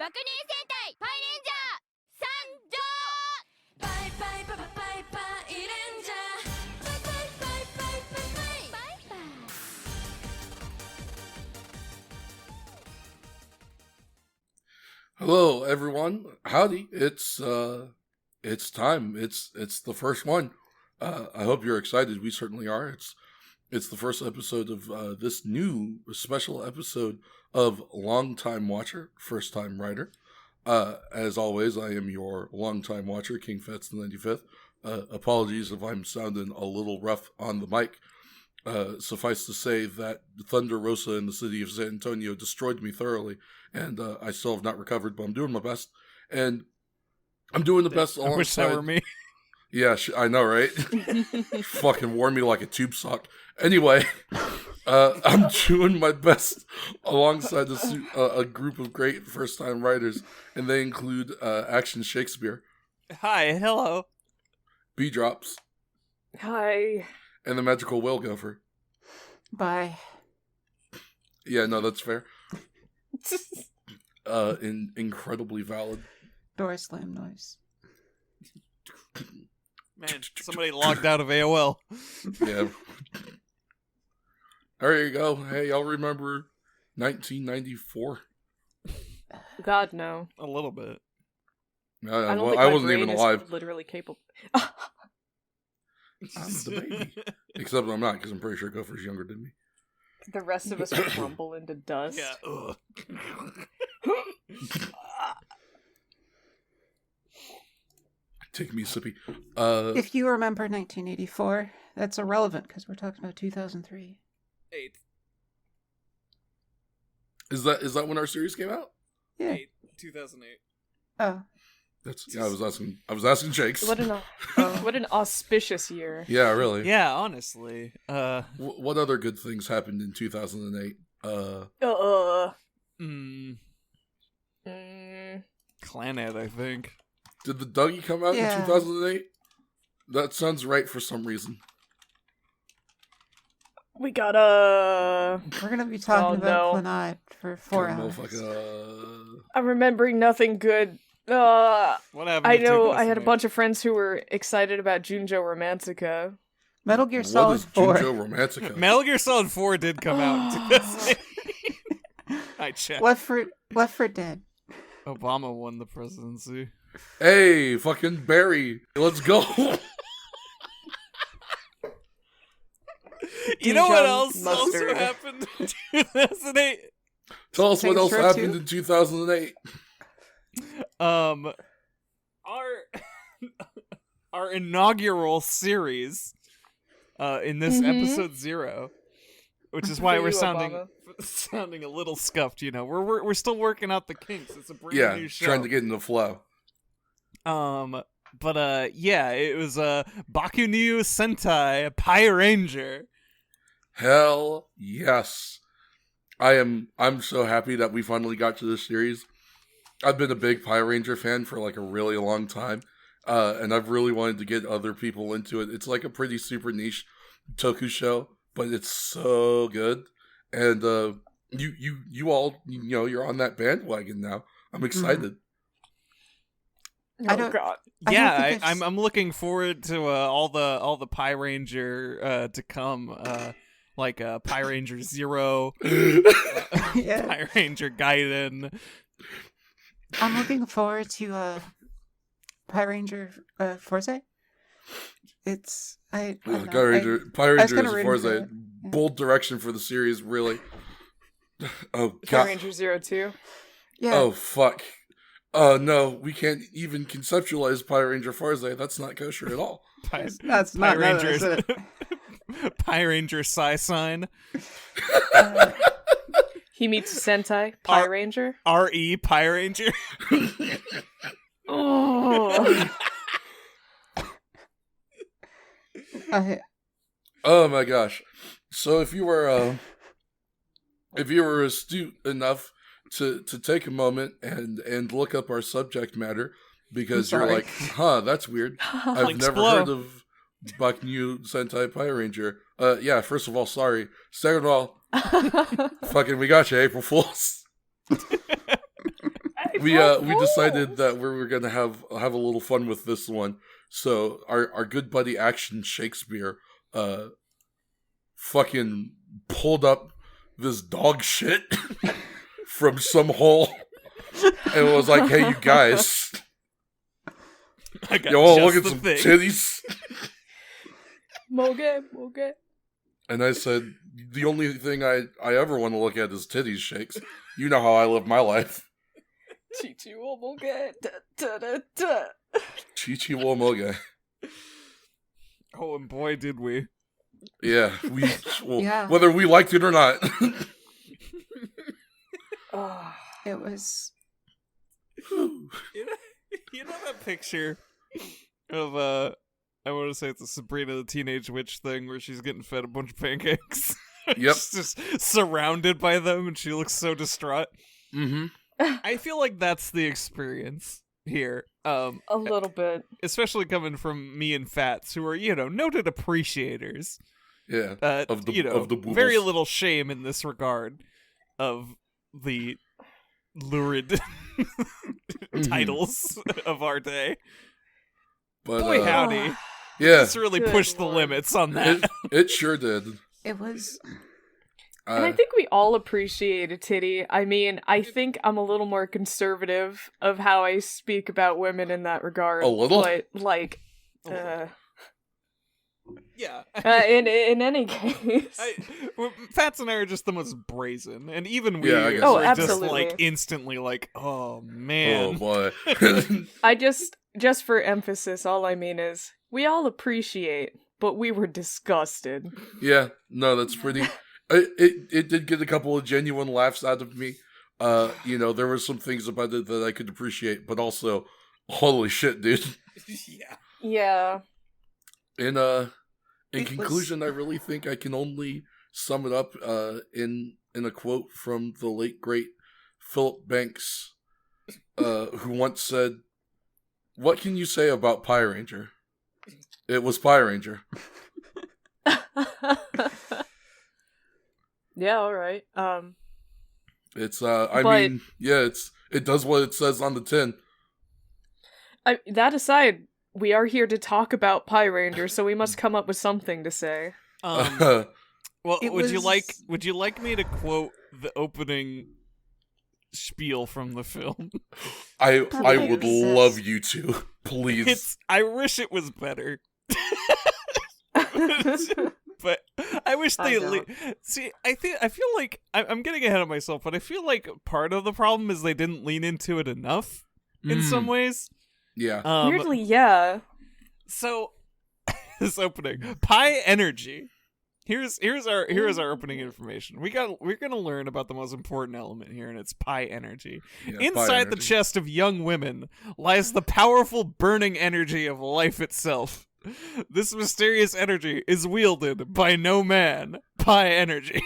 爆乳戦隊パイレンジャー参上。パイパイパパパイパイレンジャーパイパイパイパイパイパイパイ。Hello, everyone. Howdy. It's time. It's the first one. I hope you're excited. We certainly are. It's the first episode of this new special episode of Longtime Watcher, First Time Writer. As always, I am your longtime watcher, King Fats the 95th. Apologies if I'm sounding a little rough on the mic. Suffice to say that Thunder Rosa in the city of San Antonio destroyed me thoroughly, and I still have not recovered, but I'm doing my best. And I'm doing the best alongside... I wish that were me. Yeah, I know, right? Fucking wore me like a tube sock. Anyway, I'm doing my best alongside a group of great first-time writers, and they include Action Shakespeare. Hi, hello. B-Drops. Hi. And the Magical Whale Gopher. Bye. Yeah, no, that's fair. Incredibly valid. Door slam noise. Man, somebody logged out of AOL. Yeah. There you go. Hey, y'all remember 1994? God, no. A little bit. I don't think I my wasn't brain even is alive. literally capable. I'm the baby. Except I'm not, because I'm pretty sure Gopher's younger than me. The rest of us will crumble into dust. Yeah. Ugh. Take me a sippy. If you remember 1984, that's irrelevant because we're talking about 2003. 8. Is that when our series came out? Yeah. 2008. Oh. I was asking Jakes. What an auspicious year. Yeah, really. Yeah, honestly. What other good things happened in 2008? Clannad, I think. Did the Dougie come out Yeah. in 2008? That sounds right for some reason. We gotta... We're going to be talking about no. Clannad for 4 Kind of hours. motherfucker, I'm remembering nothing good. What happened? I in know I had a 2008? bunch of friends who were excited about Junjo Romantica. Metal Gear what Solid is 4. Junjo Romantica? Metal Gear Solid 4 did come out in 2008. I checked. Left 4 Dead. Obama won the presidency. Hey, fucking Barry, let's go. You know what Dijon else also mustard. happened in 2008? Tell us what else Saints Row happened 2? in 2008. Our inaugural series in this episode 0, which is why For we're you, sounding a little scuffed. You know, we're still working out the kinks. It's a brand new show. Trying to get in the flow. But yeah, it was Baku New Sentai Pi Ranger. Hell yes. I'm so happy that we finally got to this series. I've been a big Power Ranger fan for like a really long time. And I've really wanted to get other people into it. It's like a pretty super niche toku show, but it's so good. And you all, you know, you're on that bandwagon now. I'm excited. I Oh don't- god. I Yeah, don't think I've I'm looking forward to all the Pi Ranger to come. Like Pi Ranger Zero, Yeah. Pi Ranger Gaiden. I'm looking forward to Pi Ranger Forza. It's... I don't know. Power Ranger I was is gonna root for Forza. it. Yeah. Bold direction for the series, really. Oh, Power God. Ranger Zero 2. Yeah. Oh, fuck. No, we can't even conceptualize Power Ranger Forza. That's not kosher at all. That's Pi not Ranger, is it? Pi Ranger Psi Sign, He meets Sentai Pi Ar- Ranger. RE Pi Ranger. Oh. Oh my gosh. So if you were astute enough to take a moment and look up our subject matter, because you're sorry. like, huh, that's weird. I've Links never below. heard of Bakunyu Sentai Pi Ranger. Yeah, first of all, sorry. Second of all, fucking we got you, April Fools. we decided that we were gonna have a little fun with this one. So our good buddy Action Shakespeare fucking pulled up this dog shit from some hole and was like, "Hey, you guys, I got y'all just look at the some thing. titties." Moge. And I said, "The only thing I ever want to look at is titties, Shakes. You know how I live my life." Chichi wo moge. Da, da, da, da. Chichi wo moge. Oh, and boy, did we. Yeah, Yeah. whether we liked it or not. Oh. It was. You know that picture of I want to say it's a Sabrina the Teenage Witch thing where she's getting fed a bunch of pancakes. Yep. She's just surrounded by them and she looks so distraught. Mm-hmm. I feel like that's the experience here. A little bit. Especially coming from me and Fats, who are, noted appreciators. Yeah. Of the boobles. very little shame in this regard of the lurid titles of our day. But, Boy, howdy. yeah. This really Good pushed the Lord. limits on that. It sure did. It was. And I think we all appreciate a titty. I mean, I think I'm a little more conservative of how I speak about women in that regard. A little? But, like, Yeah. in any case. Fats and I are just the most brazen, and even we Yeah, I guess are so. just absolutely. like instantly like, oh Oh man. boy. I just for emphasis, all I mean is, we all appreciate, but we were disgusted. Yeah. No, that's pretty. It did get a couple of genuine laughs out of me. There were some things about it that I could appreciate, but also, holy shit, dude. Yeah. Yeah. In It conclusion, I really think I can only sum it up in a quote from the late great Philip Banks, who once said, "What can you say about Pie Ranger? It was Pie Ranger." Yeah, all right. It's But- it does what it says on the tin. That aside, we are here to talk about Pie Ranger, so we must come up with something to say. Well, It would you was- like me to quote the opening spiel from the film? I Please. would love you to. Please. I wish it was better. But I wish I they don't. see. I feel like I'm getting ahead of myself, but I feel like part of the problem is they didn't lean into it enough in some ways. Yeah. Weirdly, yeah. So this opening, Pie Energy. Here's our opening information. We're gonna learn about the most important element here, and it's Pie Energy. Yeah, Pie Inside the Energy. chest of young women lies the powerful burning energy of life itself. This mysterious energy is wielded by no man. Pie Energy.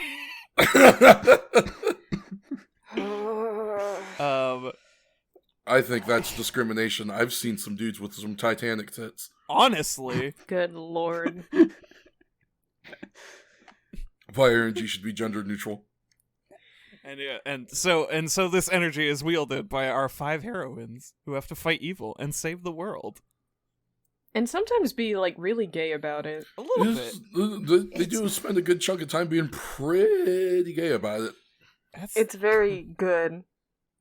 I think that's discrimination. I've seen some dudes with some Titanic tits. Honestly, Good lord. Pie Energy should be gender neutral. and so this energy is wielded by our 5 heroines who have to fight evil and save the world. And sometimes be, like, really gay about it. A little bit. They do spend a good chunk of time being pretty gay about it. It's very good.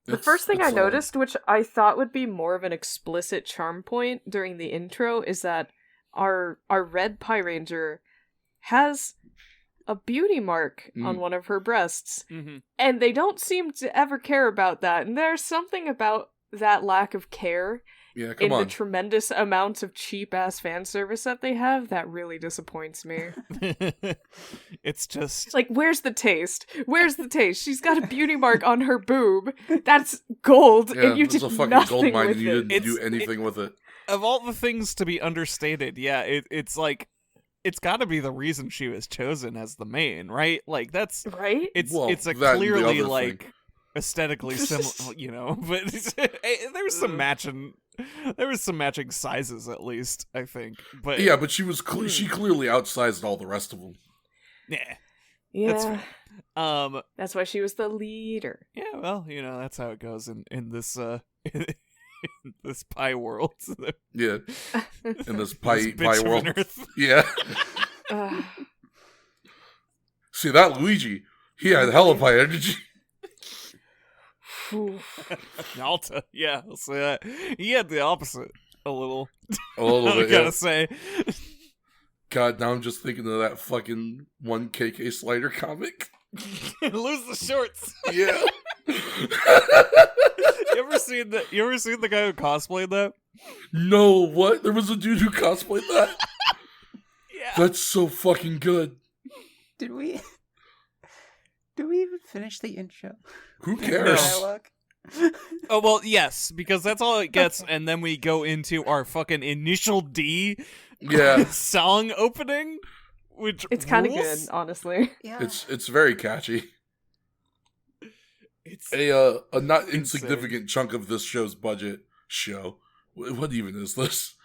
The It's- first thing I it's, noticed, which I thought would be more of an explicit charm point during the intro, is that our red Pie Ranger has a beauty mark on one of her breasts. Mm-hmm. And they don't seem to ever care about that. And there's something about that lack of care Yeah, in come on. the tremendous amounts of cheap-ass fan service that they have that really disappoints me. It's just Like, where's the taste? Where's the taste? She's got a beauty mark on her boob. That's gold, Yeah, and you it's did a fucking nothing gold mine with and you it. didn't do anything with it. of all the things to be understated. Yeah, it's like it's got to be the reason she was chosen as the main, right? Like that's Right? it's Well, it's a that and the clearly other like thing. aesthetically similar, but there was some matching. There was some matching sizes, at least, I think. But Yeah, but she clearly outsized all the rest of them. yeah, Yeah. That's That's why she was the leader. Yeah, well, that's how it goes in this in this pie world. Yeah, in this This pie bitch of world. an Earth. Yeah. Ugh. See that Luigi? He had hella pie energy. Phew. Alta, yeah, I'll say that. He had the opposite a little. A little I bit. gotta Yeah. say. God, now I'm just thinking of that fucking one KK Slider comic. Lose the shorts. Yeah. You ever seen the guy who cosplayed that? No, what? There was a dude who cosplayed that? Yeah. That's so fucking good. Did we even finish the intro? Who cares? Dialogue? Oh well, yes, because that's all it gets, and then we go into our fucking Initial D Yeah. song opening, which It's kind of good, rules. honestly. Yeah. It's very catchy. It's A not insignificant chunk of this show's budget What even is this?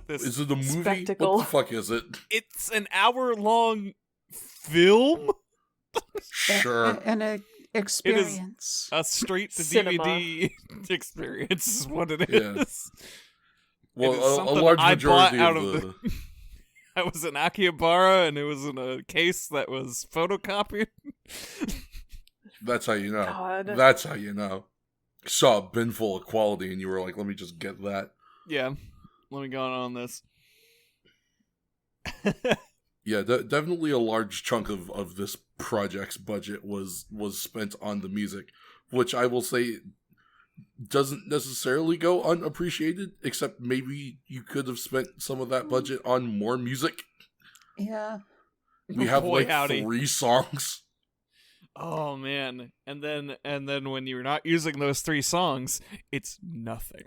this. Is it a movie? Spectacle. What the fuck is it? It's an hour-long film. Sure. And a experience. A straight to Cinema. DVD experience is what it Yeah. is. Well, It is a something large I bought majority out of of the... I was in Akihabara, and it was in a case that was photocopied. That's how you know. God. That's how you know. You saw a bin full of quality and you were like, let me just get that. Yeah, let me go on this. Yeah, definitely a large chunk of this project's budget was spent on the music, which I will say doesn't necessarily go unappreciated, except maybe you could have spent some of that budget on more music. Yeah. We have Boy, like howdy. 3 songs. Oh man, and then when you're not using those 3 songs, it's nothing.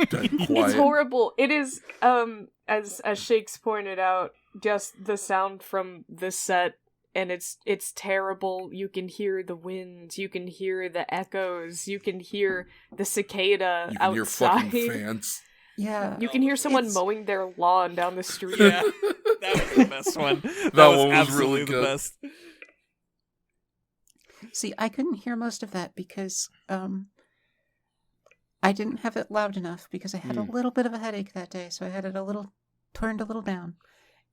Dead It's quiet. horrible. It is, as Shakes pointed out, just the sound from the set, and it's terrible. You can hear the wind, you can hear the echoes, you can hear the cicada You can hear outside. fucking fans. Yeah. You can hear someone It's- mowing their lawn down the street. Yeah, that was the best one. That one was absolutely really the good. best. See, I couldn't hear most of that because I didn't have it loud enough because I had a little bit of a headache that day, so I had it turned a little down.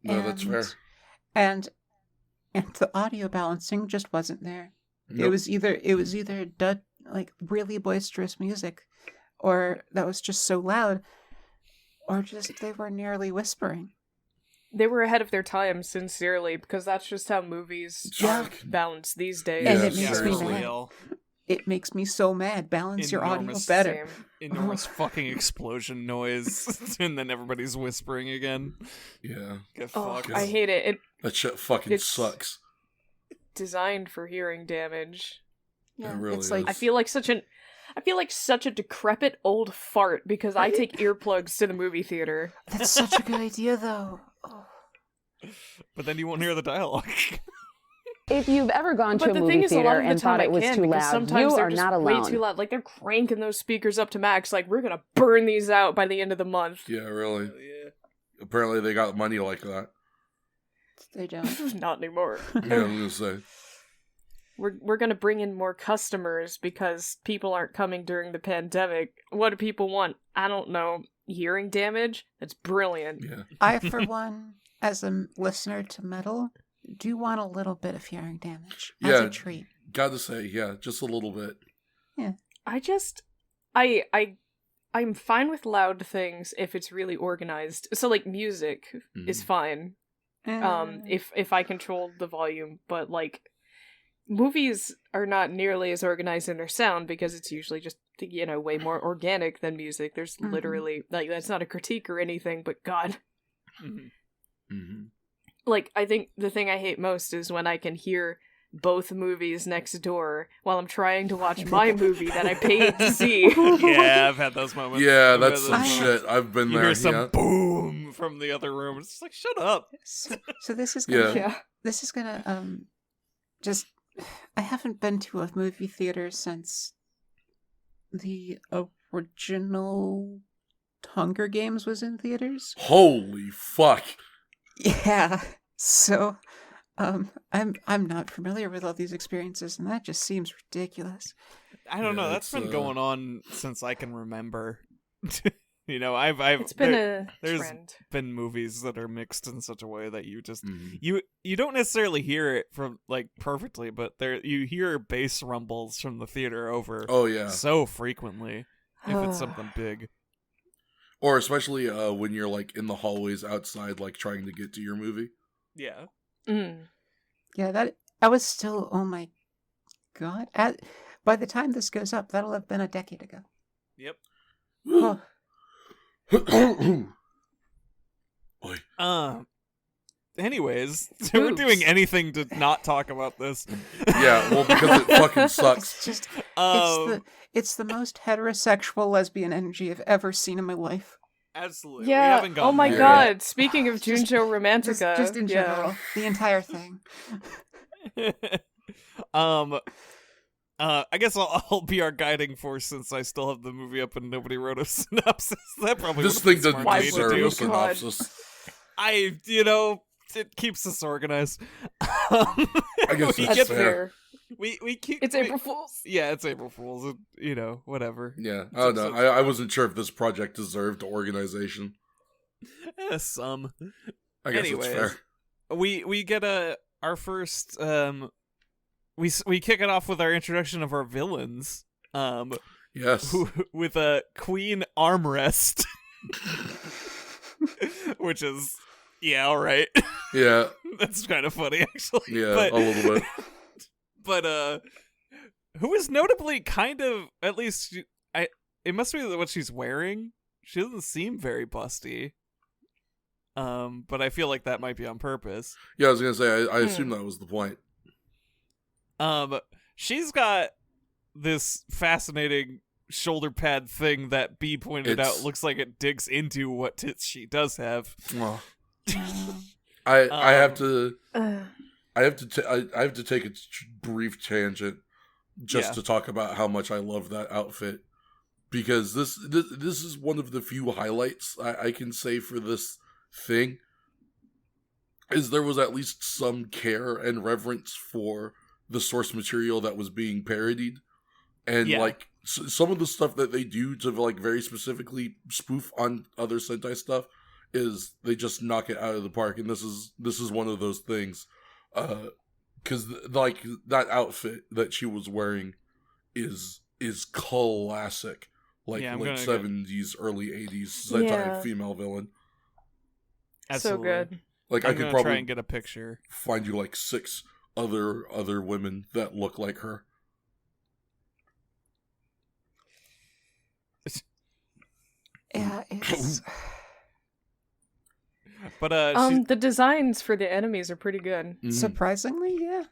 No, that's fair. And the audio balancing just wasn't there. Nope. It was either like really boisterous music, or that was just so loud, or just they were nearly whispering. They were ahead of their time, sincerely, because that's just how movies Yeah. are balanced these days. And Yeah, it makes me seriously. mad. It makes me so mad. Balance your audio Enormous. better. Same. Enormous fucking explosion noise, and then everybody's whispering again. Yeah. Get Oh, fucked. I hate it. It That shit fucking It's- sucks. designed for hearing damage. Yeah, It really it's like is. I feel like such a decrepit old fart because I take earplugs to the movie theater. that's such a good idea, though. Oh. But then you won't hear the dialogue. If you've ever gone to But a the movie thing is, a theater lot of the and time thought I it was can too because loud, sometimes you they're are just not way alone. too loud. Like they're cranking those speakers up to max. Like we're gonna burn these out by the end of the month. Yeah, really. Yeah. Apparently they got money like that. They don't. Not anymore. Yeah, I'm gonna say. We're gonna bring in more customers because people aren't coming during the pandemic. What do people want? I don't know. Hearing damage? That's brilliant. Yeah. I, for one, as a listener to metal, do want a little bit of hearing damage as Yeah. a treat. Gotta say, yeah, just a little bit. I'm fine with loud things if it's really organized. So like music is fine. If I control the volume, but like movies are not nearly as organized in their sound because it's usually just way more organic than music. There's Mhm. literally like that's not a critique or anything, but God, Mm-hmm. like I think the thing I hate most is when I can hear both movies next door while I'm trying to watch my movie that I paid to see. Yeah, I've had those moments. Yeah, I've had that's those some I- moments. shit. I've been You there. hear some Yeah. boom from the other room. It's just like, shut up. So this is gonna, Yeah. this is gonna just. I haven't been to a movie theater since the original Hunger Games was in theaters. Holy fuck. Yeah. So I'm not familiar with all these experiences, and that just seems ridiculous. I don't know. Yeah, That's been it's, going on since I can remember. You know, It's been a there's trend. been movies that are mixed in such a way that you just Mhm. you don't necessarily hear it from like perfectly, but there you hear bass rumbles from the theater over Oh yeah, so frequently if it's something big. or especially when you're like in the hallways outside, like trying to get to your movie. Yeah. Mm. Yeah, that I was still. Oh my god! By the time this goes up, that'll have been a decade ago. Yep. Oh, Oy. Anyways, so we're Oops. doing anything to not talk about this. Yeah, well, because it fucking sucks. it's just Um, it's the most heterosexual lesbian energy I've ever seen in my life. absolutely. We Yeah. haven't Oh gotten my there god. Speaking of Just- Junjo Romantica, Just in general, the entire thing. yet. I guess I'll be our guiding force since I still have the movie up and nobody wrote a synopsis. That probably This would've thing been doesn't smart of me to deserve do. a God. synopsis. It keeps us organized. I guess we that's get fair. we keep It's April Fool's. Yeah, it's April Fool's. Whatever. Yeah, I don't know. I wasn't sure if this project deserved organization. Some. I guess Anyways, it's fair. we get our first we kick it off with our introduction of our villains. Yes. With a queen armrest, which is all right. Yeah, That's kind of funny actually. yeah, but, a little bit. But who is notably kind of, at least it must be what she's wearing. She doesn't seem very busty. But I feel like that might be on purpose. Yeah, I was gonna say. I assume that was the point. She's got this fascinating shoulder pad thing that B pointed out looks like it digs into what tits she does have. Well, I have to Uh, I have to take a brief tangent just to talk about how much I love that outfit, because this is one of the few highlights I can say for this thing. Is there was at least some care and reverence for the source material that was being parodied, and like some of the stuff that they do to like very specifically spoof on other Sentai stuff is they just knock it out of the park, and this is one of those things, because like that outfit that she was wearing is classic, like I'm late gonna 70s, early 80s Sentai Yeah. female villain. Absolutely. so good. Like I'm I could gonna probably try and get a picture. find you like 6 other women that look like her. Yeah, it's But she's, The designs for the enemies are pretty good. Mhm. surprisingly, yeah.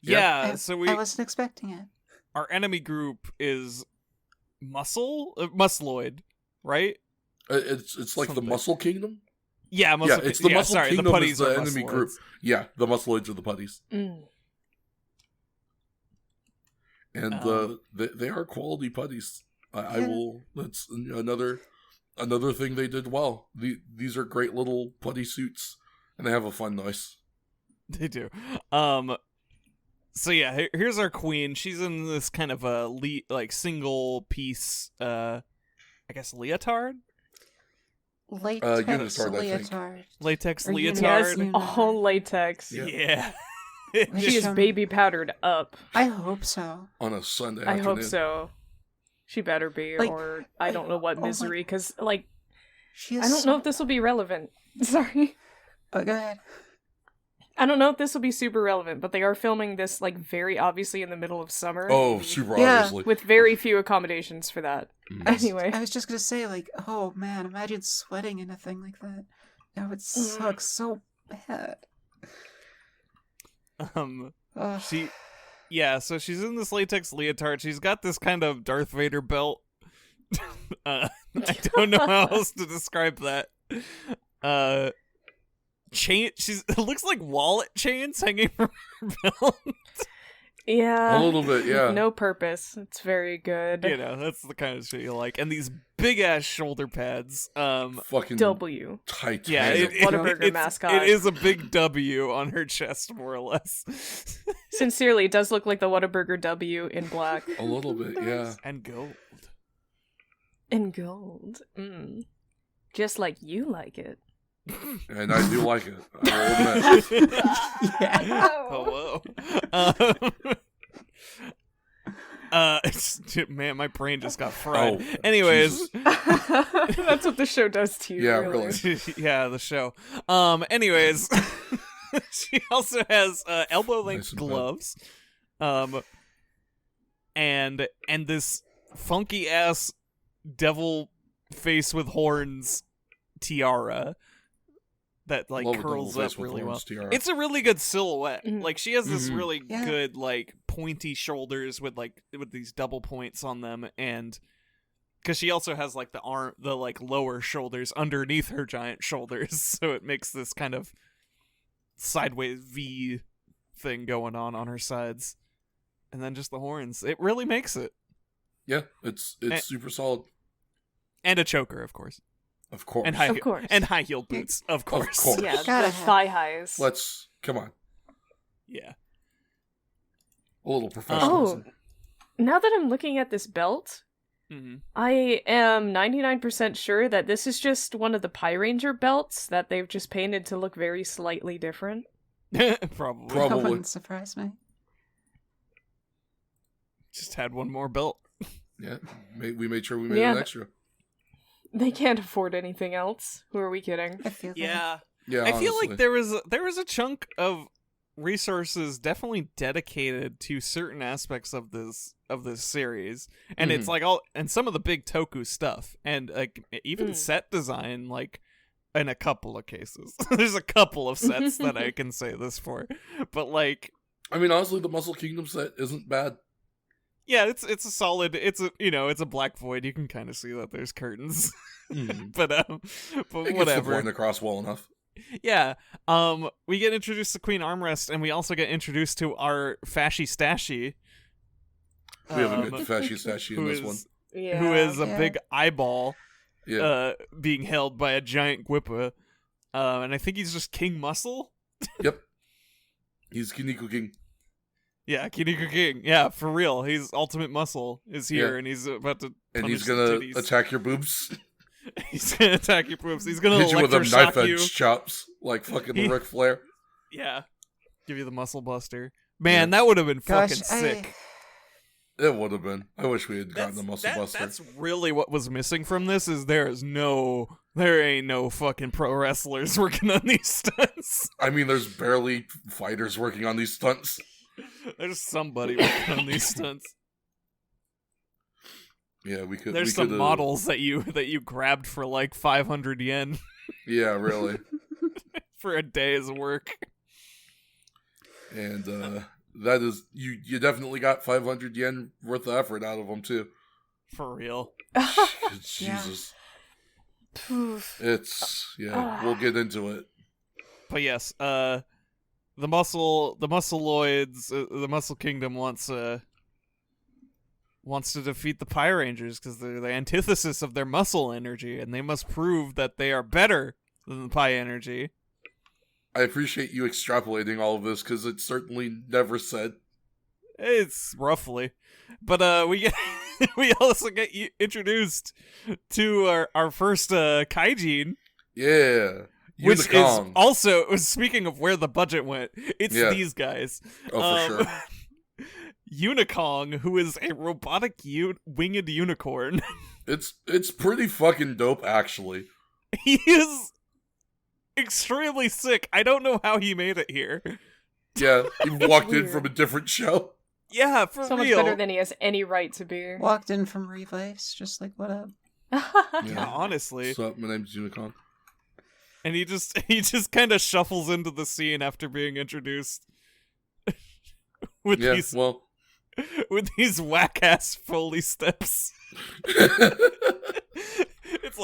yeah. So I wasn't expecting it. our enemy group is Muscloid, right? It's like the Something. Muscle Kingdom. Yeah, Yeah, it's the Muscle sorry, Kingdom the is putties the are enemy Muscloids. group. Yeah, the Muscloids are the putties, Mm. and they are quality putties. I Yeah. will. That's another thing they did well. These are great little putty suits, and they have a fun noise. They do. So yeah, here's our queen. She's in this kind of a single piece, I guess leotard, Latex unitard, I think. leotard. latex Or leotard. Yes. All latex. Yeah. Yeah. She is baby powdered up. I hope so. On a Sunday I afternoon. hope so. She better be, Like, or I don't know what oh my- misery, because, like, She I is don't know if this will be relevant. Sorry. Oh, go ahead. I don't know if this will be super relevant, but they are filming this, like, very obviously in the middle of summer. Oh, super Yeah. obviously. With very few accommodations for that. Mhm. Anyway. I was just gonna say, like, oh man, imagine sweating in a thing like that. That would suck so bad. Um, Ugh. so she's in this latex leotard. She's got this kind of Darth Vader belt. I don't know how else to describe that. Chain. It looks like wallet chains hanging from her belt. Yeah. A little bit, yeah. No purpose. It's very good. You know, that's the kind of shit you like. And these big ass shoulder pads. Fucking W. Titanic. Yeah, Whataburger mascot. It is a big W on her chest, more or less. Sincerely, it does look like the Whataburger W in black. A little bit, yeah. And gold. In gold. Just like you like it. And I do like it. I will admit. Yeah. Hello. Man, my brain just got fried. Oh, Anyways, Jesus. That's what the show does to you. Yeah, really. yeah, the show. Anyways, she also has elbow length Nice and gloves, and this funky ass devil face with horns tiara that like Love a curls devil up face with really well. horns tiara. It's a really good silhouette. Mhm. Like she has this Mhm. really Yeah. good like pointy shoulders with these double points on them, and because she also has like the like lower shoulders underneath her giant shoulders, so it makes this kind of sideways V thing going on her sides, and then just the horns. It really makes it, Yeah, it's super solid. and a choker, of course, Of course. and Of course. high heel boots, of course. course. Yeah, Gotta the have- thigh highs. Come on. Yeah. A little professionalism. Now that I'm looking at this belt, Mm-hmm. I am 99% sure that this is just one of the Pyranger belts that they've just painted to look very slightly different. Probably. Prob- That Probably. wouldn't surprise me. Just had one more belt. Yeah, we made sure we made Yeah. an extra. They can't afford anything else. Who are we kidding? I feel that. Yeah. Yeah, I feel honestly. like there was a chunk of resources definitely dedicated to certain aspects of this series, and it's like all and some of the big Toku stuff, and like even set design, like in a couple of cases. There's a couple of sets that I can say this for, but like I mean, honestly, the Muscle Kingdom set isn't bad. yeah, it's a solid. It's a black void. You can kind of see that there's curtains, Mhm. but It gets the whatever. point across well enough. Yeah. We get introduced to Queen Armrest, and we also get introduced to our Fashy Stashy. We have a good fashy stashy in who this is one. Yeah. who is a Yeah. big eyeball, Yeah. being held by a giant Gwippa. And I think he's just King Muscle. Yep. He's Kiniko King. Yeah, Kiniko King. Yeah, for real. He's Ultimate Muscle is here, Yeah. and he's about to And punish he's gonna the titties. attack your boobs. He's gonna attack your boobs. He's gonna Hit you with them electroshock knife you. edge chops like fucking He- Ric Flair. Yeah. Give you the Muscle Buster. Man, that would have been Gosh, fucking sick. It would have been. I wish we had gotten the Muscle Buster. That's really what was missing from this. Is there ain't no fucking pro wrestlers working on these stunts. I mean, there's barely fighters working on these stunts. There's somebody working on these stunts. Yeah, we could. There's we some could, models that you grabbed for like 500 yen Yeah, really. for a day's work. And that is you definitely got 500 yen worth of effort out of them too. For real. Jesus, Oof. it's we'll get into it. But yes, the Muscleoids, the Muscle Kingdom wants to defeat the Pyrangers because they're the antithesis of their muscle energy, and they must prove that they are better than the Pi energy. I appreciate you extrapolating all of this because it's certainly never said. It's roughly, but we get we also get introduced to our first Kaijin, Yeah, which is Unicong. also, speaking of where the budget went, it's Yeah. these guys. Oh, for sure. Unicong, who is a robotic winged unicorn. It's pretty fucking dope, actually. He is extremely sick. I don't know how he made it here. Yeah, he walked in Weird. from a different show. Yeah, for So much real. better than he has any right to be. Walked in from Revice, just like, what up? Yeah, honestly. What's up? My name's Unicong. And he just kind of shuffles into the scene after being introduced with Yeah, these well. with these whack ass Foley steps. It's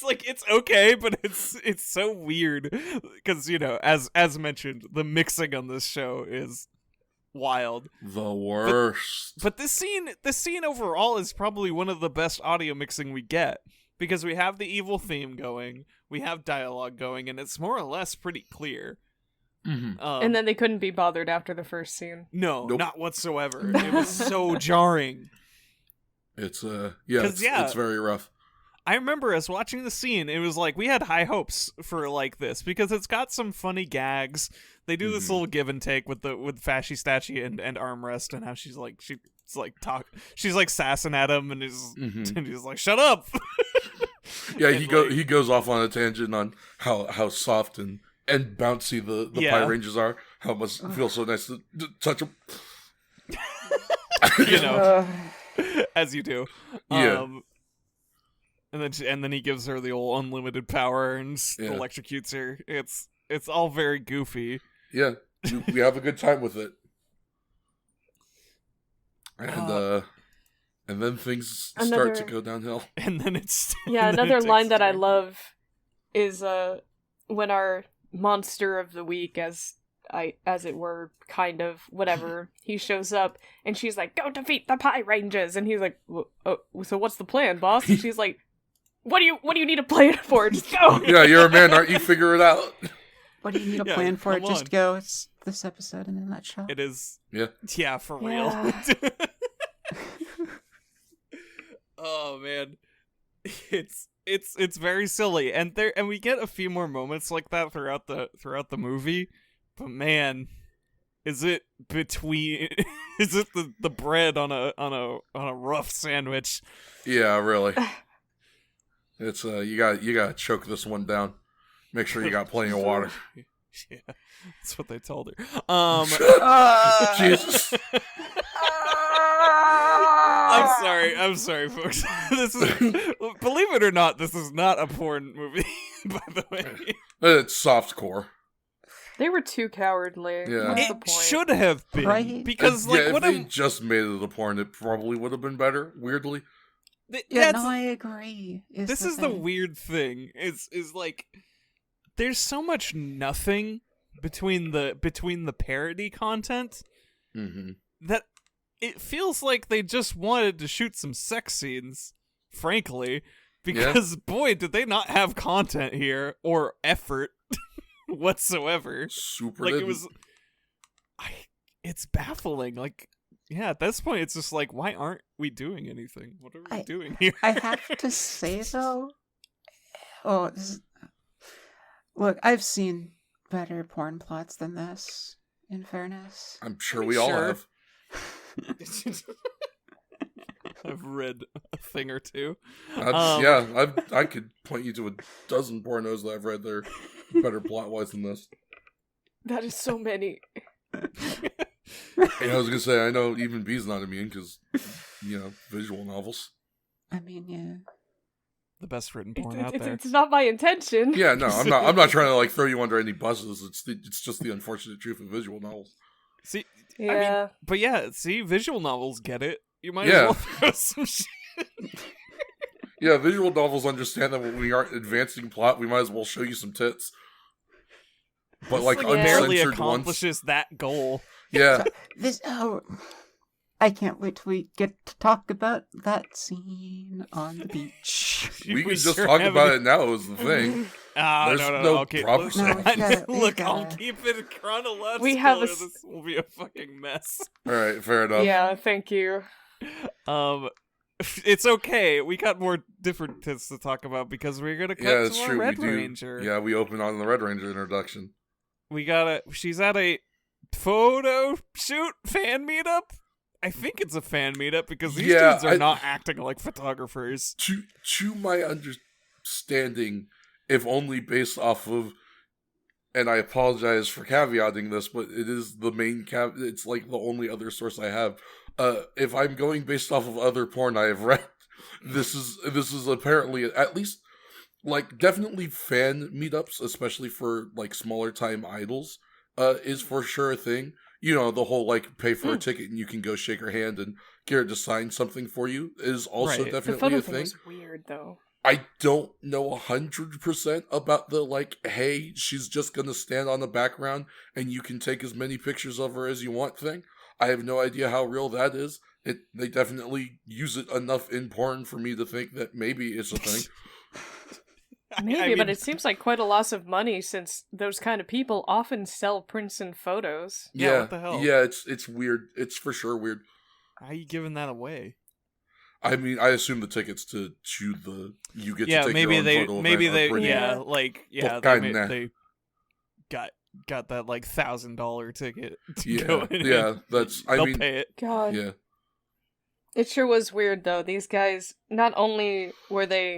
like it's okay, but it's so weird because as mentioned, the mixing on this show is wild. The worst. But this scene overall is probably one of the best audio mixing we get because we have the evil theme going, we have dialogue going, and it's more or less pretty clear. Mm-hmm. And then they couldn't be bothered after the first scene. No, Nope. not whatsoever. It was so jarring. It's it's very rough. I remember us watching the scene. It was like we had high hopes for like this because it's got some funny gags. They do this little give and take with Fashy Stachie and Armrest and how she's like sassing at him and he's like, shut up. Yeah, he goes off on a tangent on how soft and bouncy the Pie Rangers are. How it must feel so nice to touch them. As you do. Yeah. And then he gives her the old unlimited power and electrocutes her. It's all very goofy. Yeah, we have a good time with it. And then things start to go downhill. And then it's another line that I love is when our monster of the week, as it were, kind of whatever, he shows up and she's like, "Go defeat the Pie Rangers," and he's like, "So what's the plan, boss?" And she's like, What do you need a plan for? Just go. Yeah, you're a man, aren't you? Figure it out. What do you need a plan for? Just go. It's this episode in a nutshell. It is. Yeah. Yeah, for real. Oh man, it's very silly, and we get a few more moments like that throughout the movie, but man, is it the bread on a rough sandwich? Yeah, really. It's you gotta choke this one down. Make sure you got plenty of water. Yeah, that's what they told her. Jesus. I'm sorry, folks. This is, believe it or not, this is not a porn movie. By the way, It's softcore. They were too cowardly. Yeah. What's the it point? should have been Right? because if they just made it a porn, it probably would have been better. Weirdly. I agree. This is the weird thing. Is like there's so much nothing between the parody content that it feels like they just wanted to shoot some sex scenes, frankly, because boy, did they not have content here or effort whatsoever. Super. Like it was it's baffling. Like at this point it's just like, why aren't we doing anything? What are we doing here? I have to say though, look, I've seen better porn plots than this, in fairness. I'm sure we all have. I've read a thing or two. I could point you to a dozen pornos that I've read that are better plot-wise than this. That is so many. I was gonna say, I know even B's not immune because, visual novels. I mean, yeah. The best written porn out there. It's not my intention. Yeah, no, I'm not trying to like throw you under any buses. It's just the unfortunate truth of visual novels. See, yeah. visual novels get it. You might as well throw some shit. Yeah, visual novels understand that when we aren't advancing plot, we might as well show you some tits. But like barely uncensored accomplishes that goal. Yeah. I can't wait till we get to talk about that scene on the beach. We can just talk about it now is the thing. There's no problem. Look, I'll keep it chronological. We have this will be a fucking mess. All right, fair enough. Yeah, thank you. It's okay. We got more different tits to talk about because we're gonna cut to our Red Ranger. Yeah, we open on the Red Ranger introduction. She's at a photo shoot fan meetup. I think it's a fan meetup because these dudes are not acting like photographers. To my understanding, if only based off of, and I apologize for caveating this, but it is the main it's like the only other source I have. If I'm going based off of other porn I have read, this is apparently at least like definitely fan meetups, especially for like smaller time idols, is for sure a thing. The whole like pay for a ticket and you can go shake her hand and get her to sign something for you is also definitely the photo a thing thing. was weird though. I don't know 100% about the, like, hey, she's just gonna stand on the background and you can take as many pictures of her as you want thing. I have no idea how real that is. They definitely use it enough in porn for me to think that maybe it's a thing. Maybe, but it seems like quite a loss of money since those kind of people often sell prints and photos. Yeah, what the hell? Yeah, it's weird. It's for sure weird. How are you giving that away? I mean, I assume the tickets to the you get to take maybe your own they photo maybe event they are pretty. they got that like $1,000 ticket to go in. Yeah, that's. I They'll mean, pay it. God. yeah. It sure was weird though. These guys, not only were they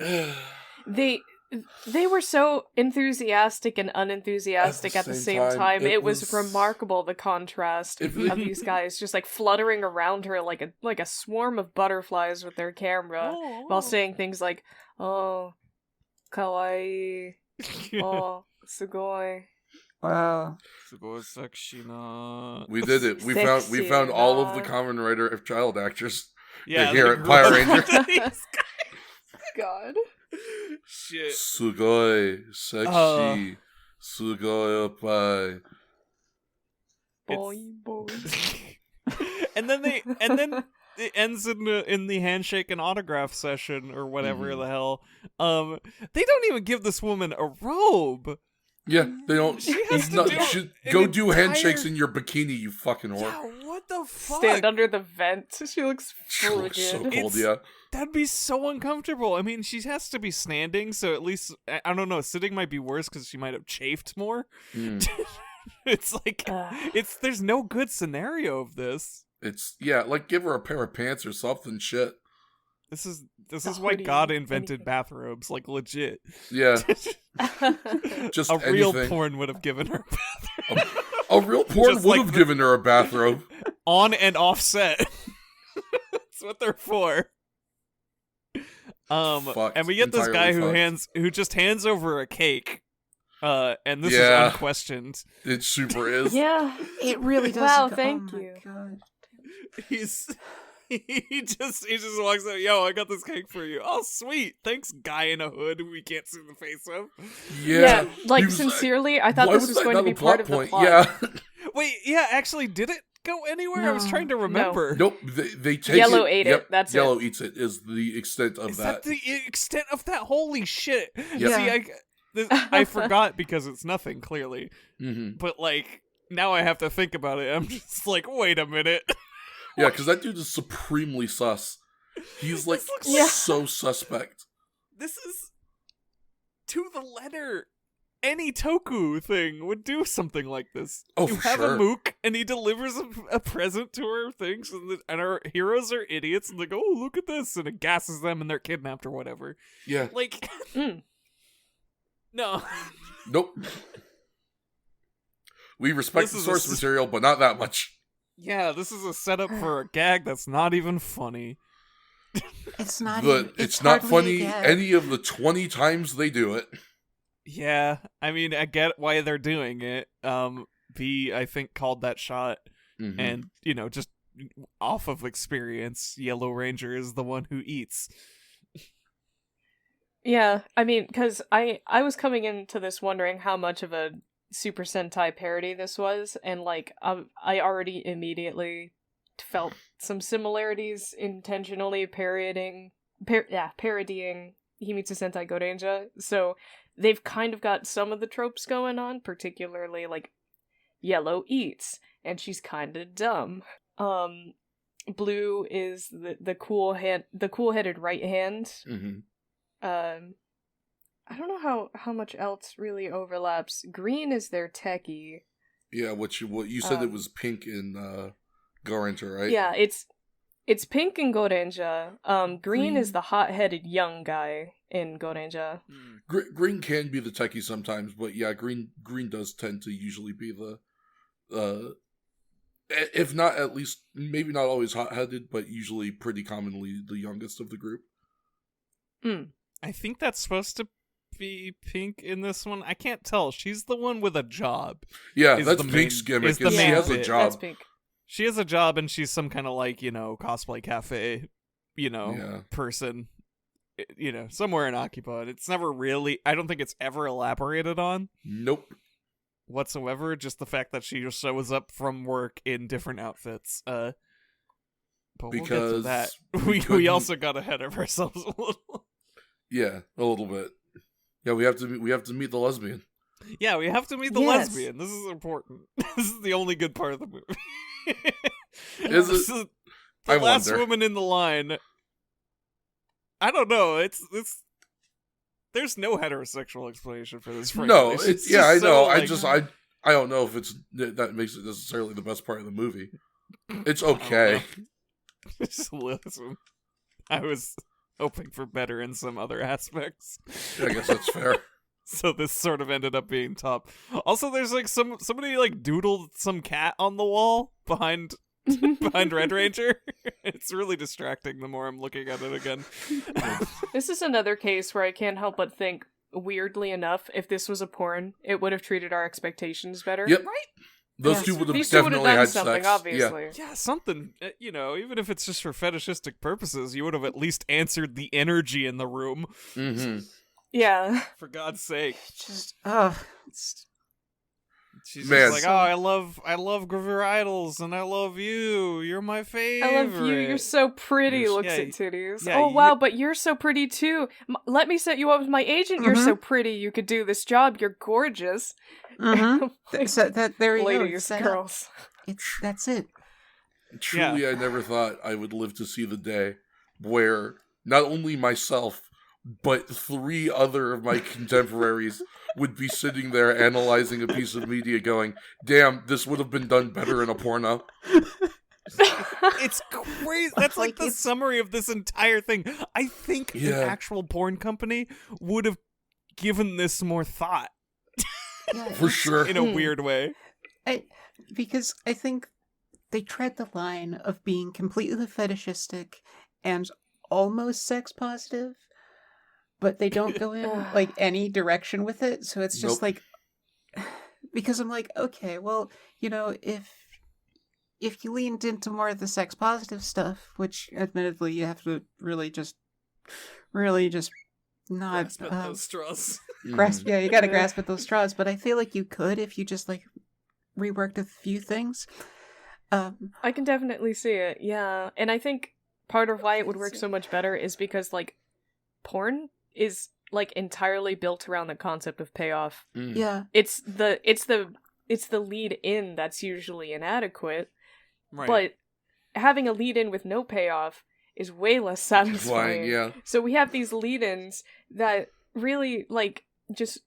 were so enthusiastic and unenthusiastic at the same time. It was remarkable, the contrast of these guys just like fluttering around her like a swarm of butterflies with their camera while saying things like, "Oh, kawaii. Oh, sugoi." Wow. We did it. We Sexy found all of the enough. Kamen Rider of child actors. Yeah, here they at grew up Power Ranger. with these God. Shit. Sugoi, sexy, sugoi oppai. Boy, boy. and then it ends in the handshake and autograph session or whatever the hell. They don't even give this woman a robe. Yeah, they don't. She has to go do handshakes in your bikini, you fucking whore. Yeah, what the fuck? Stand under the vent. She looks She looks so frigid. cold, yeah. That'd be so uncomfortable. I mean, she has to be standing, so at least I don't know. Sitting might be worse because she might have chafed more. It's like there's no good scenario of this. It's like give her a pair of pants or something. Shit. This is why God invented bathrobes, like legit. Yeah. Just a real anything. porn would have given her a bathrobe. A real porn Just would like have given her a bathrobe. On and offset. That's what they're for. Fucked. And we get this guy Entirely who just hands over a cake. And this is unquestioned. It super is. Yeah. It really does. Wow, go- thank oh my you. God. He just walks out. Yo, I got this cake for you. Oh, sweet. Thanks, guy in a hood who we can't see the face of. Yeah, like He was sincerely, I thought why this was that going to not be a part of the point? plot. Yeah. Wait, yeah, actually, did it go anywhere? I was No. trying to remember. Nope. They take Yellow it. ate Yep, it. That's Yellow it. eats it. Is the extent of Is that. that the extent of that? Holy shit. Yeah. See, I forgot because it's nothing, clearly. Mm-hmm. But, like, now I have to think about it. I'm just like, wait a minute. Yeah, because that dude is supremely sus. He's like looks so suspect. This is to the letter. Any Toku thing would do something like this. Oh, you for have sure. a mook, and he delivers a present to her things, and our heroes are idiots, and they go, "Oh, look at this," and it gasses them, and they're kidnapped or whatever. Yeah. Like, no. Nope. We respect This the is source material, but not that much. Yeah, this is a setup for a gag that's not even funny. It's not. But even, it's not hardly funny a gag. any of the 20 times they do it. Yeah, I mean, I get why they're doing it. B, I think, called that shot, Mhm. and, just off of experience, Yellow Ranger is the one who eats. Yeah, I mean, because I was coming into this wondering how much of a Super Sentai parody this was, and like I already immediately felt some similarities intentionally parodying Himitsu Sentai Gorenja. So they've kind of got some of the tropes going on, particularly like Yellow eats, and she's kind of dumb. Blue is the cool-headed right hand. Mm-hmm. I don't know how much else really overlaps. Green is their techie. Yeah, what you said it was pink in Gorenja, right? Yeah, it's pink in Gorenja. Green is the hot-headed young guy in Gorenja. Green can be the techie sometimes, but yeah, green does tend to usually be the if not at least maybe not always hot-headed, but usually pretty commonly the youngest of the group. I think that's supposed to be Pink in this one. I can't tell. She's the one with a job. Yeah, Is that's the Pink's main- gimmick. is the Is she main has a bit. job. That's pink. She has a job, and she's some kind of like, cosplay cafe, Yeah. person. somewhere in Occupy. It's never really. I don't think it's ever elaborated on Nope. whatsoever. Just the fact that she just shows up from work in different outfits. But we'll get to Because that. we We couldn't- also got ahead of ourselves a little. Yeah, a little bit. Yeah, we have to meet the lesbian. Yeah, we have to meet the Yes. lesbian. This is important. This is the only good part of the movie. Is This it? is I the last wonder. woman in the line. I don't know. It's there's no heterosexual explanation for this. Frankly. No, It's it's just I so, know. like, I don't know if that makes it necessarily the best part of the movie. It's okay. Just listen. I was hoping for better in some other aspects. I guess that's fair. So this sort of ended up being top. Also, there's like somebody like doodled some cat on the wall behind Red Ranger. It's really distracting the more I'm looking at it again. This is another case where I can't help but think, weirdly enough, if this was a porn, it would have treated our expectations better. Yep. Right? Those Yes. two would have These two would have definitely done had something, sex. obviously. Yeah, something, even if it's just for fetishistic purposes, you would have at least answered the energy in the room. Yeah. Mm-hmm. Yeah. For God's sake. Just it's She's Man. just like, oh, I love your idols, and I love you. You're my favorite. I love you. You're so pretty. Yes. Looks Yeah, at titties. yeah, Oh wow, but you're so pretty too. Let me set you up with my agent. You're so pretty. You could do this job. You're gorgeous. mm-hmm. So that there you go. Ladies, It's set up. girls. That's it. Truly, I never thought I would live to see the day where not only myself, but 3 other of my contemporaries would be sitting there analyzing a piece of media going, damn, this would have been done better in a porno. It's crazy. That's like the it's- summary of this entire thing. I think an Yeah. actual porn company would have given this more thought Yeah, For sure. in a weird way. because I think they tread the line of being completely fetishistic and almost sex positive, but they don't go in like any direction with it. So it's just Nope. like, because I'm like, okay, well, if you leaned into more of the sex positive stuff, which admittedly you have to really just not Grasp at those straws. grasp. Yeah, you got to Yeah. grasp at those straws. But I feel like you could if you just like reworked a few things. I can definitely see it. Yeah, and I think part of why it would work so much better is because like porn is like entirely built around the concept of payoff. Mm. Yeah, It's the lead in that's usually inadequate, Right. but having a lead in with no payoff is way less satisfying. Fine, yeah. So we have these lead-ins that really like just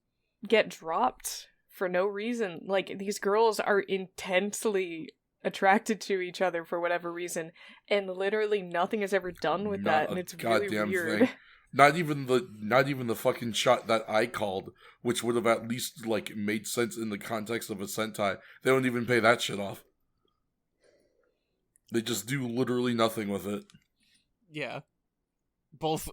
get dropped for no reason. Like these girls are intensely attracted to each other for whatever reason, and literally nothing is ever done with Not that, a and it's really goddamn weird. thing. Not even the fucking shot that I called, which would have at least like made sense in the context of a Sentai. They don't even pay that shit off. They just do literally nothing with it. Yeah. Both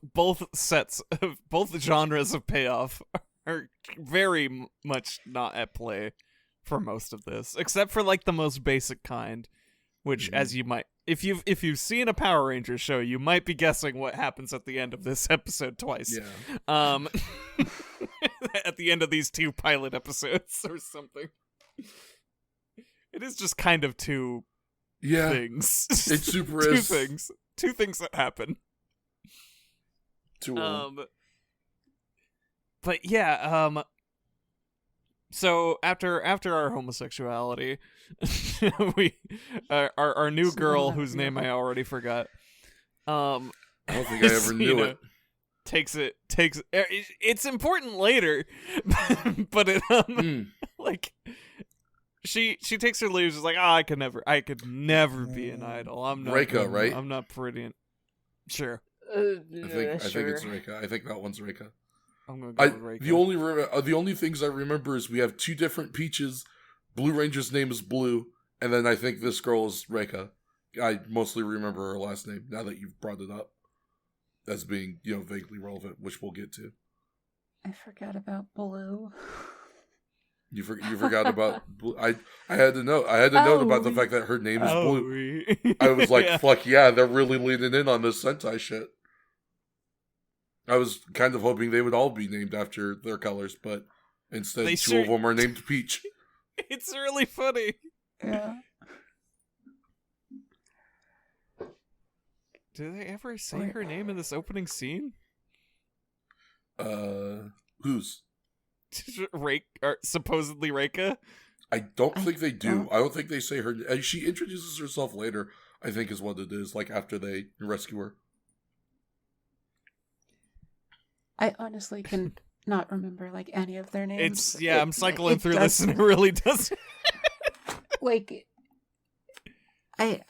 sets of both genres of payoff are very much not at play for most of this, except for like the most basic kind, which as you might if you've seen a Power Rangers show, you might be guessing what happens at the end of this episode twice. Yeah. At the end of these 2 pilot episodes or something. It is just kind of 2 Yeah. things. It super 2 is. things. 2 things that happen. Too old. But yeah, so after our homosexuality, we our new girl whose name I already forgot. I don't think I ever knew it. Takes it's important later, but it like she takes her leave. She's like, I could never be an idol. I'm not Reika, right? I'm not pretty. Sure, I think Sure. it's Reika. I think that one's Reika. I'm gonna go with Reika. The only things I remember is we have 2 different Peaches. Blue Ranger's name is Blue, and then I think this girl is Reika. I mostly remember her last name now that you've brought it up as being, vaguely relevant, which we'll get to. I forgot about Blue. You forgot about Blue. I had to note about the fact that her name is Blue. I was like, Yeah. fuck yeah, they're really leaning in on this Sentai shit. I was kind of hoping they would all be named after their colors, but instead They two of them are named Peach. It's really funny. Yeah. Do they ever say her name in this opening scene? Whose? Or supposedly Reika? I don't think they do. don't- I don't think they say her. She introduces herself later, I think is what it is, like after they rescue her. I honestly can not remember like any of their names. I'm cycling through this and it really does. Like, I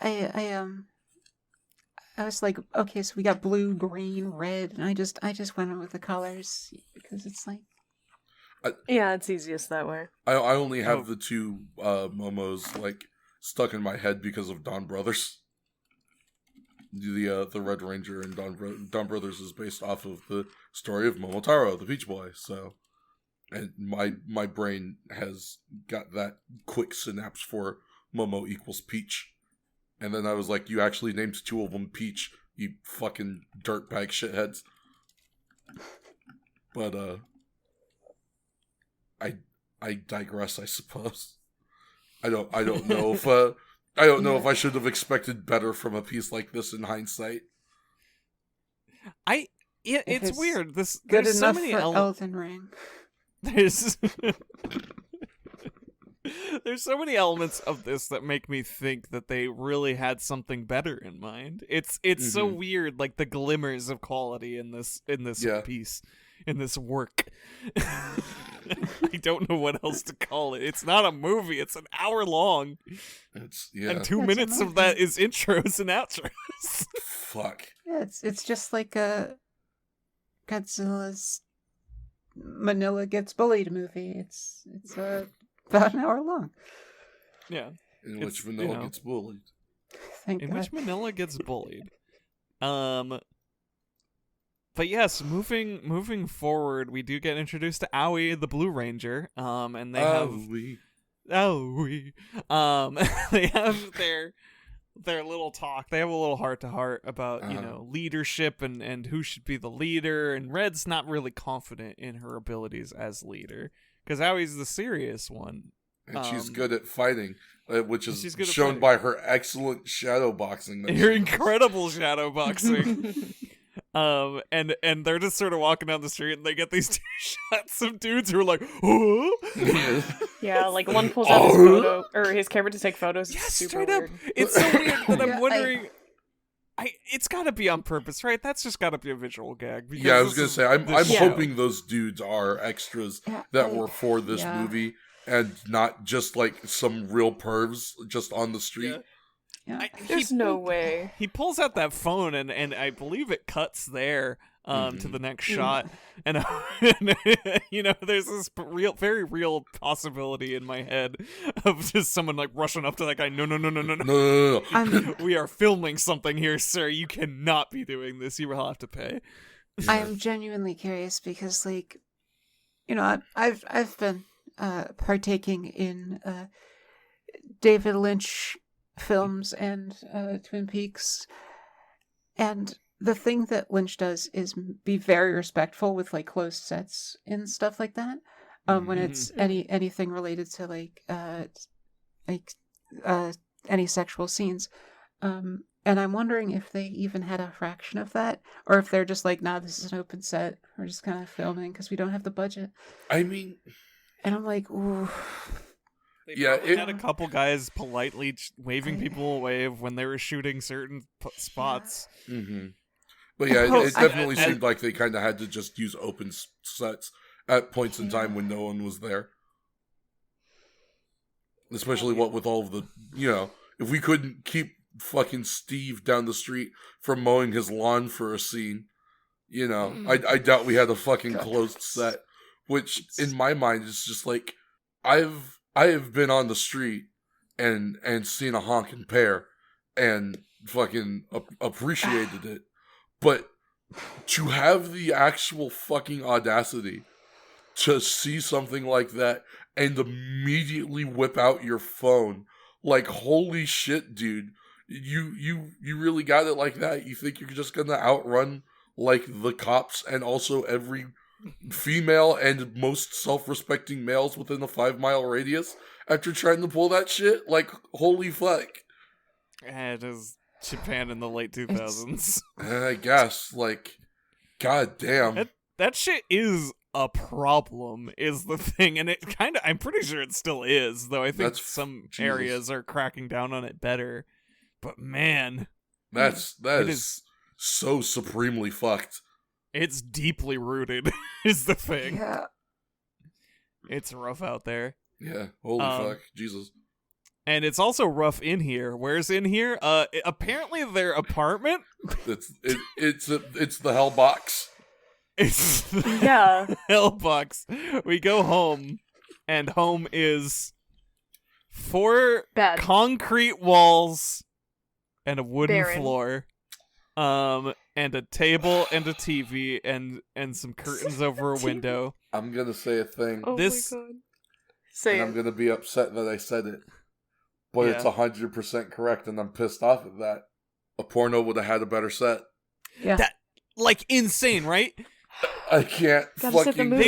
was like, okay, so we got blue, green, red, and I just went with the colors because it's like, Yeah, it's easiest that way. I only have the two Momos like stuck in my head because of Dawn Brothers. The Red Ranger and Dawn Brothers is based off of the story of Momotaro, the Peach Boy. So, and my brain has got that quick synapse for Momo equals Peach. And then I was like, you actually named two of them Peach, you fucking dirtbag shitheads. But I digress, I suppose. I don't know if I don't know if I should have expected better from a piece like this in hindsight. if It's weird. good There's so enough many for Elden Ring. There's There's so many elements of this that make me think that they really had something better in mind. It's so weird, like the glimmers of quality in this Yeah. piece, in this work. I don't know what else to call it. It's not a movie. It's an hour long, It's and 2 It's a minutes of movie. that is intros and outros. fuck. Yeah, it's just like a Godzilla's Manila Gets Bullied movie. It's about an hour long. Yeah, In It's, which Vanilla you know, gets bullied. Thank in God. which Manila gets bullied. But yes, moving forward, we do get introduced to Aoi, the Blue Ranger. And they have Aoi. They have their little talk. They have a little heart to heart about leadership and who should be the leader. And Red's not really confident in her abilities as leader because Aoi's the serious one. And she's good at fighting, which is she's good at shown fighting. by her excellent shadow boxing. That Her she does. incredible shadow boxing. And they're just sort of walking down the street and they get these two shots of dudes who are like, oh, Yeah, like one pulls out his photo or his camera to take photos. yeah, It's super straight weird. up. It's so weird that I'm Yeah, wondering. It's got to be on purpose, right? That's just got to be a visual gag. because Yeah, I was this gonna is say I'm the show. hoping those dudes are extras Yeah, that were for this yeah. movie and not just like some real pervs just on the street. Yeah. There's no way. He pulls out that phone and I believe it cuts there to the next shot, and there's this very real possibility in my head of just someone like rushing up to that guy. No. No. We are filming something here, sir. You cannot be doing this. You will have to pay. I am genuinely curious because, like, I've been partaking in David Lynch films and Twin Peaks, and the thing that Lynch does is be very respectful with like closed sets and stuff like that. When it's anything related to any sexual scenes. And I'm wondering if they even had a fraction of that, or if they're just like, nah, this is an open set. We're just kind of filming because we don't have the budget. I mean, And I'm like, ooh. They Yeah, probably it- had a couple guys politely waving people away when they were shooting certain spots. but yeah, Oh, it definitely I- seemed like they kind of had to just use open sets at points in time when no one was there. Especially what with all of the, if we couldn't keep fucking Steve down the street from mowing his lawn for a scene, I doubt we had a fucking closed set. Which in my mind is just like, I have been on the street and seen a honking pair and fucking appreciated it, but to have the actual fucking audacity to see something like that and immediately whip out your phone, like, holy shit, dude, you really got it like that? You think you're just gonna outrun like the cops and also every female and most self-respecting males within a 5-mile radius after trying to pull that shit? Like, holy fuck. It is Japan in the late 2000s. I guess, like, god damn. That shit is a problem, is the thing, and it kind of, I'm pretty sure it still is, though I think some areas are cracking down on it better. But man, that is so supremely fucked. It's deeply rooted, is the thing. Yeah. It's rough out there. Yeah, holy fuck, Jesus. And it's also rough in here. Where's in here? Apparently their apartment. It's the hell box. It's the Yeah. hell box. We go home, and home is 4 Bad. concrete walls and a wooden Barren. floor. And a table and a TV and some curtains over a window. I'm gonna say a thing. Oh This- my god. Say and it. I'm gonna be upset that I said it. But it's Yeah. 100% correct, and I'm pissed off at that. A porno would have had a better set. Yeah. That like insane, right? I can't Gotta set the fucking... mood.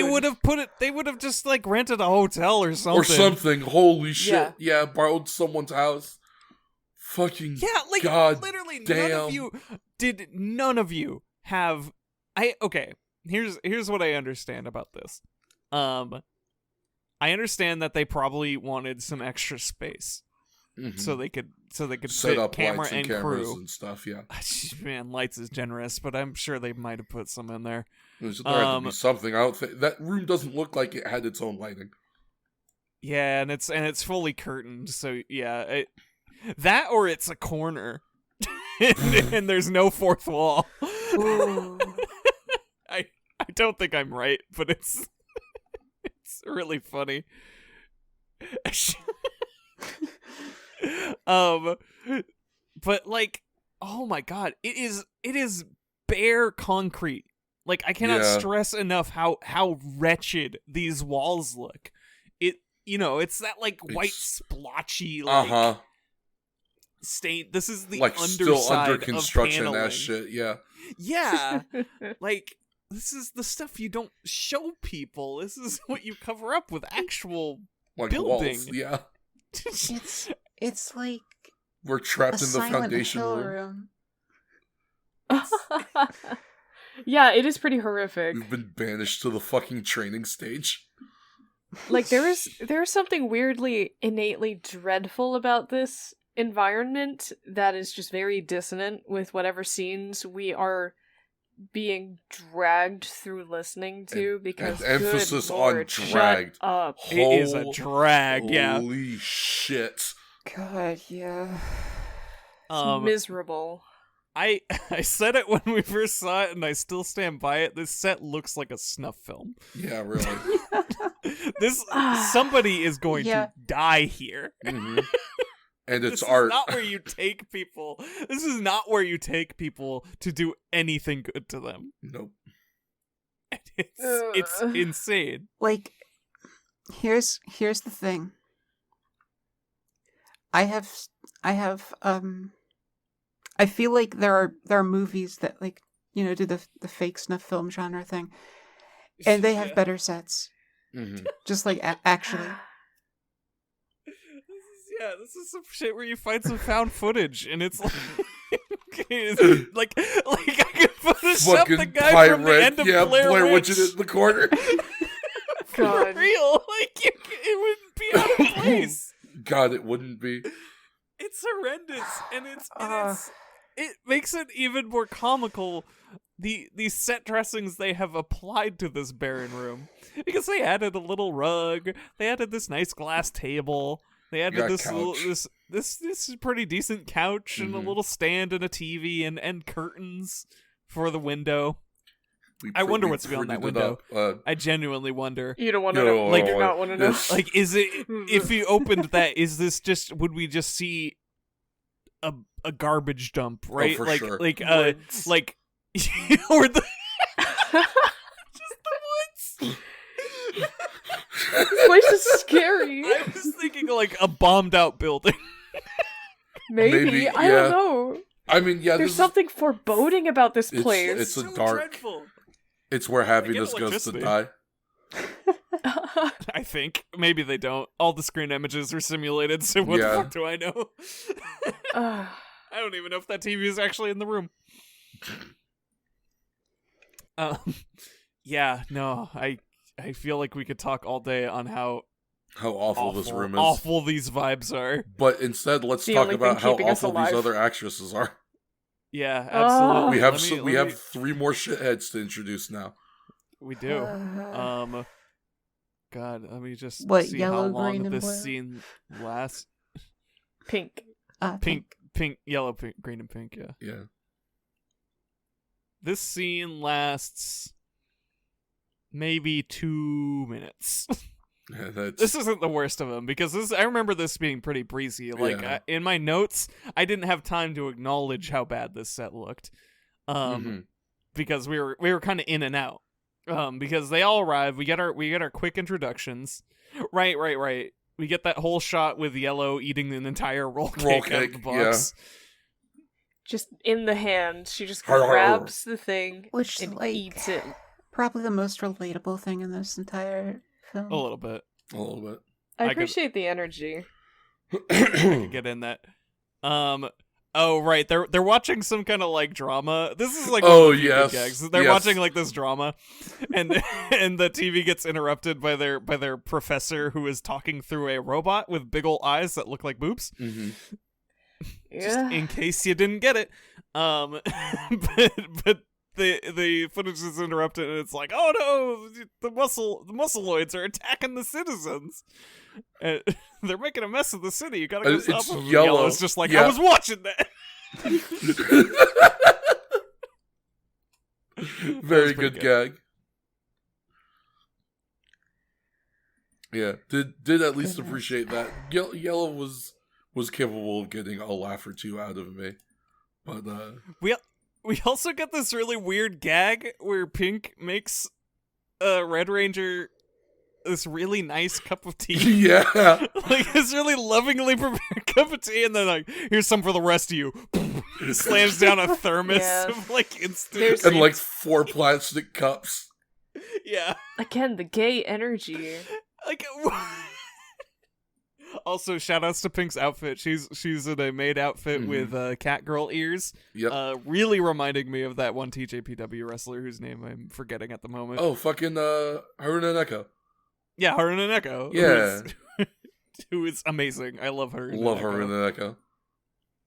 They would have just like rented a hotel or something. Or something. Holy shit. Yeah. Yeah, borrowed someone's house. Fucking Yeah, like god literally damn. none of you have okay, here's what I understand about this. I understand that they probably wanted some extra space Mhm. so they could set fit up camera lights and and cameras crew. and stuff, yeah. Man, lights is generous, but I'm sure they might have put some in there. There had to be something. I don't think that room doesn't look like it had its own lighting. Yeah, and it's fully curtained, so yeah, that or it's a corner, and there's no fourth wall. Ooh. I don't think I'm right, but it's really funny. But like, oh my god, it is bare concrete. Like, I cannot Yeah. stress enough how wretched these walls look. It's that like white splotchy like stain. This is the Like still underside under construction of paneling. ass shit, yeah. Yeah, like this is the stuff you don't show people. This is what you cover up with actual Like building. walls, yeah. It's like We're trapped a in the Silent foundation Hill room. Yeah, it is pretty horrific. We've been banished to the fucking training stage. Like there's something weirdly innately dreadful about this environment that is just very dissonant with whatever scenes we are being dragged through listening to, because and emphasis good on Lord, dragged. shut up. It is a drag, yeah. Holy shit. God, yeah. It's miserable. I said it when we first saw it, and I still stand by it. This set looks like a snuff film. Yeah, really. Somebody is going Yeah. to die here. Mhm. And it's This art. is not where you take people. This is not where you take people to do anything good to them. Nope. It's insane. Like, here's the thing. I feel like there are movies that, like, do the fake snuff film genre thing, and they have Yeah. better sets. Mhm. Just like actually. This is some shit where you find some found footage, and it's like, it's like I could Photoshop Fucking the guy from the end of Blair Witch. Witch in the corner. For God. real, like it wouldn't be out of place. God, it wouldn't be. It's horrendous, and it makes it even more comical. The set dressings they have applied to this barren room, because they added a little rug, they added this nice glass table, they added Got this couch. little, this is pretty decent couch and a Mhm. little stand and a TV and curtains for the window. We I wonder we what's beyond that prettied it window. up. I genuinely wonder. You don't want to No, know. Like, no, you no, not want to know. yes. Like, is it if you opened that? Is this just? Would we just see a garbage dump? Right? for like sure. Woods. like or the just the woods. This place is scary. I was thinking like a bombed out building. Maybe. Maybe, I yeah. don't know. I mean, yeah, There's something foreboding about this place. It's a so dark. dreadful. It's where happiness goes to electricity. die. I think maybe they don't. All the screen images are simulated, so what Yeah. the fuck do I know? Ugh. I don't even know if that TV is actually in the room. Yeah, no, I feel like we could talk all day on how How awful this room is. awful these vibes are. But instead, let's The talk only about thing how keeping us awful these alive. other actresses are. Yeah, absolutely. We have 3 more shitheads to introduce now. We do. God, let me just What, see yellow, how long green, and this blue? scene lasts. Pink. Pink, yellow, pink, green, and pink. Yeah. Yeah. This scene lasts maybe 2 minutes. Yeah, that's... This isn't the worst of them because I remember this being pretty breezy. Like Yeah. in my notes, I didn't have time to acknowledge how bad this set looked, because we were kind of in and out. Because they all arrive, we get our quick introductions. Right. We get that whole shot with Yellow eating an entire roll cake out of the box. Just in the hand. She just Har, har. grabs the thing Which, and like, eats it. probably the most relatable thing in this entire film. A little bit. A little bit. I I could- appreciate the energy. I could get in that. Oh right, they're watching some kind of like drama. This is like one of the few good gags. They're watching like this drama, and and the TV gets interrupted by their professor who is talking through a robot with big ol' eyes that look like boobs. Mm-hmm. Just Yeah. in case you didn't get it. But the footage is interrupted and it's like, oh no, the muscleoids are attacking the citizens. And they're making a mess of the city. You gotta go stop It's them. Yellow. Yellow's just like, Yeah. I was watching that. Very pretty good good. gag. Yeah, did at least appreciate that. Yellow was capable of getting a laugh or two out of me, but We also get this really weird gag where Pink makes Red Ranger this really nice cup of tea. yeah, Like this really lovingly prepared cup of tea, and then like, here's some for the rest of you. Slams down a thermos Yeah. of like instant. There's- and like 4 plastic cups. Yeah. Again, the gay energy. Like. Also, shout outs to Pink's outfit. She's in a maid outfit with catgirl ears. Yep. Really reminding me of that one TJPW wrestler whose name I'm forgetting at the moment. Oh, fucking Haruna Neko. Yeah, Haruna Neko. Yeah. Who is amazing. I love her. Love Haruna Neko.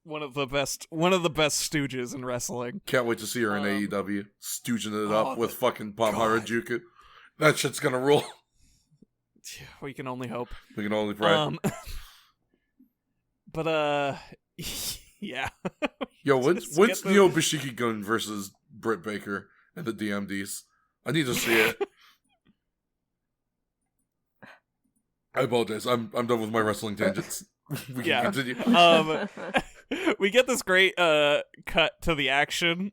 One of the best stooges in wrestling. Can't wait to see her in AEW, stooging it up with fucking Pam God. Harajuku. That shit's gonna rule. We can only hope. We can only pray. But yeah. Yo, Just when's get the- Neo Bashiki Gun versus Britt Baker and the DMDs? I need to see it. I apologize. I'm done with my wrestling tangents. We can Yeah. continue. We get this great cut to the action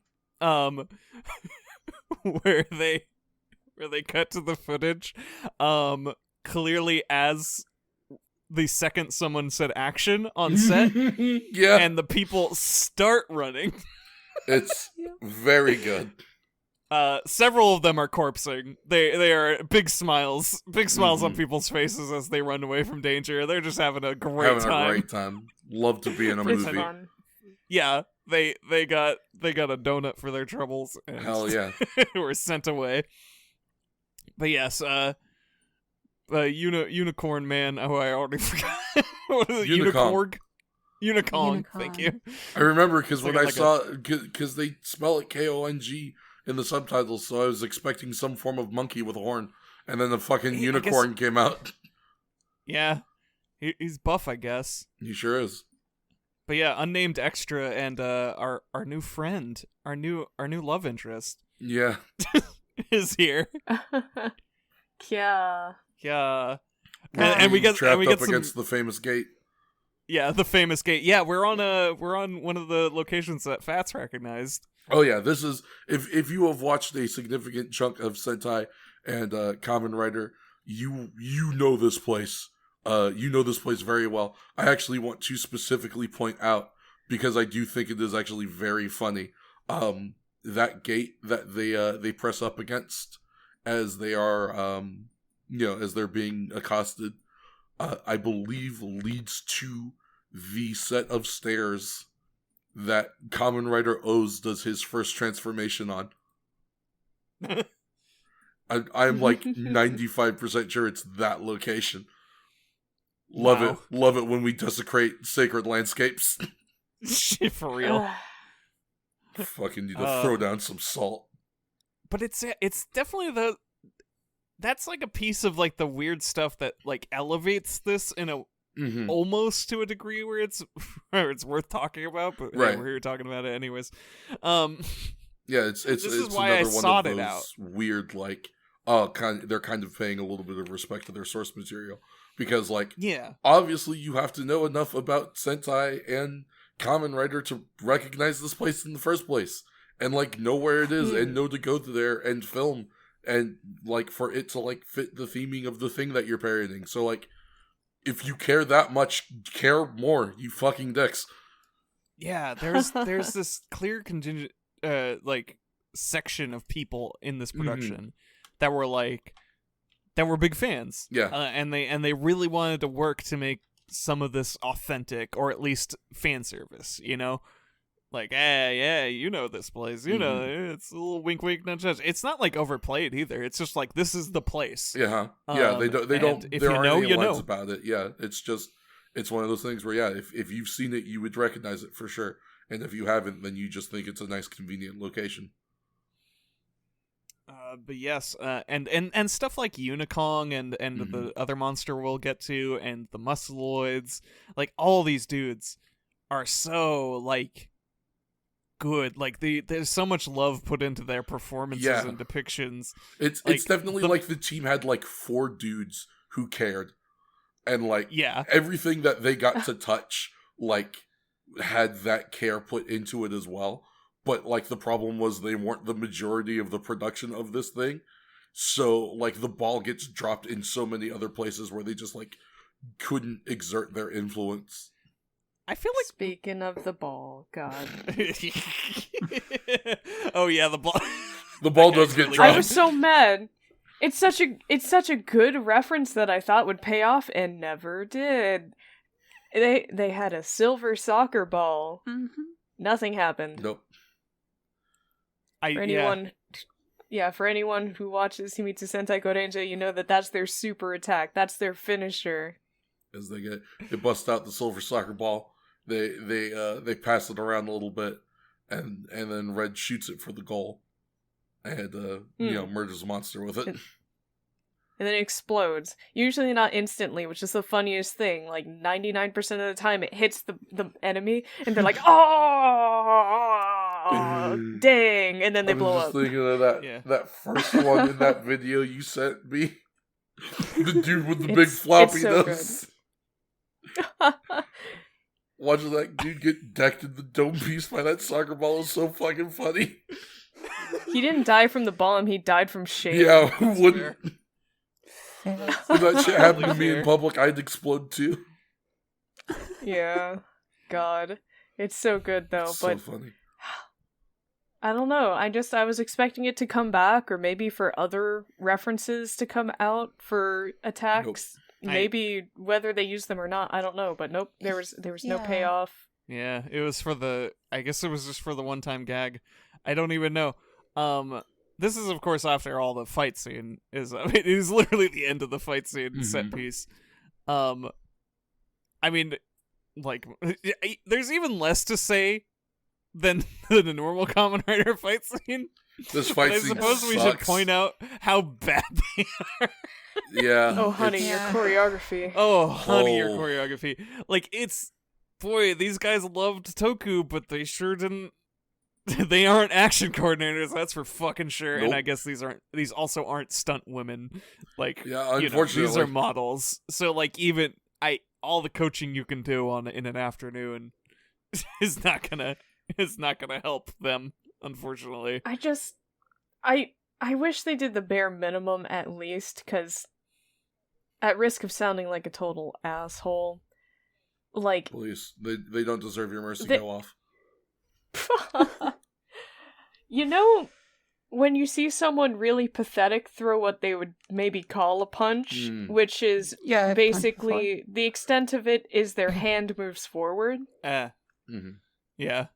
where they cut to the footage clearly as the second someone said action on set Yeah, and the people start running. it's very good. Several of them are corpsing. They are big smiles on people's faces as they run away from danger. They're just having a great time. A great time. Love to be in a It's movie. fun. Yeah, they got a donut for their troubles and Hell yeah. were sent away. But yes, unicorn man, who I already forgot. What is it? Unicong. Unicong. Thank you. I remember because when I Like a- saw, because they spell it Kong in the subtitles, so I was expecting some form of monkey with a horn, and then the fucking I guess- unicorn came out. Yeah, he's buff, I guess. He sure is. But yeah, unnamed extra and our new friend, our new love interest Yeah. is here. Yeah. Yeah, and we get trapped up some, against the famous gate. yeah, the famous gate. Yeah, we're on one of the locations that Fats recognized. Oh yeah, this is if you have watched a significant chunk of Sentai and Kamen Rider, you know this place. You know this place very well. I actually want to specifically point out because I do think it is actually very funny. That gate that they press up against as they are, as they're being accosted, I believe leads to the set of stairs that Kamen Rider Oz does his first transformation on. I'm like 95% sure it's that location. Love Wow. it. Love it when we desecrate sacred landscapes. Shit, for real. Fucking need to throw down some salt. But it's definitely that's like a piece of like the weird stuff that like elevates this in a almost to a degree where it's worth talking about, but right. We're here talking about it anyways. Yeah, it's this is it's why I another one sought of it those out. weird they're kind of paying a little bit of respect to their source material, because like obviously you have to know enough about Sentai and Kamen Rider to recognize this place in the first place, and like know where it is and know to go to there and film, and like for it to like fit the theming of the thing that you're parodying. So like if you care that much, care more, you fucking dicks. Yeah, there's this clear contingent like section of people in this production that were big fans. Yeah. And they really wanted to work to make some of this authentic, or at least fan service, you know? Like, yeah, you know this place. You know, it's a little wink, wink, nudge, nudge. It's not like overplayed either. It's just like, this is the place. Yeah, they don't. If there you aren't know, any you lines know. about it. Yeah, it's one of those things where if you've seen it, you would recognize it for sure. And if you haven't, then you just think it's a nice, convenient location. But yes, and stuff like Unicong and the other monster we'll get to, and the Muscleoids, like all these dudes are so like good. Like there's so much love put into their performances and depictions. It's definitely like the team had like 4 dudes who cared, and like everything that they got to touch like had that care put into it as well. But like the problem was they weren't the majority of the production of this thing, so like the ball gets dropped in so many other places where they just like couldn't exert their influence. I feel like, speaking of the ball, God. Oh yeah, the ball. The ball does get dropped. I was so mad. It's such a good reference that I thought would pay off and never did. They had a silver soccer ball. Nothing happened. Nope. For anyone who watches Himitsu Sentai Gorenja, you know that's their super attack. That's their finisher. As they bust out the silver soccer ball, they pass it around a little bit, and then Red shoots it for the goal, and murders a monster with it. And then it explodes. Usually not instantly, which is the funniest thing. Like 99% of the time, it hits the enemy, and they're like, "Oh, dang!" And then they blow up. I was just thinking of that first one in that video you sent me. The dude with the big floppy nose. Watching that dude get decked in the dome piece by that soccer ball is so fucking funny. He didn't die from the bomb, he died from shame. Yeah, who wouldn't? If that shit happened to me in public, I'd explode too. Yeah. God. It's so good though, So funny. I don't know. I was expecting it to come back, or maybe for other references to come out for attacks. Nope. Maybe whether they use them or not, I don't know. But nope, there was no payoff. Yeah, it was I guess it was just for the one-time gag. I don't even know. This is, of course, after all the fight scene it is literally the end of the fight scene set piece. I mean, like, there's even less to say than a normal Kamen Rider fight scene. This fight scene I suppose we should point out how bad they are. Yeah. Oh, honey, your choreography. Oh, honey, your choreography. Like, boy, these guys loved Toku, but they sure didn't. They aren't action coordinators, that's for fucking sure. Nope. And I guess these also aren't stunt women. Like, unfortunately, these are models. So like all the coaching you can do in an afternoon is not gonna help them, unfortunately. I wish they did the bare minimum at least, because at risk of sounding like a total asshole, Like, Please, they don't deserve your mercy. They- Go off. you know, when you see someone really pathetic throw what they would maybe call a punch, which is Yeah, I've punched basically the extent of it is their hand moves forward. Mm-hmm. Yeah.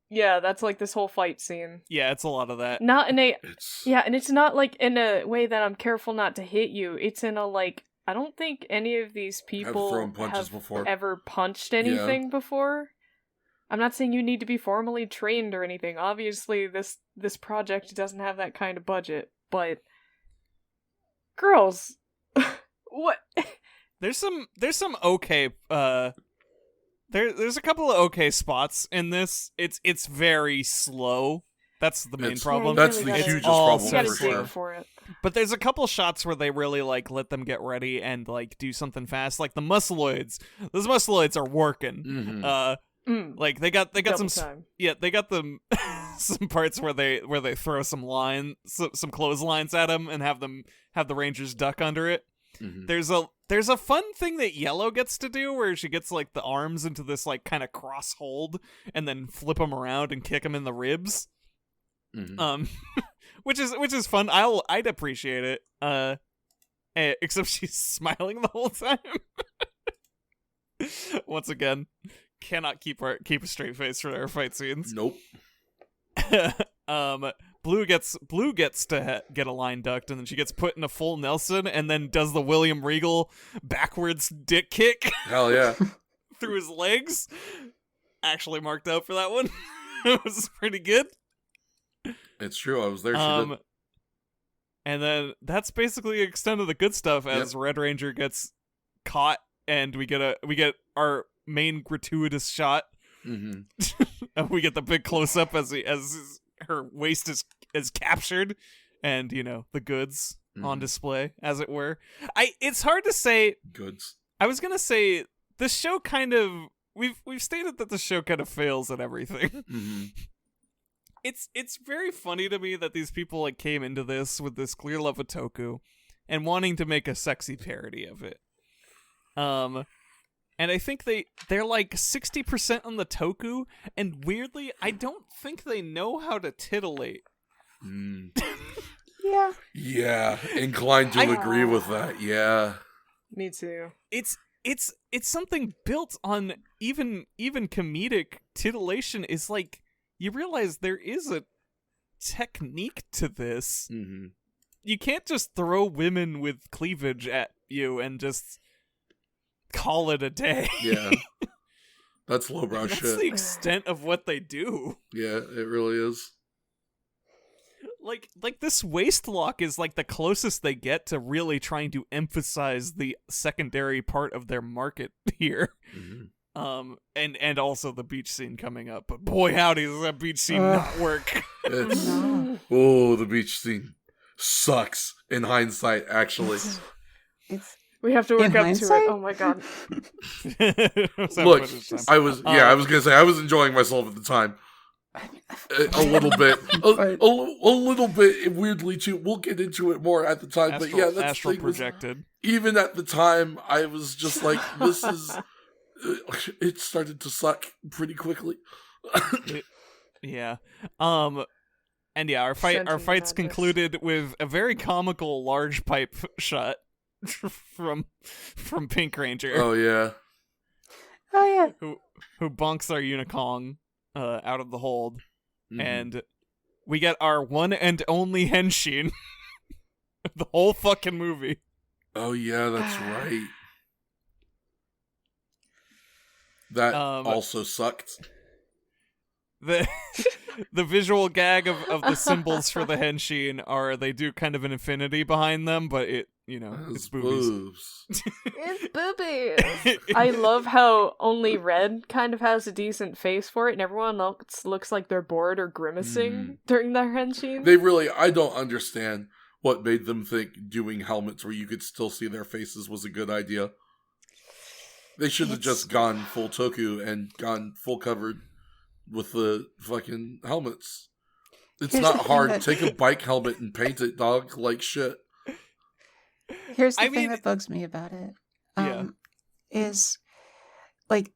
Yeah, that's like this whole fight scene. Yeah, it's a lot of that. Not in a It's Yeah, and it's not like in a way that I'm careful not to hit you. It's in a like I don't think any of these people thrown punches have before. ever punched anything before. I'm not saying you need to be formally trained or anything. Obviously, this project doesn't have that kind of budget, but girls, what? There's some okay there's a couple of okay spots in this. It's very slow. That's the main problem. That's really the gotta- hugest all problem You gotta for dig sure. for it. But there's a couple shots where they really like let them get ready and like do something fast. Like the muscloids. Those muscloids are working. Mm-hmm. Like they got Double some time. yeah, they got them some parts where they throw some clotheslines at them and have the Rangers duck under it. Mm-hmm. There's a fun thing that Yellow gets to do where she gets like the arms into this like kind of cross hold and then flip them around and kick them in the ribs. Mm-hmm. Which is fun. I'd appreciate it. Except she's smiling the whole time. Once again, cannot keep a straight face for our fight scenes. Nope. Blue gets to get a line ducked, and then she gets put in a full Nelson, and then does the William Regal backwards dick kick Hell yeah. through his legs. Actually marked out for that one. It was pretty good. It's true. I was there. She did. And then that's basically the extent of the good stuff as Red Ranger gets caught, and we get our main gratuitous shot. Mm-hmm. And we get the big close up as her waist is captured, and the goods on display, as it were. It's hard to say. Goods. I was gonna say this show kind of we've stated that the show kind of fails at everything. Mm-hmm. It's very funny to me that these people like came into this with this clear love of Toku and wanting to make a sexy parody of it. And I think they're like 60% on the Toku, and weirdly, I don't think they know how to titillate. Yeah. Yeah, inclined to agree with that. Yeah. Me too. It's something built on even comedic titillation is like you realize there is a technique to this. Mm-hmm. You can't just throw women with cleavage at you and just call it a day. Yeah. That's lowbrow That's shit. the extent of what they do. Yeah, it really is. Like this waist lock is like the closest they get to really trying to emphasize the secondary part of their market here. Mm-hmm. And also the beach scene coming up. But boy howdy, does that beach scene not work. It's, No. oh, the beach scene sucks in hindsight, actually. It's We have to work In up hindsight? to it. Oh my god. Look, I was gonna say I was enjoying myself at the time. A little bit, a little bit weirdly too. We'll get into it more at the time, but yeah, that's astral the thing was, projected. even at the time, I was just like, this is. It started to suck pretty quickly. Yeah. And yeah, our fight's Madness. concluded with a very comical large pipe shot from Pink Ranger, Oh yeah. oh yeah. who bonks our Unicong out of the hold, Mhm. and we get our one and only Henshin the whole fucking movie. Oh yeah, that's right. That also sucked. The the visual gag of the symbols for the Henshin are they do kind of an infinity behind them, but it's boobies. Boobs. It's boobies. I love how only Red kind of has a decent face for it, and everyone else looks like they're bored or grimacing during their henshin. I don't understand what made them think doing helmets where you could still see their faces was a good idea. They should have just gone full Toku and gone full covered with the fucking helmets. It's Here's not the thing hard. that- Take a bike helmet and paint it, dog, like shit. Here's the I thing mean- that bugs me about it. Yeah. Is like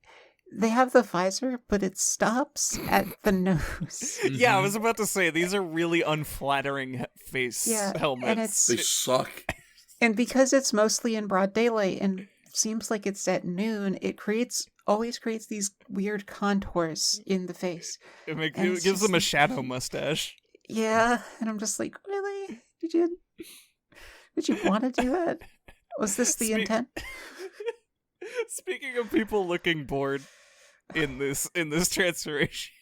they have the visor, but it stops at the nose. Yeah, I was about to say these are really unflattering face helmets. And it's They suck. and because it's mostly in broad daylight and seems like it's at noon, it always creates these weird contours in the face. It And it's gives them a just- shadow mustache. Yeah, and I'm just like, really? Did you want to do that? Was this the intent? Speaking of people looking bored in this transformation,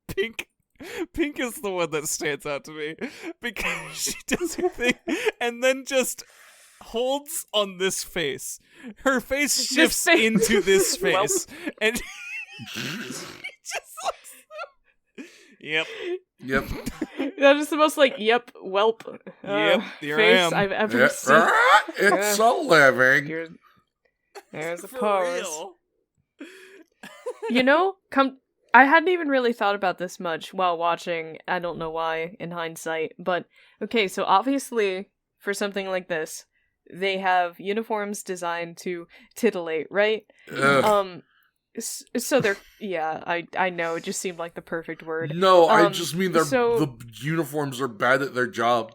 Pink is the one that stands out to me because she does her thing and then just holds on this face. Her face shifts face. into this face, and she just looks. Yep. Yep. That is the most like, yep, welp, Yep, here I face am. I've ever Yeah. seen. It's a living. There's a For pose. real. You know, I hadn't even really thought about this much while watching. I don't know why, in hindsight. But, okay, so obviously, for something like this, they have uniforms designed to titillate, right? Ugh. So they're... Yeah, I know, it just seemed like the perfect word. No, I just mean so- the uniforms are bad at their job.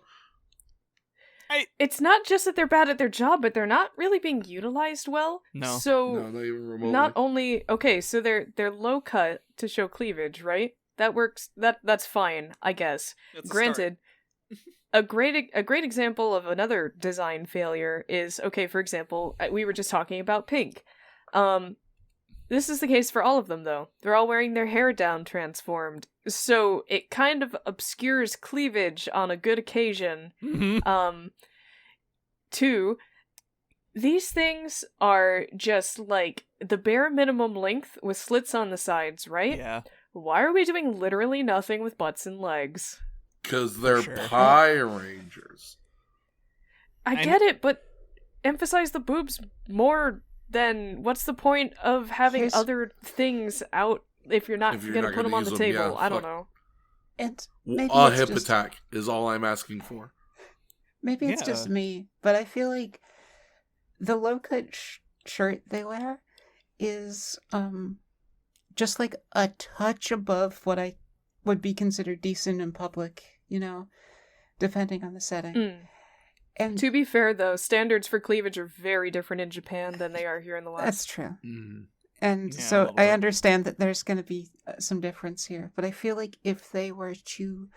It's not just that they're bad at their job, but they're not really being utilized well. No. So... No, not even remotely. Not only so they're low cut to show cleavage, right? That works. That's fine, I guess. That's a Granted, a great example of another design failure is for example, we were just talking about Pink. This is the case for all of them though. They're all wearing their hair down transformed, so it kind of obscures cleavage on a good occasion. Mhm. 2, these things are just like the bare minimum length with slits on the sides, right? Yeah. Why are we doing literally nothing with butts and legs? Because they're Sure. Pie Rangers. I get it, but emphasize the boobs more than what's the point of having Here's- other things out if you're not If you're gonna not put them gonna on the use 'em, table? yeah, I don't fuck. know. And maybe A it's hip just, attack is all I'm asking for. maybe it's just Yeah. me, but I feel like the low cut shirt they wear is just like a touch above what I would be considered decent in public, depending on the setting. Mm. And To be fair, though, standards for cleavage are very different in Japan than they are here in the West. that's true. Mm. And Yeah, a so little I bit. understand that there's going to be some difference here, but I feel like if they were to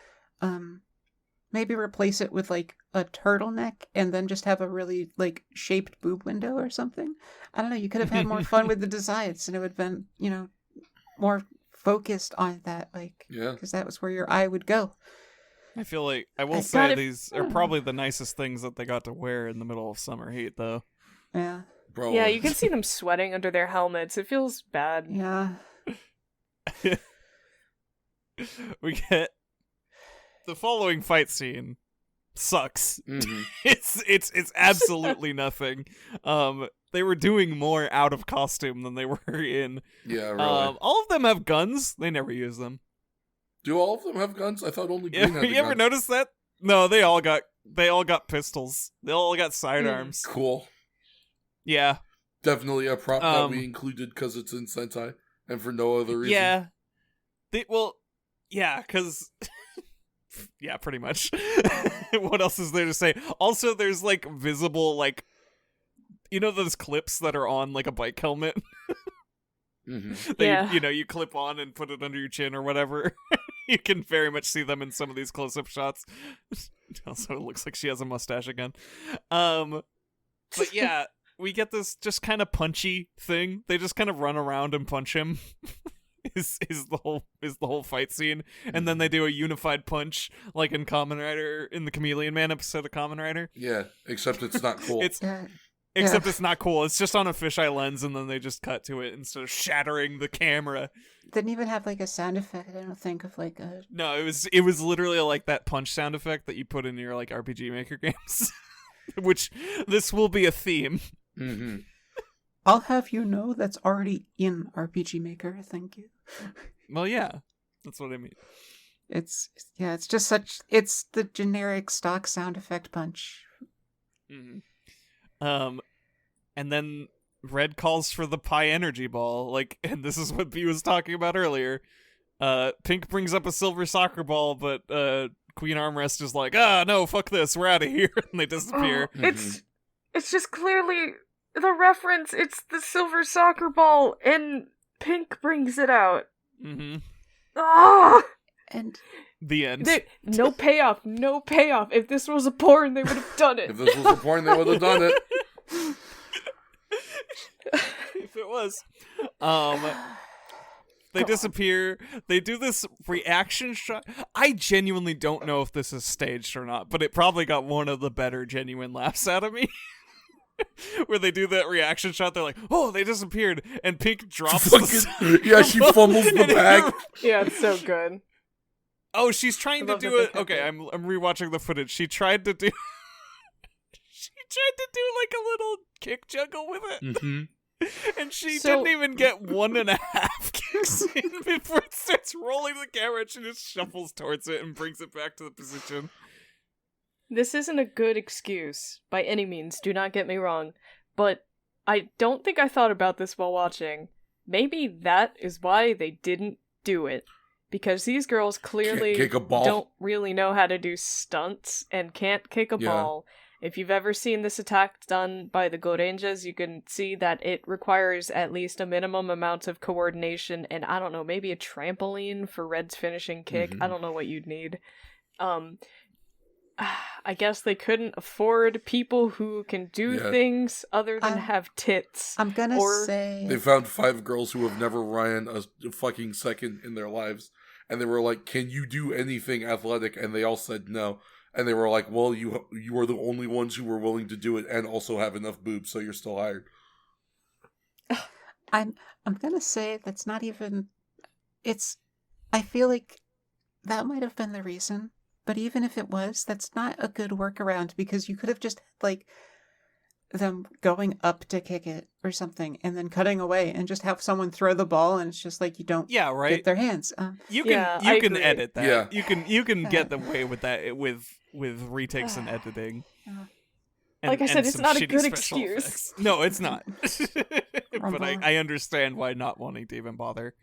maybe replace it with like a turtleneck and then just have a really like shaped boob window or something, I don't know, you could have had more fun with the designs and it would have been, more focused on that, like, Yeah. because that was where your eye would go. I feel like I will I say got it- these are probably the nicest things that they got to wear in the middle of summer heat, though. Yeah. Bro. Yeah, you can see them sweating under their helmets. It feels bad. Yeah. We get the following fight scene sucks. Mhm. It's absolutely nothing. They were doing more out of costume than they were in. Yeah, really. All of them have guns. They never use them. Do all of them have guns? I thought only Yeah, Green had the you ever guns. notice that? No, they all got pistols. They all got sidearms. Cool. Yeah. Definitely a prop that Um, we included because it's in Sentai and for no other reason. Yeah. Because yeah, pretty much. What else is there to say? Also, there's like visible those clips that are on like a bike helmet. Mhm. That Yeah. you clip on and put it under your chin or whatever. You can very much see them in some of these close-up shots. Also, it looks like she has a mustache again. But yeah, we get this just kind of punchy thing. They just kind of run around and punch him. is the whole fight scene, and then they do a unified punch like in Kamen Rider, in the Chameleon Man episode of Kamen Rider. Yeah, except it's not cool. It's Yeah. Except it's not cool. It's just on a fisheye lens, and then they just cut to it instead of shattering the camera. Didn't even have like a sound effect, I don't think, of like a... No, it was literally like that punch sound effect that you put in your like RPG Maker games. Which this will be a theme. Mm-hmm. I'll have you know that's already in RPG Maker, thank you. Well, yeah, that's what I mean. It's just it's the generic stock sound effect punch. Mm-hmm. And then Red calls for the Pi energy ball, like, and this is what B was talking about earlier. Pink brings up a silver soccer ball, but Queen Armrest is like, no, fuck this, we're out of here, and they disappear. It's just clearly the reference. It's the silver soccer ball, and Pink brings it out. Mm-hmm. Ah! And The end. No payoff. No payoff. If this was a porn, they would have done it. If this was a porn, they would have done it. If it was. They disappear. They do this reaction shot. I genuinely don't know if this is staged or not, but it probably got one of the better genuine laughs out of me. Where they do that reaction shot, they're like, "Oh, they disappeared," and Pink drops. Yeah, she fumbles the bag. Yeah, it's so good. Oh, she's trying to love do that they it. kept Okay, it. I'm rewatching the footage. She tried to do. She tried to do like a little kick juggle with it. Mm-hmm. And she So- didn't even get 1.5 kicks in before it starts rolling the camera, and she just shuffles towards it and brings it back to the position. This isn't a good excuse, by any means, do not get me wrong, but I don't think I thought about this while watching. Maybe that is why they didn't do it. Because these girls clearly Can't kick a ball. don't really know how to do stunts and can't kick a Yeah. ball. If you've ever seen this attack done by the Gorenjas, you can see that it requires at least a minimum amount of coordination and, I don't know, maybe a trampoline for Red's finishing kick. Mhm. I don't know what you'd need. I guess they couldn't afford people who can do Yeah. things other than I'm- have tits. I'm gonna Or- say They found 5 girls who have never ran a fucking second in their lives. And they were like, "Can you do anything athletic?" And they all said no. And they were like, "Well, you are the only ones who were willing to do it and also have enough boobs, so you're still hired." I'm gonna say that's not even. It's. I feel like that might have been the reason, but even if it was, that's not a good workaround because you could have just like them going up to kick it or something and then cutting away and just have someone throw the ball and it's just like you don't Yeah, right. get their hands. You can Yeah, I can agree. edit that. Yeah. You can get away with that with retakes and editing. Like I said, it's some not a shitty good special excuse. effects. No, it's not. But Rumble. I understand why not wanting to even bother.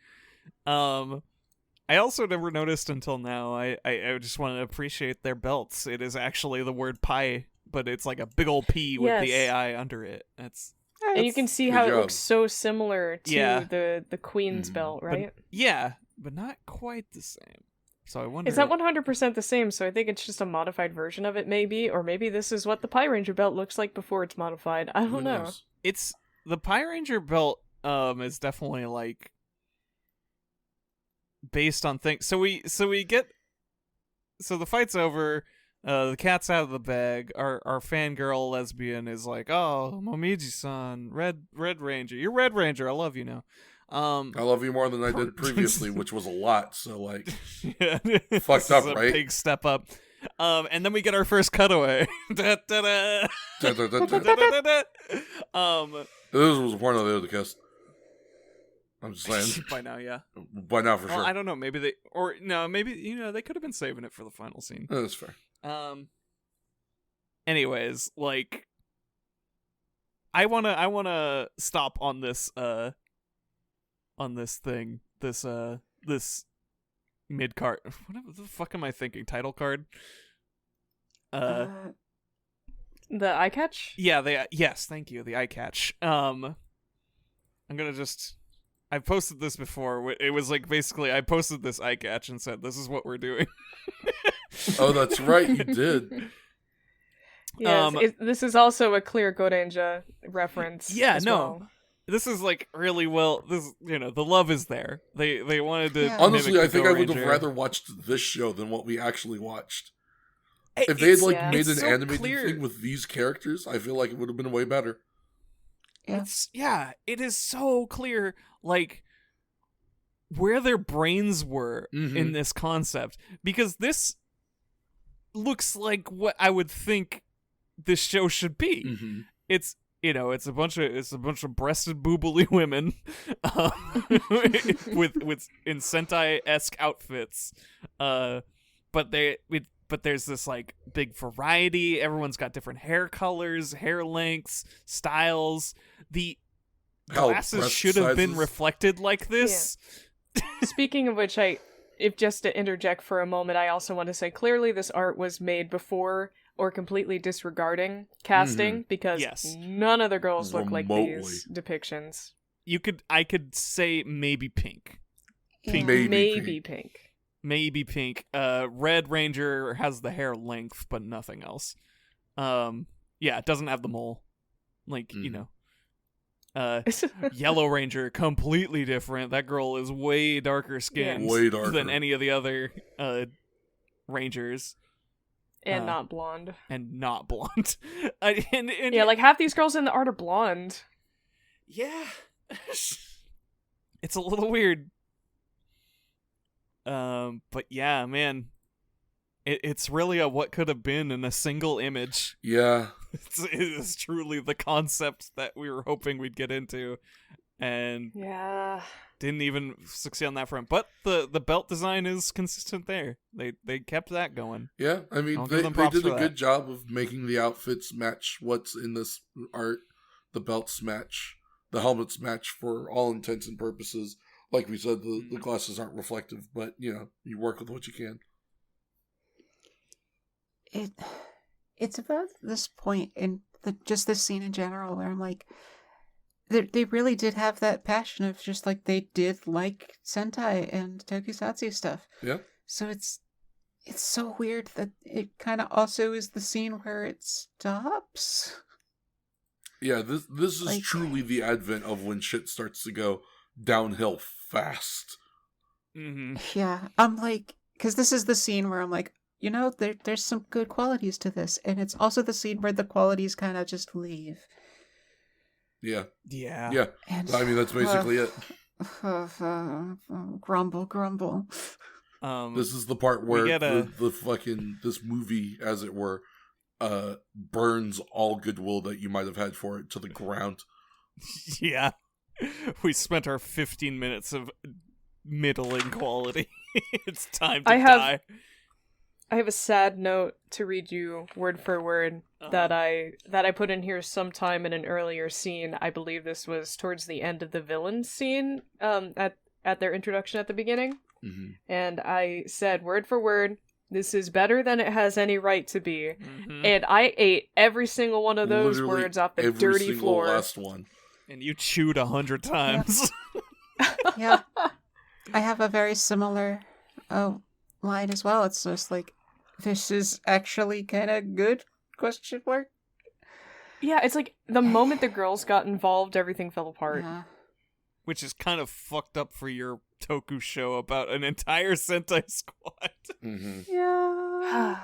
I also never noticed until now. I just want to appreciate their belts. It is actually the word pie, but it's like a big old P with the Yes. AI under it. That's And you can see Good how it job. looks so similar to Yeah. the Queen's Mhm. belt, right? yeah, but not quite the same. So I wonder. It's not 100% the same, so I think it's just a modified version of it, maybe, or maybe this is what the Pie Ranger belt looks like before it's modified. I Who don't know. knows? It's the Pie Ranger belt. Is definitely like based on things. So we get. So the fight's over. The cat's out of the bag. Our fangirl lesbian is like, "Oh, Momiji-san, Red Ranger. You're Red Ranger. I love you now." I love you more than I did previously, which was a lot. So like, Yeah. Fucked This up, is a right? big step up. And then we get our first cutaway. Da, da, da. this Da, da, da, da. was a porno they would have kissed. I'm just saying. By now, yeah. By now, for Well, sure. I don't know. Maybe they, or no, maybe they could have been saving it for the final scene. That's fair. Anyways, like, I wanna stop on this thing, this mid card. What the fuck am I thinking? Title card. The eye catch? Yeah, yes, thank you. The eye catch. I'm gonna just. I've posted this before. It was like basically I posted this eye catch and said, "This is what we're doing." Oh, that's right. You did. Yes, this is also a clear Gorenja reference. Yeah, as no. well. This is like really well. This the love is there. They wanted to. Yeah. Honestly, mimic I the think I would have Go-Ranger. rather watched this show than what we actually watched. It- If they had it's- like yeah. made it's an so animated clear. thing with these characters, I feel like it would have been way better. Yeah. It is so clear, like where their brains were Mhm. in this concept, because this looks like what I would think this show should be. Mm-hmm. It's it's a bunch of breasted boobily women with in Sentai-esque outfits, but there's this like big variety. Everyone's got different hair colors, hair lengths, styles. how glasses breast should have been sizes- reflected like this. Speaking of which, if just to interject for a moment, I also want to say clearly this art was made before or completely disregarding casting because Yes. none of the girls look like Remotely. these depictions. I could say maybe pink. Pink. Maybe Maybe pink. pink. Maybe pink. Red Ranger has the hair length, but nothing else. Yeah, it doesn't have the mole. Like, you know. Yellow Ranger, completely different. That girl is way darker skinned Way darker. than any of the other Rangers. And not blonde. And not blonde. and Yeah, like half these girls in the art are blonde. Yeah. It's a little weird. But yeah, man. It's really a what could have been in a single image. Yeah. It is truly the concept that we were hoping we'd get into. And Yeah. didn't even succeed on that front. But the belt design is consistent there. They kept that going. Yeah, I mean, I'll they give them props did a for good that. job of making the outfits match what's in this art. The belts match. The helmets match for all intents and purposes. Like we said, the glasses aren't reflective, but, you know, you work with what you can. It's about this point in just this scene in general where I'm like, they really did have that passion of just like they did like Sentai and Tokusatsu stuff. Yeah. So it's so weird that it kind of also is the scene where it stops. Yeah, this is Like- truly the advent of when shit starts to go downhill fast. Mm-hmm. Yeah, I'm like, because this is the scene where I'm like, you know, there's some good qualities to this, and it's also the scene where the qualities kind of just leave. Yeah. Yeah. Yeah. And I mean, that's basically it. Grumble. This is the part where get a- the fucking, this movie, as it were, burns all goodwill that you might have had for it to the ground. Yeah. We spent our 15 minutes of middling quality. It's time to die. I have a sad note to read you word for word that I put in here sometime in an earlier scene. I believe this was towards the end of the villain scene at their introduction at the beginning. Mm-hmm. And I said word for word, this is better than it has any right to be. Mhm. And I ate every single one of those Literally words off the every dirty single floor. last one. And you chewed 100 times. Yeah. I have a very similar line as well. It's just like, this is actually kind of good? Question mark. Yeah, it's like the moment the girls got involved, everything fell apart. Yeah. Which is kind of fucked up for your Toku show about an entire Sentai squad. Mm-hmm. Yeah.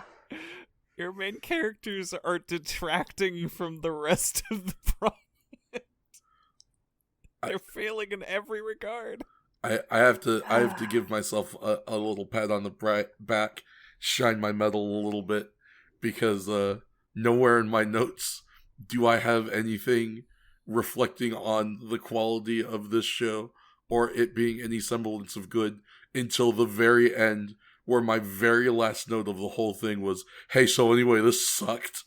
Your main characters are detracting from the rest of the project. They're failing in every regard. I have to give myself a little pat on the back, shine my medal a little bit, because nowhere in my notes do I have anything reflecting on the quality of this show or it being any semblance of good until the very end, where my very last note of the whole thing was, hey, so anyway, this sucked.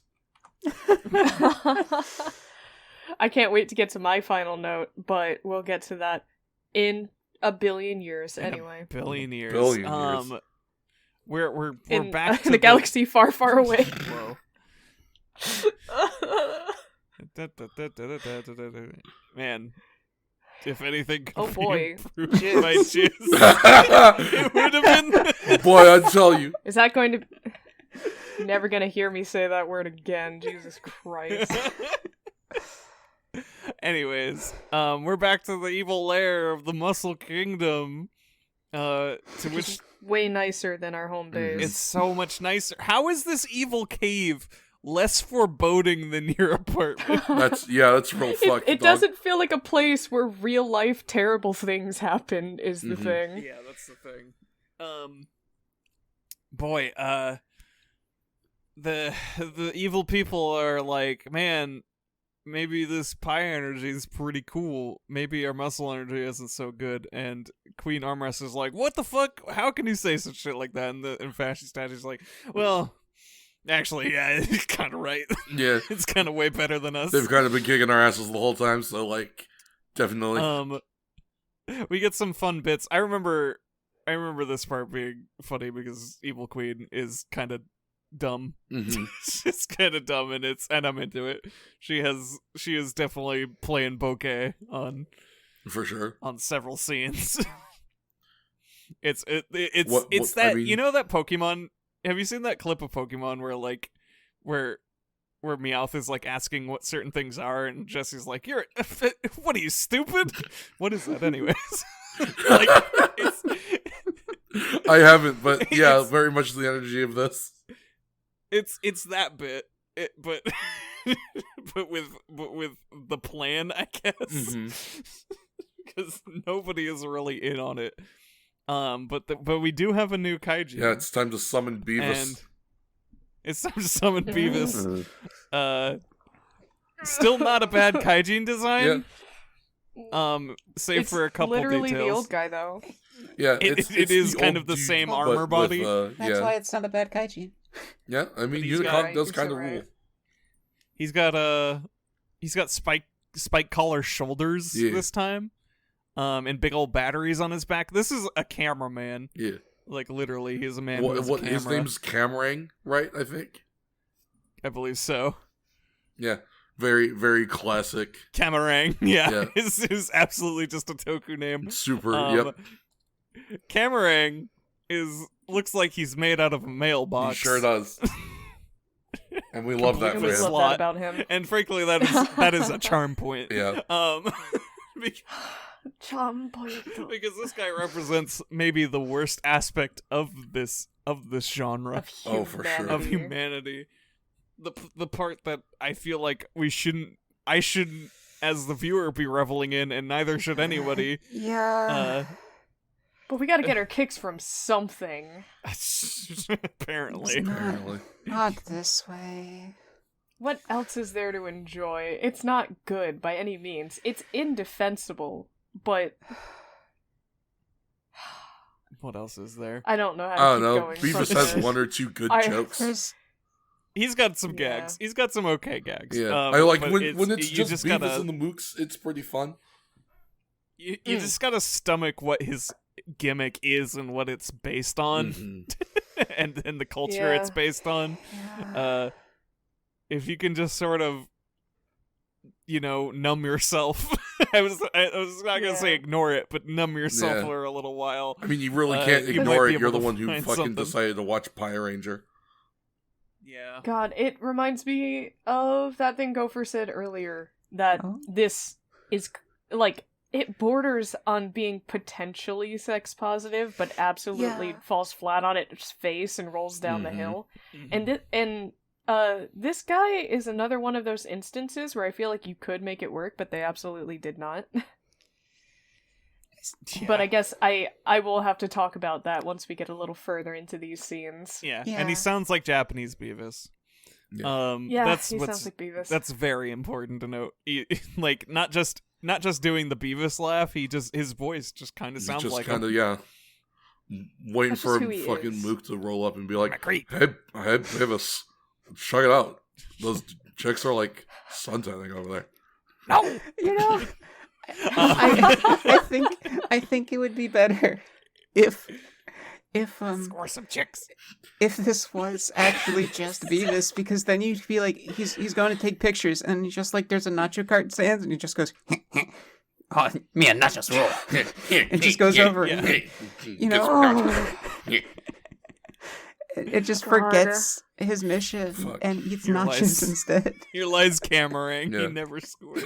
I can't wait to get to my final note, but we'll get to that in a billion years anyway. Billion years. Billion years. We're In back to the galaxy far, far away. Whoa. Man, if anything could Oh, be boy. improved Jizz. by jizz, it would have been. Boy, I tell you. Is that going to... You're never gonna hear me say that word again. Jesus Christ. Anyways, we're back to the evil lair of the Muscle Kingdom. To which Way nicer than our home base. it's so much nicer. How is this evil cave less foreboding than your apartment? That's real fucked. It dog. doesn't feel like a place where real life terrible things happen, is the thing. Yeah, that's the thing. Boy, the evil people are like, man, maybe this pi energy is pretty cool. Maybe our muscle energy isn't so good. And Queen Armrest is like, what the fuck? How can you say such shit like that? And Fashy Statue's like, well, actually, yeah, it's kind of right. Yeah. It's kind of way better than us. They've kind of been kicking our asses the whole time, so, like, Definitely. We get some fun bits. I remember this part being funny because Evil Queen is kind of dumb. Mm-hmm. She's kind of dumb, and I'm into it. She is definitely playing bokeh For sure. on several scenes. It's What- that I mean- you know that Pokemon. Have you seen that clip of Pokemon where Meowth is like asking what certain things are, and Jesse's like, "You're what are you, stupid? What is that, anyways?" Like, it's I haven't, but yeah, It's- very much the energy of this. it's that bit, but but with the plan, I guess, Mhm. because nobody is really in on it. But we do have a new kaiju. Yeah, it's time to summon Beavis. and it's time to summon Beavis. Still not a bad kaijin design. Save It's for a couple literally details. the old guy, though. Yeah, It it's is the kind old of the dude, same but armor with, body. That's yeah, why it's not a bad kaiju. yeah. I mean, he's Unicron got- does you're kind so of right. rule. He's got spike collar shoulders Yeah. this time. And big old batteries on his back. This is a cameraman. Yeah. Like, literally, he's a man who has What a his camera. name's Camerang, right? I think. I believe so. Yeah, very very classic. Camerang. Yeah. Yeah. Is absolutely just a Toku name. Super. Um, Yep. Camerang looks like he's made out of a He mailbox. sure does. And we love that And for we Completely him. love slot. that about him. And frankly, that is a charm point. Yeah. Bec- Charm point. because this guy represents maybe the worst aspect of this genre Oh, for sure. of humanity. The part that I feel like I shouldn't as the viewer be reveling in, and neither should anybody. Yeah. But we gotta get our kicks from something. Apparently. It's Apparently. not this way. What else is there to enjoy? It's not good by any means. It's indefensible, but What else is there? I don't know how to I keep don't know. going. Beavis from has this. one or two good I- jokes. There's He's got some Yeah. gags. He's got some okay gags. Yeah, I like but when it's you just Beavis gotta, and the Mooks. It's pretty fun. you just gotta stomach what his gimmick is and what it's based on, Mhm. and the culture it's Yeah. based on. If you can just sort of, numb yourself. I was not gonna say Yeah. ignore it, but numb yourself Yeah. for a little while. I mean, you really Uh, can't you ignore might be it. You're able the to one who find fucking something. decided to watch Power Ranger. Yeah. God, it reminds me of that thing Gopher said earlier, that Oh. this is, like, it borders on being potentially sex positive, but absolutely Yeah. falls flat on its face and rolls down the Mhm. hill. Mhm. This guy is another one of those instances where I feel like you could make it work, but they absolutely did not. But I guess I will have to talk about that once we get a little further into these scenes. Yeah, Yeah. and he sounds like Japanese Beavis. Yeah. Yeah, that's he what's sounds like Beavis. that's very important to note. Like not just doing the Beavis laugh. His voice just kind of He's sounds just like kind him. of waiting That's for just who he fucking is. Mook to roll up and be like, I'm a creep. "Hey, Beavis, check it out. Those chicks are like suntanning over there." No. You know, I think it would be better if Score some chicks. if this was actually just Beavis, because then you'd be like, he's going to take pictures, and he's just like, there's a nacho cart stand, and he just goes, oh, me and nachos roll, and just goes over, yeah. you know, it just God. forgets his mission Fuck. and eats Your nachos lies. instead. Here lies Camerang. He Yeah. never scored.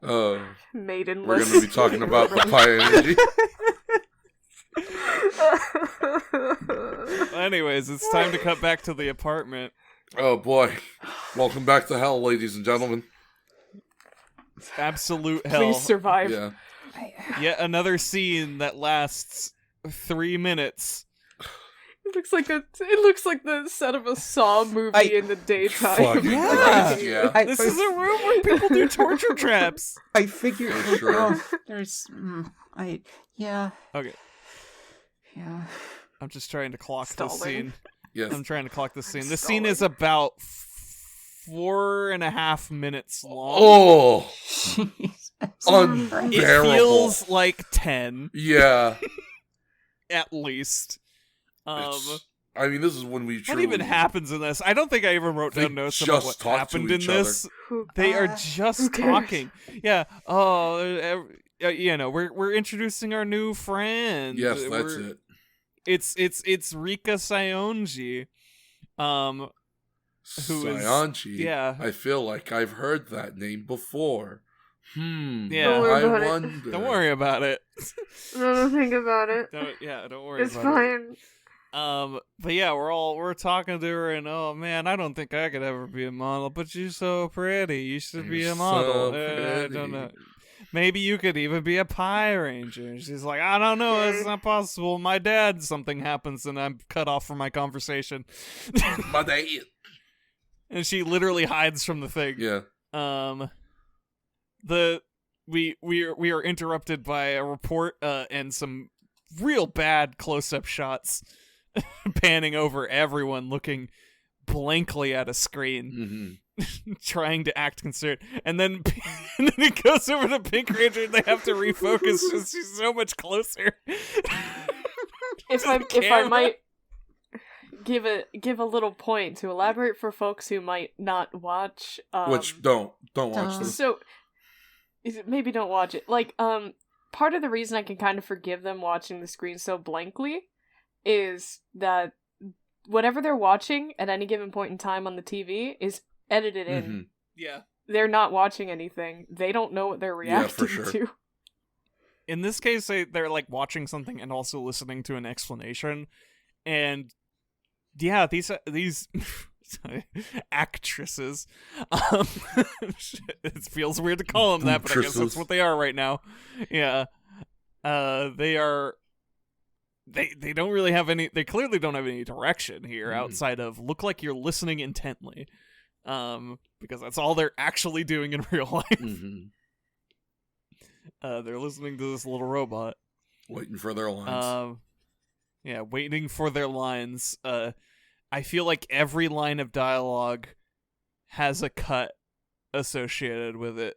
um, Maidenless. We're going to be talking about the Pi Energy. anyways, it's time to cut back to the apartment. Oh boy. Welcome back to hell, ladies and gentlemen. Absolute hell. Please survive. Yeah. Yet another scene that lasts 3 minutes. It looks like the set of a Saw movie in the daytime. Fuck. Yeah. Yeah. This is a room where people do torture traps. I figured, For sure. there's, yeah. Okay, Yeah. I'm just trying to clock this Stalling. scene. Yes. I'm trying to clock this scene. This Stalling. scene is about 4.5 minutes long. Oh, Jesus. It unbearable. feels like 10 Yeah. at least. I mean, this is when we What truly... even happens in this? I don't think I even wrote They down notes about just what talk to happened in each other. this. They are just who cares? talking. Yeah. Oh, we're introducing our new friend. Yes, that's it. It's Rika Saionji. Who is- Saionji. yeah. I feel like I've heard that name before. Yeah. Don't worry I about it. wonder. Don't worry about it. Don't think about it. Don't worry It's about it. fine. But yeah, we're talking to her, and oh man, I don't think I could ever be a model, but you're so pretty. You should be You're a model. so I don't pretty. know. Maybe you could even be a Pie Ranger. And she's like, I don't know, it's not possible. My dad, something happens, and I'm cut off from my conversation. My dad. And she literally hides from the thing. Yeah. We are interrupted by a report and some real bad close-up shots panning over everyone looking blankly at a screen trying to act concerned, and then it goes over to Pink Ranger and they have to refocus because she's so much closer. If I might give a little point to elaborate for folks who might not watch, Which don't watch this. so maybe don't watch it. Like, part of the reason I can kind of forgive them watching the screen so blankly is that whatever they're watching at any given point in time on the TV is edited in. Yeah. They're not watching anything. They don't know what they're Yeah, for reacting sure. to. In this case, they're like watching something and also listening to an explanation, and yeah, these actresses. It feels weird to call them that, but I guess that's what they are right now. Yeah, they are. They don't really have any. They clearly don't have any direction here outside of look like you're listening intently, because that's all they're actually doing in real life. They're listening to this little robot, Waiting for their lines. Yeah, waiting for their lines. I feel like every line of dialogue has a cut associated with it.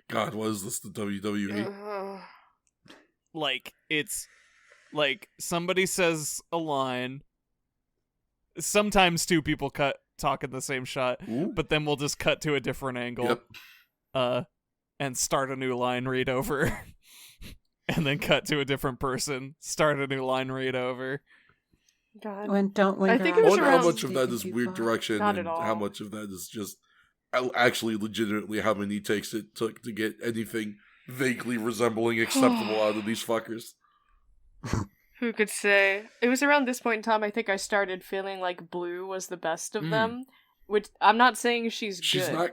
God, what is this, the WWE? Like, it's like somebody says a line, sometimes two people talk in the same shot, Ooh. but then we'll just cut to a different angle. Yep. And start a new line read over. And then cut to a different person, start a new line read over. God. When don't I linger think on it I was wonder how around- much of that is too weird far. direction Not and at all. how much of that is just actually legitimately how many takes it took to get anything vaguely resembling acceptable out of these fuckers. Who could say? It was around this point in time I think I started feeling like Blue was the best of them. Which, I'm not saying she's good. Not.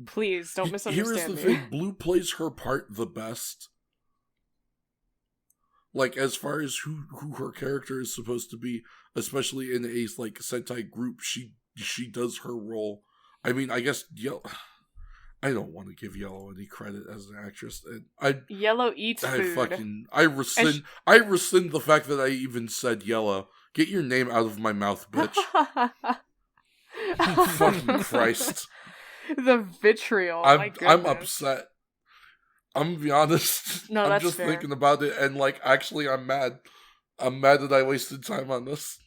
Please, don't Here's misunderstand the me. thing: Blue plays her part the best. Like, as far as who her character is supposed to be, especially in a like Sentai group, she does her role. I mean, I guess I don't want to give Yellow any credit as an actress, and Yellow eats food. I rescind the fact that I even said Yellow. Get your name out of my mouth, bitch. Fucking Christ. The vitriol. my I'm goodness. upset. I'm gonna be honest. No, I'm that's just fair. thinking about it, and like, actually, I'm mad. I'm mad that I wasted time on this,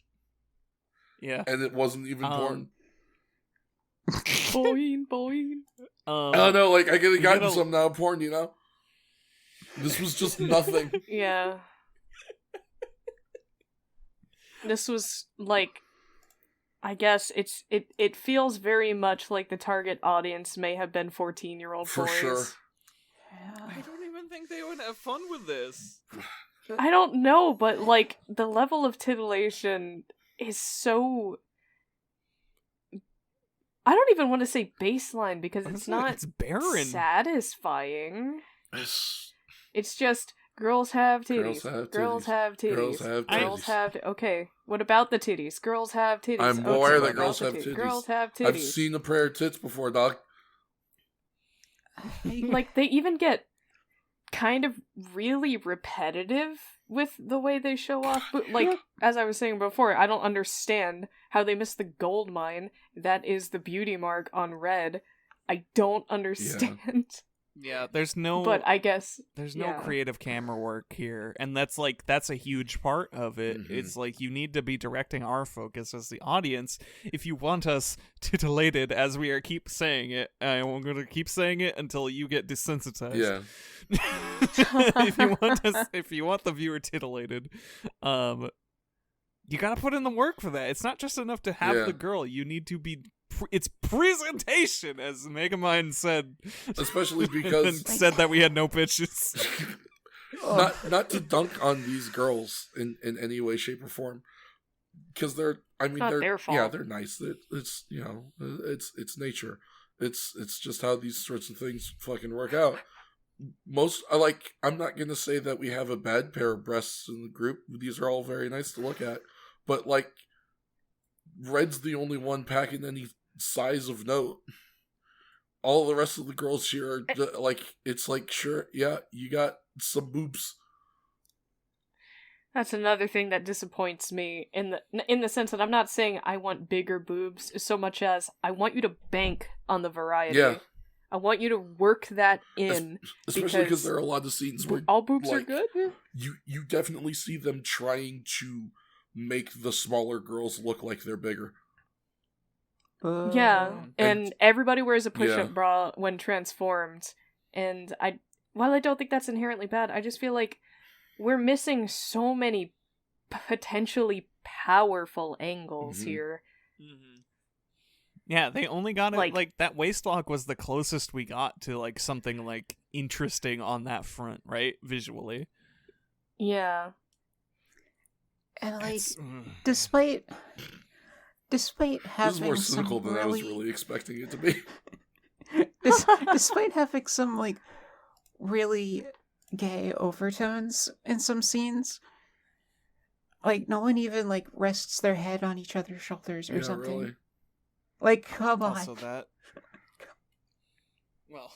Yeah. and it wasn't even porn. Boing. I don't know, like, I could have gotten gotta- some now porn, you know? This was just nothing. Yeah. This was like, I guess it feels very much like the target audience may have been 14-year-old For boys. sure. I don't even think they would have fun with this. I don't know, but like the level of titillation is so. I don't even want to say baseline because it's not It's barren. satisfying. Yes. It's just girls have Girls titties. have Girls titties. have titties. Girls have Girls titties. have. Okay, what about the titties? Girls have titties. I'm Okay, aware what that about girls the have titties. Girls have titties. I've seen a pair of tits before, dog. Like they even get kind of really repetitive with the way they show off. Like, as I was saying before, I don't understand how they missed the gold mine. That is the beauty mark on Red. I don't understand. Yeah, there's no But I guess there's no yeah. creative camera work here, and that's a huge part of it. Mhm. It's like you need to be directing our focus as the audience if you want us titillated, as we are keep saying it. I'm going to keep saying it until you get desensitized. Yeah. If you want the viewer titillated, you gotta put in the work for that. It's not just enough to have Yeah. the girl. You need to be. It's presentation, as Megamind said. Especially and because said that we had no bitches. not to dunk on these girls in any way, shape, or form, because they're Not they're their fault. yeah, they're nice. It's it's nature. It's just how these sorts of things fucking work out. I'm not gonna say that we have a bad pair of breasts in the group. These are all very nice to look at, but like, Red's the only one packing any size of note. All the rest of the girls here are like, it's like, sure, yeah, you got some boobs. That's another thing that disappoints me in the sense that I'm not saying I want bigger boobs so much as I want you to bank on the variety. Yeah. I want you to work that in. Especially because there are a lot of scenes where all boobs are like, good. you definitely see them trying to make the smaller girls look like they're bigger. Yeah, and everybody wears a push-up Yeah. bra when transformed, and while I don't think that's inherently bad, I just feel like we're missing so many potentially powerful angles Mhm. here. Yeah, they only got it Like- that waistlock was the closest we got to like something like interesting on that front, right? Visually. Yeah. And like, It's- despite This is having more some cynical than I was really expecting it to be. despite having some like really gay overtones in some scenes, like no one even like rests their head on each other's shoulders or Yeah, something. really. Like, come on. Also that. Well,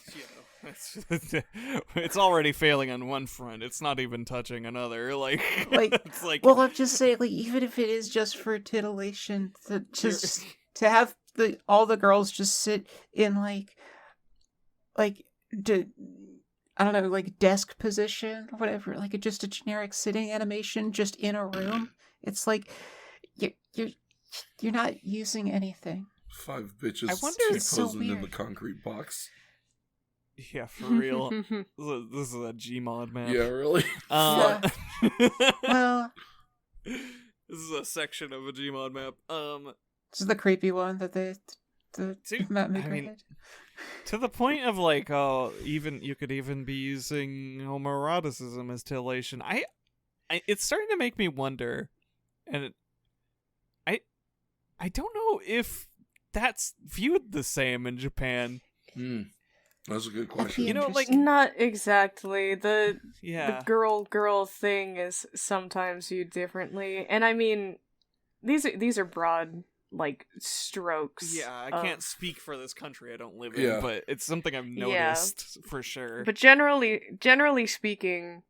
it's already failing on one front. It's not even touching another. Like it's like Well, I'm just saying, like, even if it is just for titillation, to have all the girls just sit in like I don't know, like desk position or whatever, like just a generic sitting animation, just in a room. It's like you're not using anything. 5 bitches I wonder- posing It's so in the weird. concrete box. yeah, for real. This is a Gmod map. Yeah, really. Well, This is a section of a Gmod map. this is the creepy one that the See, map maker I mean, had. to the point of like, oh, even you could even be using homoeroticism as titillation. I it's starting to make me wonder, and I don't know if that's viewed the same in Japan. That's a good That'd question. be You know, like- interesting. Not exactly. The Yeah, girl thing is sometimes viewed differently. And I mean, these are broad like strokes. yeah. I of- can't speak for this country I don't live in, Yeah. but it's something I've Yeah. noticed for sure. But generally speaking,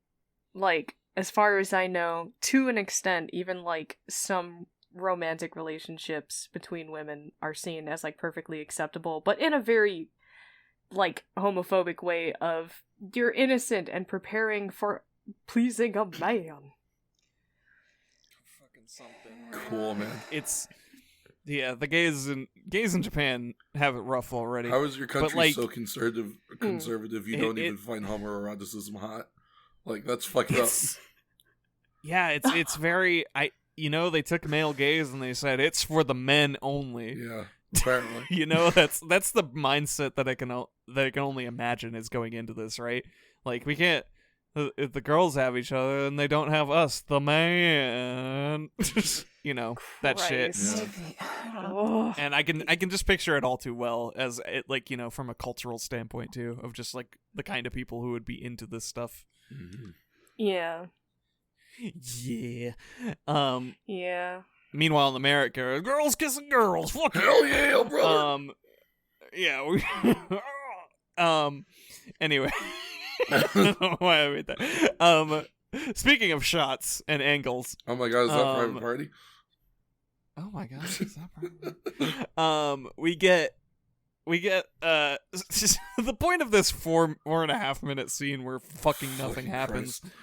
like as far as I know, to an extent, even like some romantic relationships between women are seen as like perfectly acceptable, but in a very like homophobic way of you're innocent and preparing for pleasing a man. Fucking something. Cool, man. It's yeah. The gays in Japan have it rough already. How is your country like- so conservative you don't even find homoeroticism hot? Like, that's fucked up. It's, yeah, it's very they took male gaze and they said it's for the men only. Yeah, apparently. That's the mindset that I can only imagine is going into this, right? Like we can't if the girls have each other and they don't have us, the man. That shit. Christ. Maybe. I don't know. Ugh. And I can just picture it all too well as it from a cultural standpoint too, of just like the kind of people who would be into this stuff. Mhm. Yeah. Yeah. Yeah. Meanwhile in America, girls kissing girls. Fuck you. Hell yeah, brother! Yeah. Anyway. I don't know why I made that. Speaking of shots and angles, Oh my god, is that Private Party? oh my god, is that Private? We get the point of this 4.5 minute scene where fucking nothing happens Christ.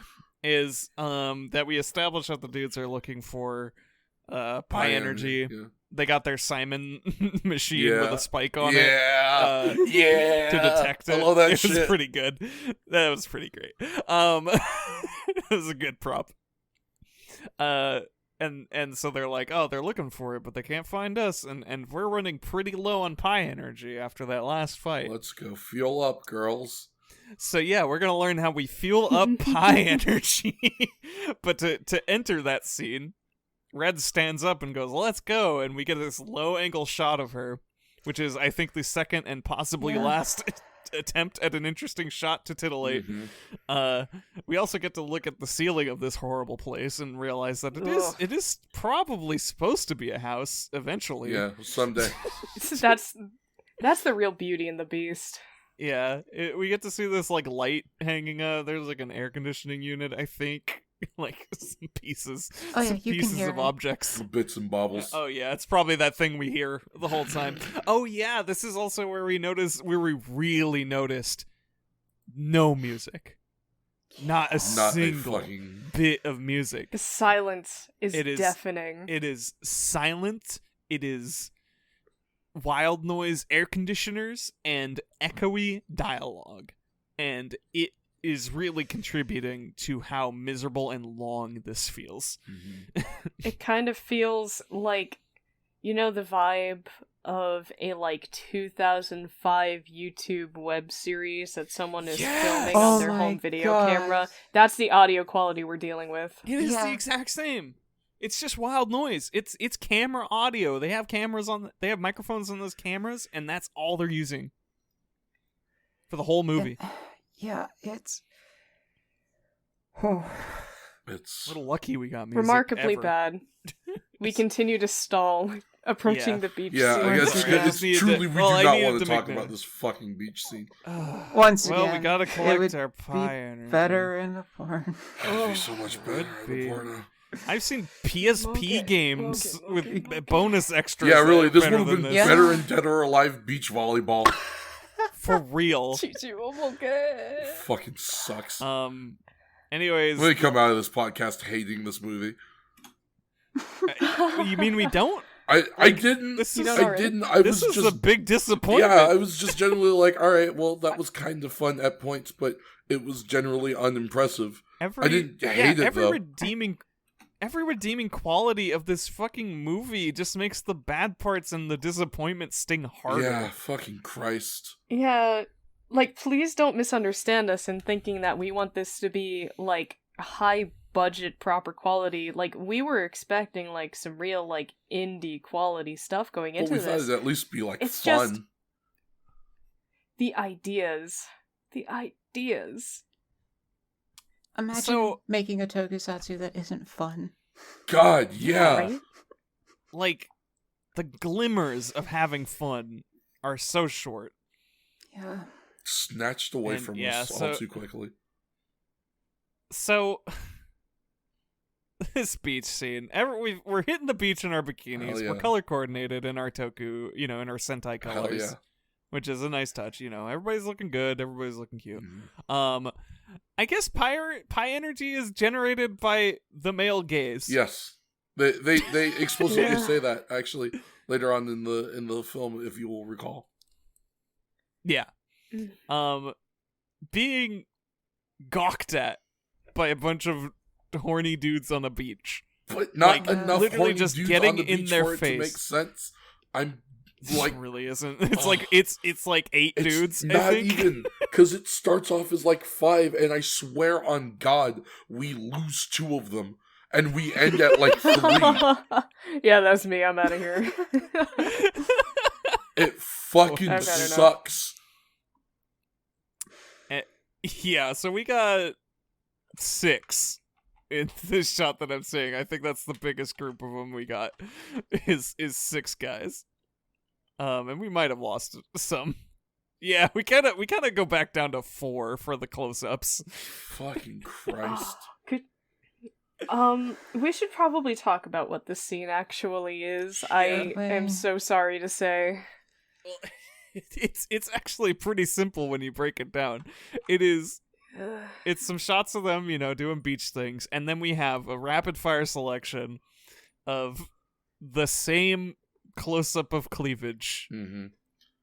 is that we establish that the dudes are looking for Pi energy. Yeah. They got their Simon machine with a spike on it. Yeah. Yeah. To detect it. I love that it shit. was pretty good. That was pretty great. It was a good prop. And so they're like, oh, they're looking for it, but they can't find us, and we're running pretty low on Pi energy after that last fight. Let's go fuel up, girls. So yeah, we're gonna learn how we fuel up Pi energy. But to enter that scene, Red stands up and goes, let's go, and we get this low angle shot of her, which is, I think, the second and possibly last attempt at an interesting shot to titillate. Mm-hmm. We also get to look at the ceiling of this horrible place and realize that it is probably supposed to be a house eventually. Yeah, someday. That's the real Beauty and the Beast. Yeah, we get to see this like light hanging there's like an air conditioning unit, I think. Like some pieces, Oh, yeah, some you can pieces hear of it. objects. Bits and bobbles. Oh yeah, it's probably that thing we hear the whole time. Oh yeah, this is also where we really noticed no music, not a single bit of music. The silence is It is deafening. It is silent. It is wild noise, air conditioners, and echoey dialogue, and it is really contributing to how miserable and long this feels. Mm-hmm. It kind of feels like, you know, the vibe of a like 2005 YouTube web series that someone is filming on their home video camera. That's the audio quality we're dealing with. It is the exact same. It's just wild noise. It's camera audio. They have they have microphones on those cameras, and that's all they're using for the whole movie. Yeah, it's... It's A little lucky we got music. Remarkably ever. bad. We continue to stall, approaching the beach yeah. scene. I guess Sorry, I it's just needed truly to- we well, I do not needed want to to talk make about the- this fucking beach scene. Once Well, again, we gotta it collect would our be Pi energy. better in the porn. It'd be so much better Could in be. the porno. I've seen PSP Okay, games okay, with okay. bonus extras. Yeah, really. that are This better would have than been this. better in Dead or Alive beach volleyball. For real. Fucking sucks. Anyways, Let me come out of this podcast hating this movie. you mean we don't? I didn't. This You is don't already? I didn't. I this was is just a big disappointment. Yeah, I was just generally like, all right, well, that was kind of fun at points, but it was generally unimpressive. I didn't hate it, though. Every redeeming quality of this fucking movie just makes the bad parts and the disappointment sting harder. Yeah, fucking Christ. Yeah, like, please don't misunderstand us in thinking that we want this to be, like, high budget, proper quality. Like, we were expecting, like, some real, like, indie quality stuff going into Well, we thought this. it'd at least be, like, It's fun. just- The ideas. Imagine So- making a tokusatsu that isn't fun. God, yeah. Right? Like, the glimmers of having fun are so short. Yeah. Snatched away And, from yeah, us so- all too quickly. So, this beach scene. We're hitting the beach in our bikinis. Hell yeah. We're color coordinated in our toku, in our Sentai Hell colors. yeah. Which is a nice touch, Everybody's looking good. Everybody's looking cute. Mhm. I guess pi energy is generated by the male gaze. Yes. They explicitly Yeah. say that, actually, later on in the film, if you will recall. Yeah. Being gawked at by a bunch of horny dudes on a beach. But not Like, enough literally horny just dudes getting on the in beach their for it to make face. sense. I'm It like, really isn't. It's Ugh. like it's like 8 it's dudes. I not think. even, because it starts off as like 5, and I swear on God, we lose 2 of them, and we end at like 3. Yeah, that's me. I'm out of here. It fucking I've had enough. sucks. Yeah, so we got 6 in this shot that I'm seeing. I think that's the biggest group of them we got is 6 guys. And we might have lost some. Yeah, we kind of go back down to 4 for the close-ups. Fucking Christ. Good We should probably talk about what this scene actually is. I am so sorry to say. Well, it's actually pretty simple when you break it down. It's some shots of them, doing beach things, and then we have a rapid fire selection of the same close up of cleavage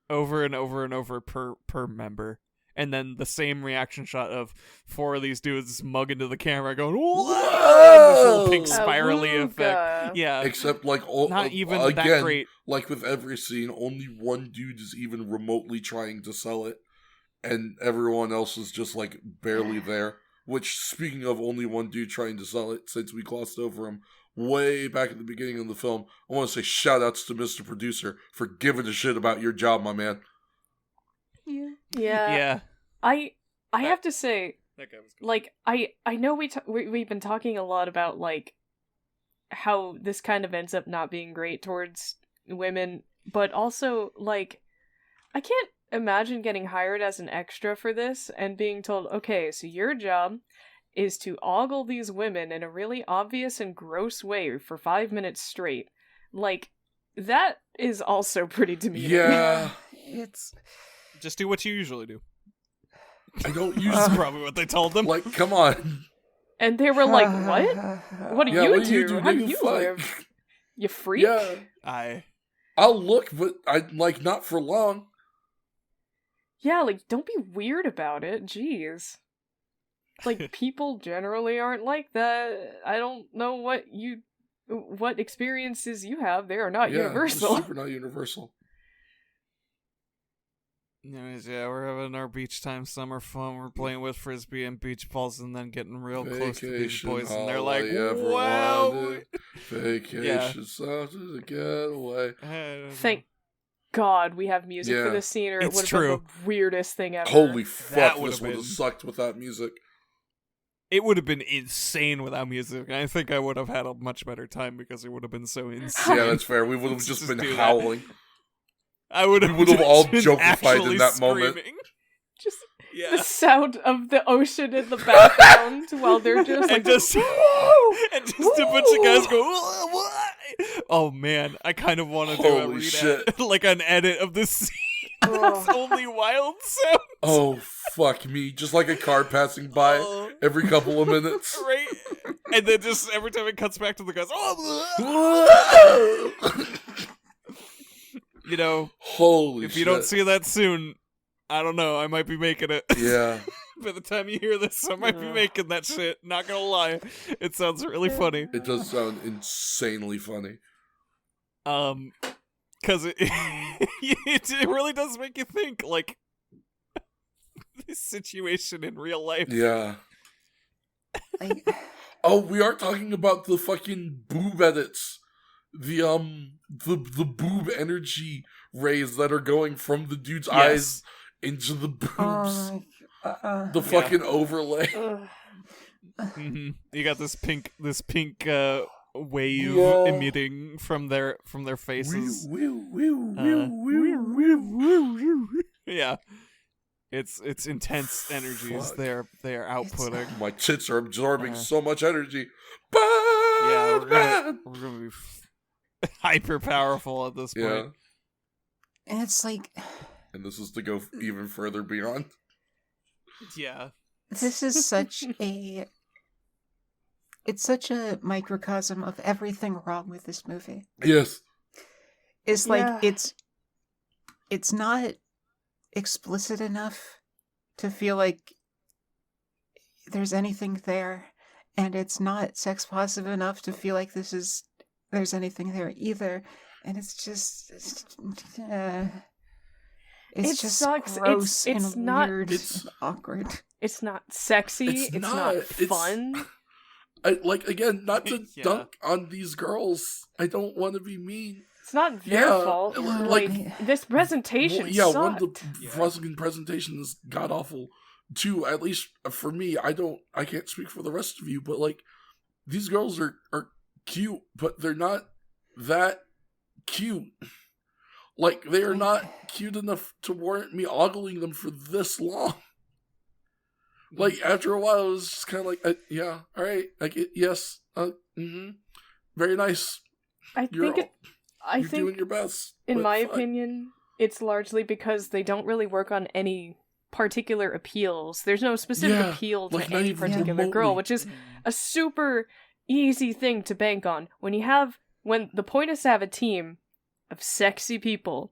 over and over and over per member. And then the same reaction shot of 4 of these dudes mugging to the camera going, whoa! This little pink spirally effect. Yeah. Except, not even again, that great. Like with every scene, only one dude is even remotely trying to sell it. And everyone else is just, barely there. Which, speaking of only one dude trying to sell it, since we glossed over him way back at the beginning of the film, I want to say shout-outs to Mr. Producer for giving a shit about your job, my man. Yeah. I have to say, that guy was cool. I know we've been talking a lot about, how this kind of ends up not being great towards women, but also, I can't imagine getting hired as an extra for this and being told, okay, so your job is to ogle these women in a really obvious and gross way for 5 minutes straight. That is also pretty demeaning. Yeah. It's... Just do what you usually do. I don't use That's probably what they told them. come on. And they were like, what? What do you what do? How do you fuck? live? You freak? Yeah. I'll look, but not for long. Yeah, don't be weird about it. Jeez. People generally aren't like that. I don't know what experiences you have. They are not universal. Super not universal. Anyways, we're having our beach time summer fun. We're playing with frisbee and beach balls, and then getting real close to these boys, and they're like, "Wow!" Vacation, something to get away. Thank God we have music for this scene, or it would have been the weirdest thing ever. Holy fuck! This would have sucked without music. It would have been insane without music. I think I would have had a much better time because it would have been so insane. Yeah, that's fair. We would have just been howling. We would have all jokeified in that moment. Just the sound of the ocean in the background while they're just and just a bunch of guys go. Oh man, I kind of want to do an edit of this scene. It's only wild sounds. Oh fuck me! Just like a car passing by every couple of minutes, right? And then just every time it cuts back to the guys. Holy if you don't see that soon, I don't know, I might be making it. Yeah. By the time you hear this, I might be making that shit. Not gonna lie. It sounds really funny. It does sound insanely funny. Because it really does make you think, this situation in real life. Yeah. We are talking about the fucking boob edits. The boob energy rays that are going from the dude's eyes into the boobs. The fucking overlay. Mm-hmm. You got this pink wave emitting from their faces. Yeah. It's intense energies they are outputting. My tits are absorbing so much energy. We're gonna be hyper powerful at this point. Yeah. And it's and this is to go even further beyond. Yeah. This is such a microcosm of everything wrong with this movie. Yes. It's it's not explicit enough to feel like there's anything there, and it's not sex positive enough to feel like there's anything there either, and it's just just sucks. gross it's and not, weird and awkward. It's not sexy. It's not fun. Again, not to dunk on these girls. I don't want to be mean. It's not their fault. This presentation sucked. One, the fucking presentation is god awful. Two, at least for me, I can't speak for the rest of you, but these girls are cute, but they're not that cute. They are not cute enough to warrant me ogling them for this long. After a while, it was just kind of all right, yes, Very nice. I You're think You're doing your best. in but my fine. opinion, it's largely because they don't really work on any particular appeals. There's no specific Yeah, appeal to like, not any even particular girl, remotely. which is a super easy thing to bank on. When the point is to have a team of sexy people,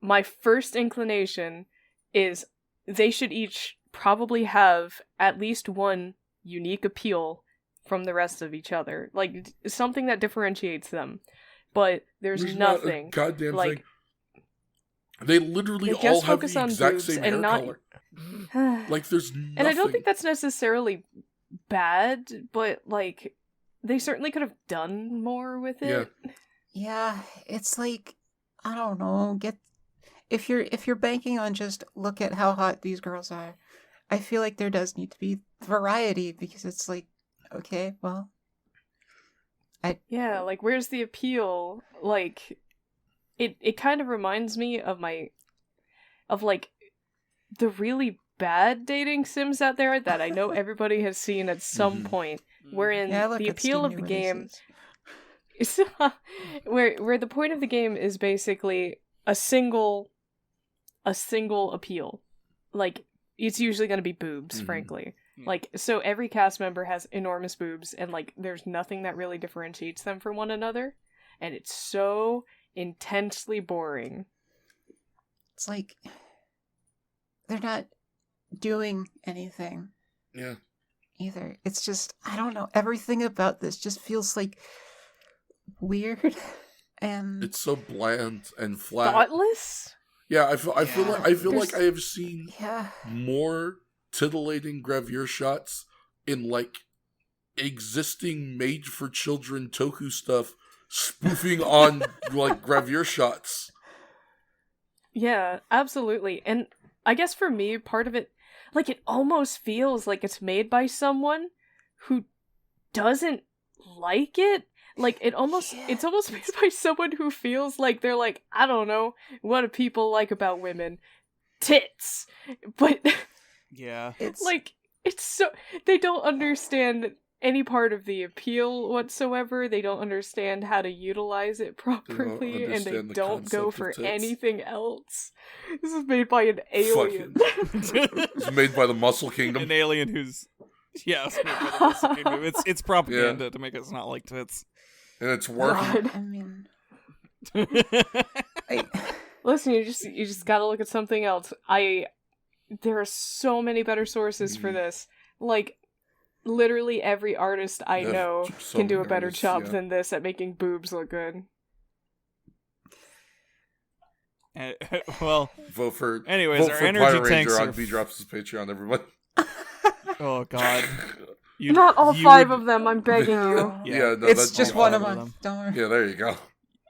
my first inclination is they should each probably have at least one unique appeal from the rest of each other. Like, something that differentiates them. But there's nothing. Not a goddamn like, thing. They literally they all just have focus the on exact boobs same and hair not- color. Like, there's nothing. And I don't think that's necessarily bad, but, like, they certainly could have done more with it. Yeah, it's like, I don't know, if you're banking on just look at how hot these girls are, I feel like there does need to be variety, because it's like, okay, well, Yeah, like, where's the appeal? Like, it kind of reminds me of like, the really bad dating sims out there that I know everybody has seen at some Mhm. point, wherein yeah, look the at appeal Steam of the new game releases. is where the point of the game is basically a single appeal. Like, it's usually going to be boobs, Mhm. frankly. Yeah. Like, so every cast member has enormous boobs, and, like, there's nothing that really differentiates them from one another, and it's so intensely boring. It's like they're not doing anything Yeah. either. It's just, I don't know, everything about this just feels like weird and It's so bland and flat. Thoughtless? Yeah, I feel like There's- I have seen yeah. more titillating gravure shots in, like, existing made-for-children toku stuff spoofing on, like, gravure shots. Yeah, absolutely. And I guess for me, part of it, like, it almost feels like it's made by someone who doesn't like it. Like, it's almost made by someone who feels like they're like, I don't know, what do people like about women? Tits. But, Yeah. It's like, it's so, they don't understand any part of the appeal whatsoever. They don't understand how to utilize it properly, and they understand the don't go concept for of tits. anything else. This is made by an alien. It's made by the Muscle Kingdom. An alien who's it's made by the Muscle Kingdom. It's propaganda to make us not like tits. And it's working. God. I mean, Listen, you just gotta look at something else. There are so many better sources for this. Like, literally every artist I Yeah, know so can do a many better artists, job yeah. than this at making boobs look good. Well, Vote for anyways, our Fire energy Ranger tanks on are... B Drops' Patreon, everybody. Oh, God. Not all 5 of them, I'm begging you. Yeah, no, it's that's just all one a five of month. Don't worry. Yeah, there you go.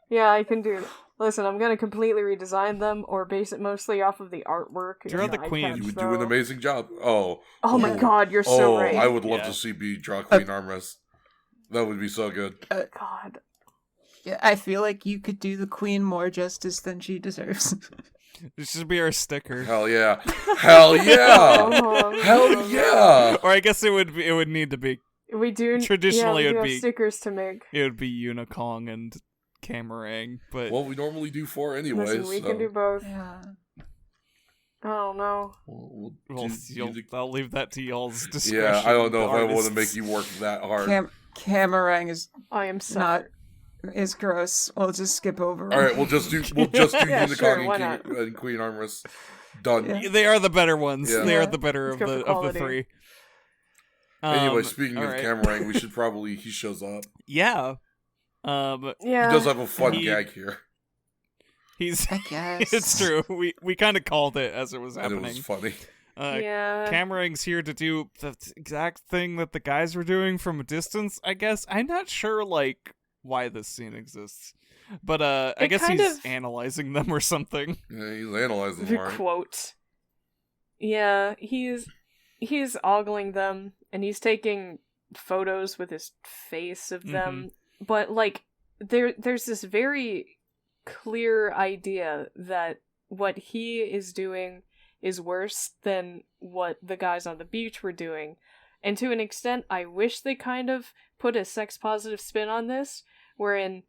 Yeah, I can do it. Listen, I'm gonna completely redesign them or base it mostly off of the artwork. Draw and the queen. eye You would catch, do an though. amazing job. Oh. Oh my god, you're so right. I would love Yeah. to see B draw Queen Armrest. That would be so good. God. Yeah, I feel like you could do the queen more justice than she deserves. This should be our sticker. Hell yeah. Hell yeah. Oh, Hell yeah. Or I guess it would need to be we do. Traditionally, yeah, it we would do be- have stickers to make. Unikong and Kamerang, but Well, we normally do 4 anyways. Listen, we so can do both. Yeah. I don't know. we'll well, do I'll leave that to y'all's discretion. yeah, I don't know if I want to artists. make you work that hard. Camerang is I am not sorry. is gross. We'll just skip over. All right, we'll just do Yeah, Unicog sure, why not? and Queen Armrest. Done. Yeah. They are the better ones. Yeah. They are Yeah. the better Let's of go the for of the quality. 3. Anyway, speaking of alright. Camerang, we should probably he shows up. Yeah. Yeah. He does have a fun He- gag here, He's I guess it's true. We kind of called it as it was and it happening. was funny. Yeah. Camerang's here to do the exact thing that the guys were doing from a distance, I guess. I'm not sure, like, why this scene exists. But, I It guess kind he's of- analyzing them or something. Yeah, he's analyzing The them. Right? quote. Yeah, he's ogling them, and he's taking photos with his face of them. But, like, there's this very clear idea that what he is doing is worse than what the guys on the beach were doing. And to an extent, I wish they kind of put a sex positive spin on this, wherein,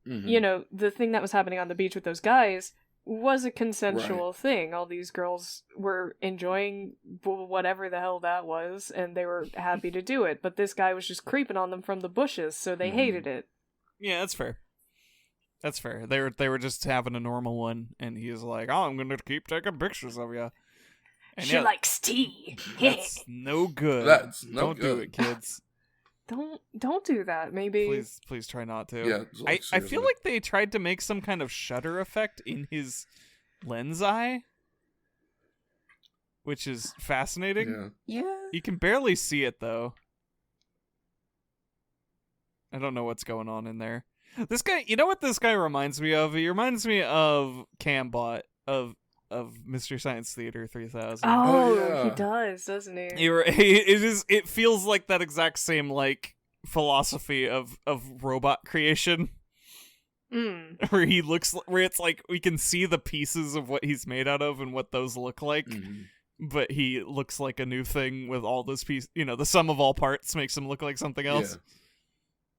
Mhm. you know, the thing that was happening on the beach with those guys was a consensual thing. All these girls were enjoying whatever the hell that was, and they were happy to do it. But this guy was just creeping on them from the bushes, so they hated it. Yeah, that's fair. That's fair. They were just having a normal one, and he was like, "Oh, I'm gonna keep taking pictures of you." And She likes tea. that's no good. That's no Don't do good. it, kids. Don't do that. Maybe Please try not to. Yeah, like, I feel seriously. like they tried to make some kind of shutter effect in his lens eye, which is fascinating. Yeah. Yeah. You can barely see it though. I don't know what's going on in there. This guy, you know what this guy reminds me of? He reminds me of Cambot of Mystery Science Theater 3000. Oh, yeah. he does, doesn't he? It feels like that exact same like philosophy of robot creation. Where it's like we can see the pieces of what he's made out of and what those look like, but he looks like a new thing with all those pieces. You know, the sum of all parts makes him look like something else.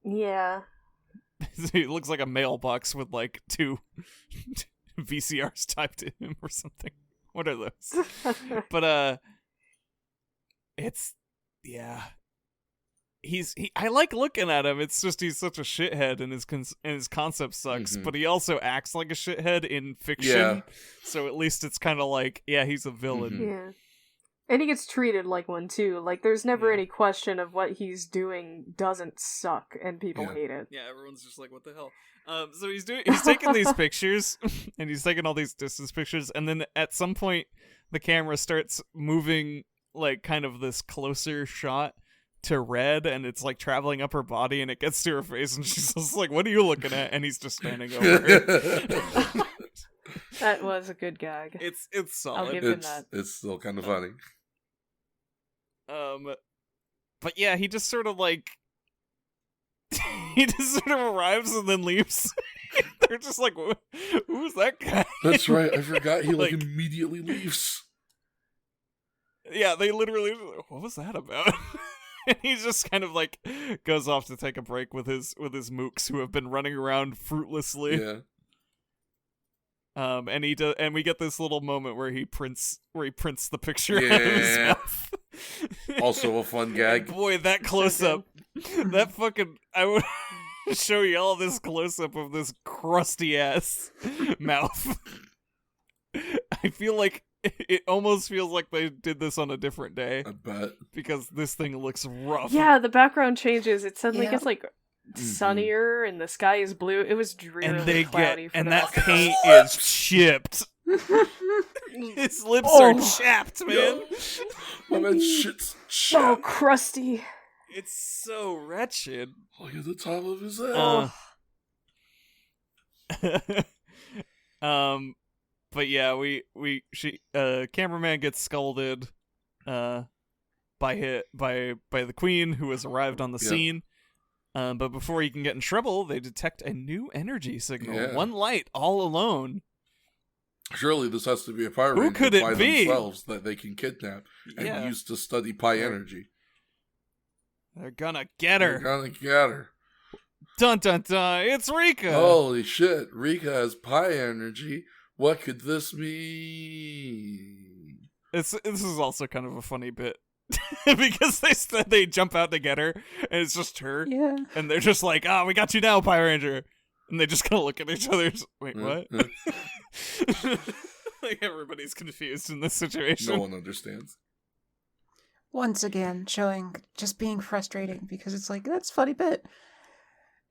Yeah. He looks like a mailbox with like 2 VCRs typed in him or something. What are those? But it's I like looking at him. It's just he's such a shithead and his concept sucks, but he also acts like a shithead in fiction. Yeah. So at least it's kind of like, yeah, he's a villain. Yeah. And he gets treated like one too. Like there's never any question of what he's doing doesn't suck and people hate it. Yeah, everyone's just like, what the hell? So he's taking these pictures, and he's taking all these distance pictures, and then at some point, the camera starts moving, like, kind of this closer shot to Red, and it's, like, traveling up her body, and it gets to her face, and she's just like, what are you looking at? And he's just standing over her. That was a good gag. It's solid. I'll give him that. It's still kind of funny. But yeah, he just sort of, like, he just sort of arrives and then leaves. They're just like, who's that guy? That's right. I forgot he Like- immediately leaves. Yeah, they literally, what was that about? And he just kind of like goes off to take a break with his mooks who have been running around fruitlessly. Yeah. And we get this little moment where he prints the picture out of his Yeah. mouth. Also a fun gag. Boy, that close up, that fucking, I would show you all this close up of this crusty ass mouth. I feel like it almost feels like they did this on a different day I bet. because this thing looks rough. Yeah, the background changes. It suddenly Yeah. gets like sunnier and the sky is blue. It was drearily And they cloudy get, for and that. that paint is chipped. His lips are chapped, man. My man shit's so chapped. crusty. It's so wretched. Look at the top of his head. But yeah, cameraman gets scolded, by the queen who has arrived on the Yep. scene. But before he can get in trouble, they detect a new energy signal. Yeah. One light, all alone. Surely this has to be a Pi Who Ranger could it by be? themselves that they can kidnap and Yeah. use to study Pi energy. They're gonna get They're her. gonna get her. Dun dun dun! It's Rika. Holy shit! Rika has Pi energy. What could this mean? This is also kind of a funny bit because they jump out to get her and it's just her. Yeah. And they're just like, we got you now, Power Ranger. And they just kind of look at each other. Wait, what? Like, everybody's confused in this situation. No one understands. Once again, showing just being frustrating because it's like, that's a funny bit.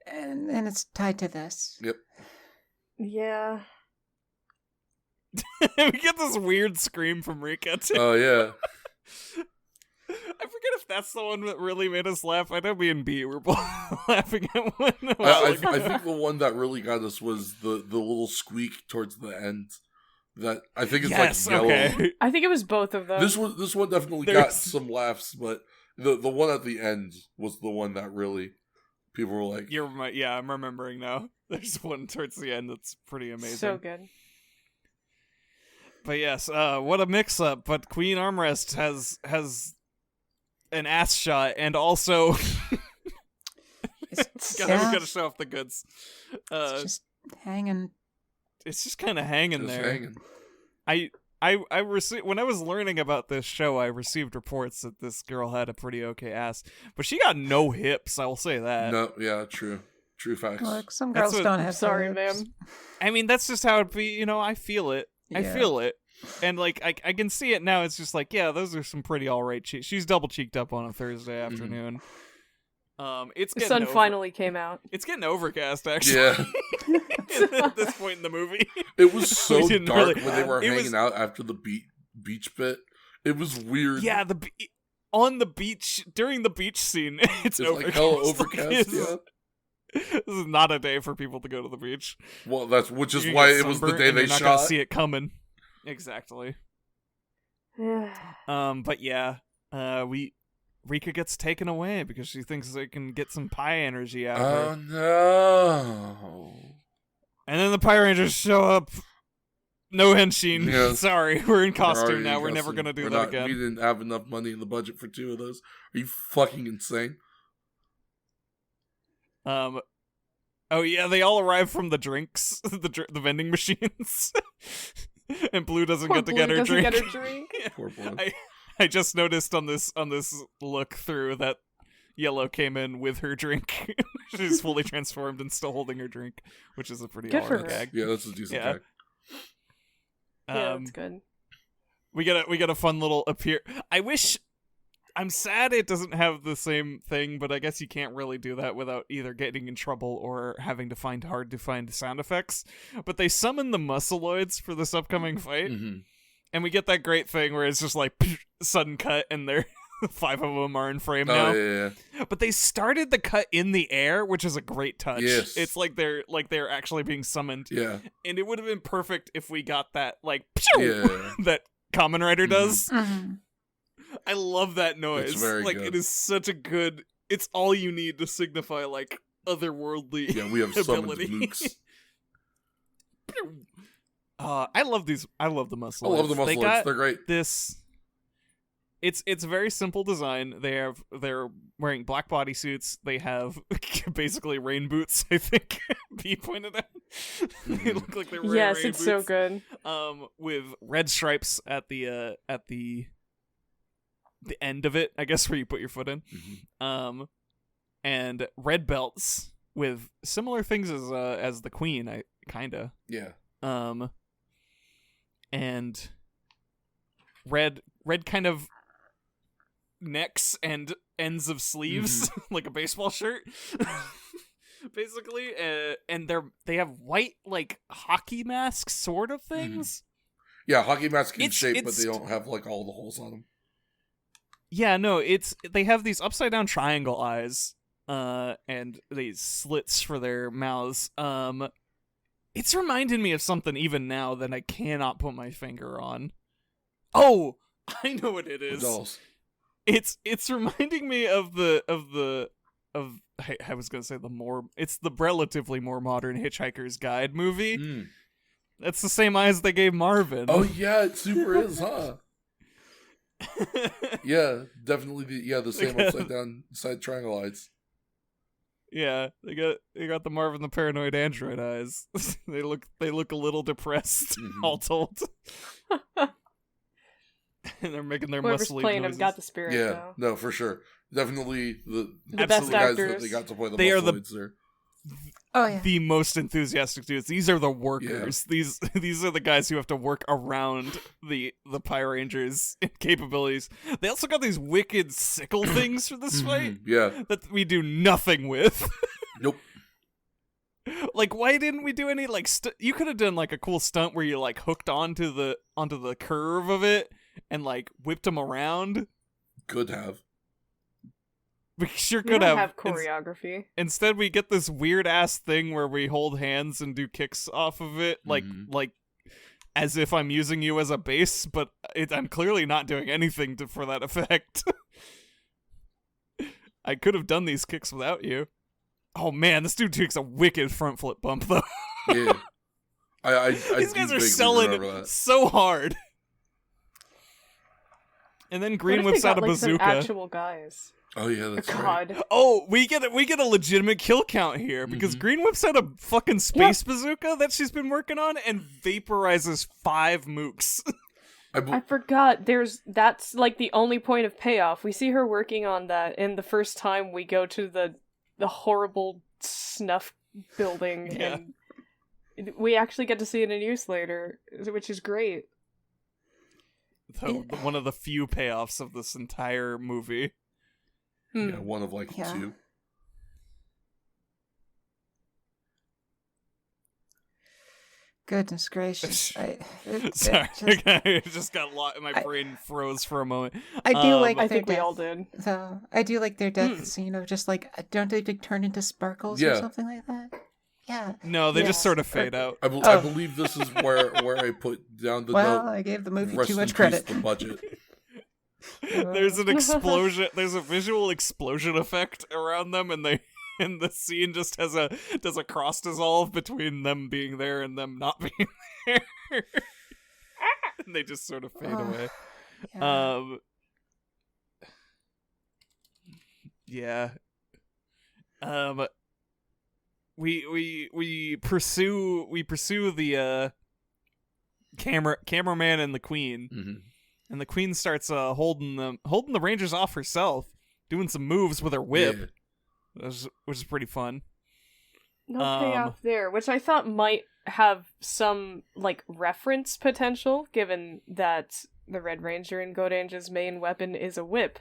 And it's tied to this. Yep. Yeah. We get this weird scream from Rika, too. Oh yeah. I forget if that's the one that really made us laugh. I know me and B were both laughing at one. I think the one that really got us was the little squeak towards the end. That I think it's yes, like yellow. okay. I think it was both of them. This one definitely got There's- some laughs, but the one at the end was the one that really people were like, You're right. Yeah, I'm remembering now. There's one towards the end that's pretty amazing. So good. But yes, what a mix-up. But Queen Armrest has an ass shot and also Gotta show off the goods. It's just hanging. It's just kind of hanging Just there. hanging. I received when I was learning about this show, I received reports that this girl had a pretty okay ass, but she got no hips. I will say that. No, yeah, true facts. Look, some That's girls what- don't have. Sorry, hips. ma'am. I mean, that's just how it be. I feel it. I Yeah. feel it. And like I can see it now. It's just like, yeah, those are some pretty all right cheeks. She's double cheeked up on a Thursday afternoon. It's The getting sun over- finally came out. It's getting overcast actually. Yeah, At this point in the movie, it was so We didn't dark really- when they were it hanging was- out after the beach bit. It was weird. yeah, on the beach during the beach scene, it's It's like overcast. hella Like, overcast. Yeah. This is not a day for people to go to the beach. Well, which is You're gonna why get it was the sunburnt day and they you're not shot. gonna see it coming. Exactly. But yeah, Rika gets taken away because she thinks they can get some pie energy out of Oh her. no! And then the Pie Rangers show up. No henshin. Yeah. Sorry, we're in We're costume already now. in We're never costume. gonna do We're that not- again. We didn't have enough money in the budget for 2 of those. Are you fucking insane? Oh yeah, they all arrive from the drinks, the vending machines, and Blue doesn't Poor get to Blue get her doesn't drink. get her drink. Poor boy. I just noticed on this look through that Yellow came in with her drink. She's fully transformed and still holding her drink, which is a pretty Good for alright her. gag. Yeah, that's a decent Yeah. gag. Yeah, that's good. We get a fun little appear. I'm sad it doesn't have the same thing, but I guess you can't really do that without either getting in trouble or having to find hard to find sound effects. But they summon the muscleoids for this upcoming fight, Mm-hmm. and we get that great thing where it's just like sudden cut, and they're 5 of them are in frame Oh now. yeah. But they started the cut in the air, which is a great touch. Yes. It's like they're actually being summoned, Yeah. and it would have been perfect if we got that like pew! Yeah. that Kamen Rider does. Mhm. I love that noise. It's very like good. it is such a good. It's all you need to signify like otherworldly. Yeah, we have summoned ability. nukes. I love these. I love the muscle. I love the They muscle. got They're great. this. It's a very simple design. They're wearing black bodysuits. They have basically rain boots. I think B pointed out. They look like they're wearing Yes, rain it's so boots. good. With red stripes at the end of it, I guess, where you put your foot in. Mhm. And red belts with similar things as the Queen, I kinda. Yeah. And red kind of necks and ends of sleeves, like a baseball shirt. Basically, and they have white like hockey masks sort of things. Yeah, hockey mask in It's- shape, but it's- they don't have like all the holes on them. Yeah, no, they have these upside down triangle eyes, and these slits for their mouths. It's reminding me of something even now that I cannot put my finger on. Oh, I know what it is. Dolls. It's reminding me of I was gonna say it's the relatively more modern Hitchhiker's Guide movie. Mm. That's the same eyes they gave Marvin. Oh yeah, it super is, huh? Yeah, definitely. The same got- upside down side triangle eyes. Yeah, they got the Marvin the Paranoid Android eyes. they look a little depressed, Mhm. all told. And they're making their Whoever's muscly playing noises. him got the spirit. Yeah, though. no, for sure. Definitely the The best guys that actors. they got to play the They are the- muscloids there. Oh yeah. The most enthusiastic dudes. These are the workers. These are the guys who have to work around the Pie Rangers' capabilities. They also got these wicked sickle things for this fight Mhm, yeah. that we do nothing with. Nope. Like, why didn't we do any like? You could have done like a cool stunt where you like hooked onto the curve of it and like whipped them around. Could have. We sure We could don't have. have choreography. Instead, we get this weird ass thing where we hold hands and do kicks off of it, like as if I'm using you as a base, but I'm clearly not doing anything for that effect. I could have done these kicks without you. Oh man, this dude takes a wicked front flip bump though. Yeah. I These do guys are vaguely selling remember that. so hard. And then Green What if whips they out got, a like, some bazooka. actual guys. Oh yeah, that's right. God. Oh, we get a legitimate kill count here because Green whips out a fucking space bazooka that she's been working on and vaporizes 5 mooks. I forgot. That's like the only point of payoff. We see her working on that, and the first time we go to the horrible snuff building, and we actually get to see it in use later, which is great. One of the few payoffs of this entire movie. Yeah, one of like 2. Goodness gracious! Sorry, I just got my brain froze for a moment. I do like. I their think we death, all did. Though I do like their death scene of just like, don't they turn into sparkles or something like that? Yeah. No, they just sort of fade out. I believe this is where I put down the note. I gave the movie Rest too much in credit. peace, the budget. There's an explosion. There's a visual explosion effect around them, and the scene just does a cross dissolve between them being there and them not being there, and they just sort of fade away. Yeah. We pursue the cameraman and the queen, and the queen starts holding the Rangers off herself, doing some moves with her whip, which is pretty fun. No payoff there, which I thought might have some like reference potential, given that the Red Ranger and Godange's main weapon is a whip.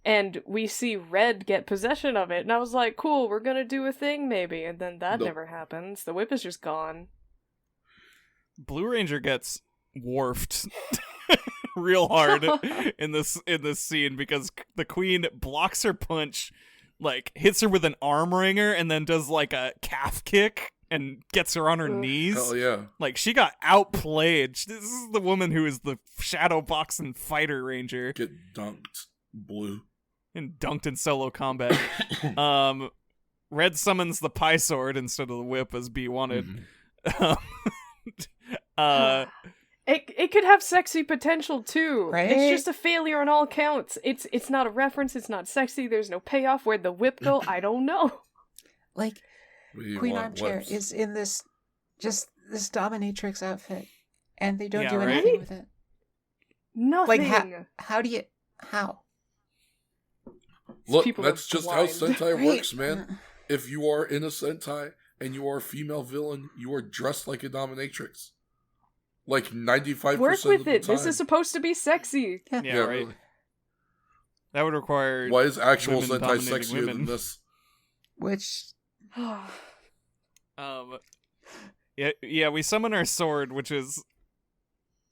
And we see Red get possession of it, and I was like, cool, we're gonna do a thing maybe, and then that never happens. The whip is just gone. Blue Ranger gets wharfed real hard in this scene because the queen blocks her punch, like hits her with an arm wringer, and then does like a calf kick and gets her on her knees. Hell yeah. Like, she got outplayed. This is the woman who is the shadow boxing fighter ranger. Get dunked, Blue. And dunked in solo combat. Red summons the pie sword instead of the whip as B wanted. It could have sexy potential too. Right? It's just a failure on all counts. It's not a reference, it's not sexy, there's no payoff. Where'd the whip go? I don't know. Like, Queen Armchair is in this dominatrix outfit, and they don't do anything with it. Nothing. Like, how? Look, People that's are just how blind. Sentai works, man. If you are in a Sentai and you are a female villain, you are dressed like a dominatrix. Like 95% Work of with the it. time. This is supposed to be sexy. Yeah, right. Really. That would require. Why is actual women Sentai dominating sexier women. than this? Which, Yeah, we summon our sword, which is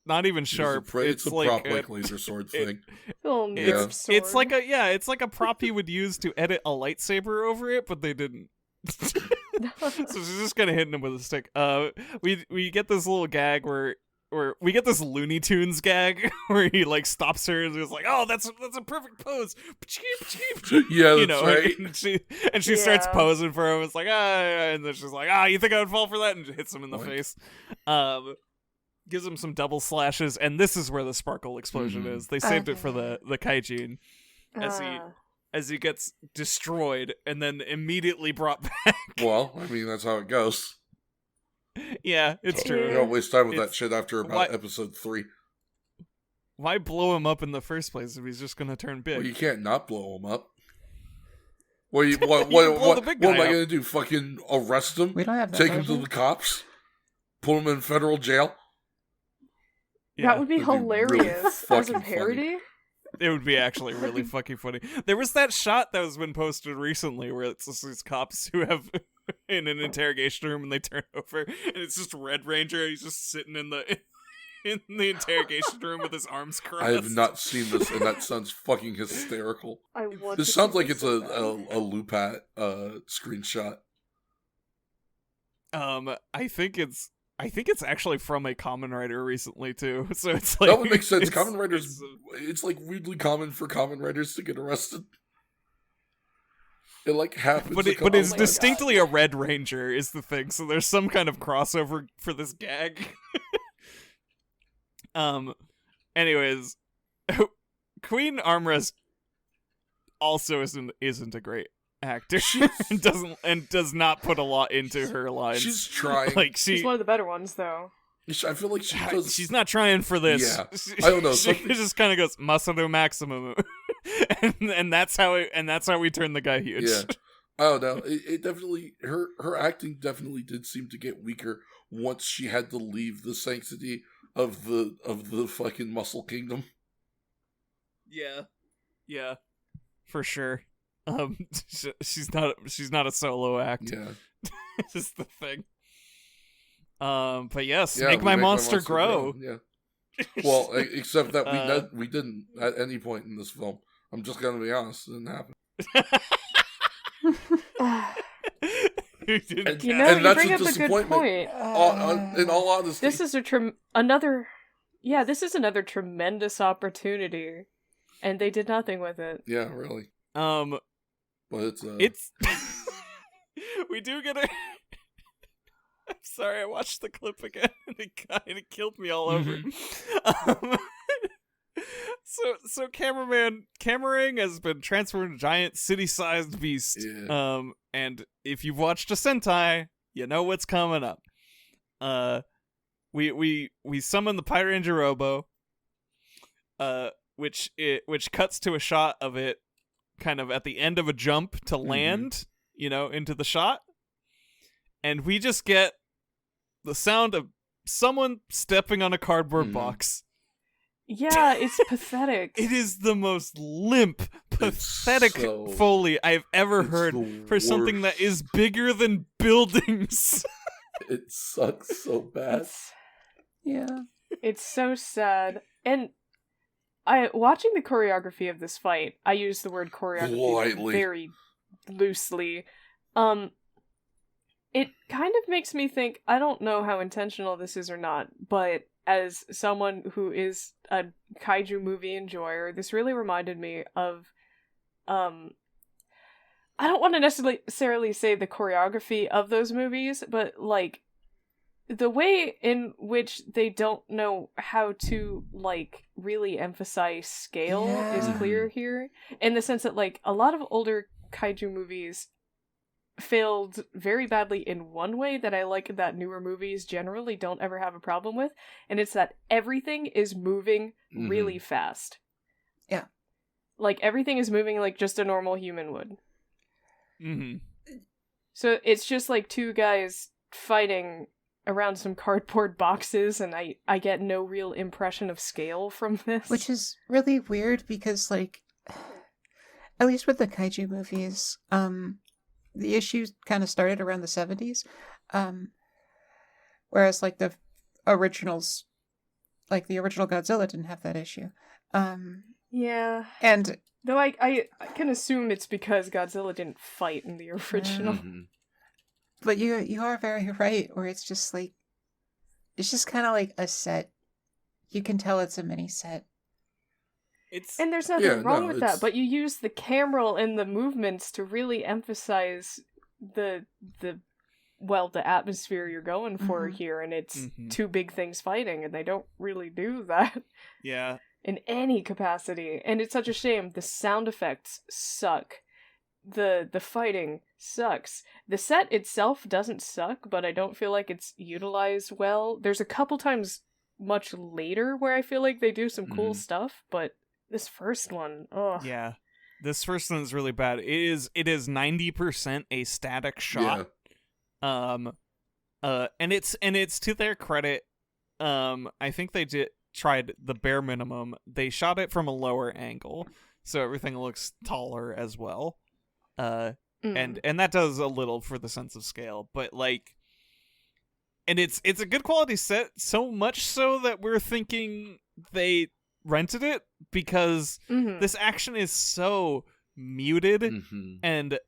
not even sharp. It's a like prop like laser sword thing. Little Yeah. nerf sword. It's like a prop you would use to edit a lightsaber over it, but they didn't. So she's just kind of hitting him with a stick. We get this little gag where we get this Looney Tunes gag where he like stops her and is like, "Oh, that's a perfect pose." Yeah, You that's know, right. and she starts posing for him. It's like, and then she's like, you think I would fall for that? And hits him in the Boink. face. Gives him some double slashes, and this is where the sparkle explosion is. They saved it for the Kaijin as he gets destroyed and then immediately brought back. Well, I mean, that's how it goes. Yeah, it's true. You don't waste time with that It's- shit after about why- episode 3. Why blow him up in the first place if he's just gonna turn big? Well, you can't not blow him up. What am blow the big guy I up. going to do? Fucking arrest him? we don't have that. Take him to version. the cops? Put him in federal jail? Yeah, That would be that'd be really hilarious as fucking a funny. parody. it would be actually really fucking funny. There was that shot that was been posted recently where it's just these cops who have in an interrogation room and they turn over and it's just Red Ranger. He's just sitting in the interrogation room with his arms crossed. I have not seen this, and that sounds fucking hysterical. I want This to sounds see like it's so a bad. Lupat screenshot. I think it's actually from a Kamen Rider recently too. So it's like That would make sense. it's- Kamen Riders, it's like weirdly common for Kamen Riders to get arrested. It like happens. But a it's couple my God. distinctly a Red Ranger is the thing. So there's some kind of crossover for this gag. Anyways, Queen Armrest also isn't a great actor. and does not put a lot into her lines. She's trying. Like She's one of the better ones, though. I feel like she does. She's not trying for this. Yeah, I don't know. She just kind of goes Masaru Maximum, and that's how we turn the guy huge. Yeah, I don't know. It definitely her acting definitely did seem to get weaker once she had to leave the sanctity of the fucking Muscle Kingdom. Yeah, for sure. She's not a solo act. Yeah, This is the thing. But yes, yeah, make my monster grow. Yeah. Well, except that we didn't at any point in this film. I'm just gonna be honest, it didn't happen. You know, you bring up a good point. In all honesty, This is another tremendous opportunity, and they did nothing with it. yeah, really. But It's we do get a. I'm sorry, I watched the clip again and it kind of killed me all over. So Cameron has been transformed into a giant city-sized beast. Yeah. And if you've watched a Sentai, you know what's coming up. We summon the Pyro Ranger Robo, which cuts to a shot of it kind of at the end of a jump to land, into the shot. And we just get the sound of someone stepping on a cardboard box. Yeah, it's pathetic. It is the most limp, pathetic Foley I've ever heard for something that is bigger than buildings. It sucks so bad. It's so sad. And watching the choreography of this fight, I use the word choreography very loosely. It kind of makes me think, I don't know how intentional this is or not, but as someone who is a kaiju movie enjoyer, this really reminded me of, I don't want to necessarily say the choreography of those movies, but like, the way in which they don't know how to, like, really emphasize scale is clear here, in the sense that, like, a lot of older kaiju movies failed very badly in one way that I like that newer movies generally don't ever have a problem with, and it's that everything is moving really fast. Yeah. Like, everything is moving like just a normal human would. Mm-hmm. So it's just like two guys fighting around some cardboard boxes, and I get no real impression of scale from this. Which is really weird because, like, at least with the kaiju movies, the issues kind of started around the 70s. Whereas, like, the originals, like, the original Godzilla didn't have that issue. Yeah. And... Though I can assume it's because Godzilla didn't fight in the original. But you are very right, where it's just, like, it's just kind of like a set. You can tell it's a mini set. And there's nothing wrong with that, but you use the camera and the movements to really emphasize the atmosphere you're going for here, and it's two big things fighting, and they don't really do that. Yeah. In any capacity. And it's such a shame. The sound effects suck. The fighting sucks. The set itself doesn't suck, but I don't feel like it's utilized well. There's a couple times much later where I feel like they do some cool stuff, but this first one, ugh. Yeah. This first one is really bad. It is 90% a static shot. Yeah. And it's to their credit. I think they tried the bare minimum. They shot it from a lower angle, so everything looks taller as well. And that does a little for the sense of scale, but like, and it's a good quality set, so much so that we're thinking they rented it, because this action is so muted and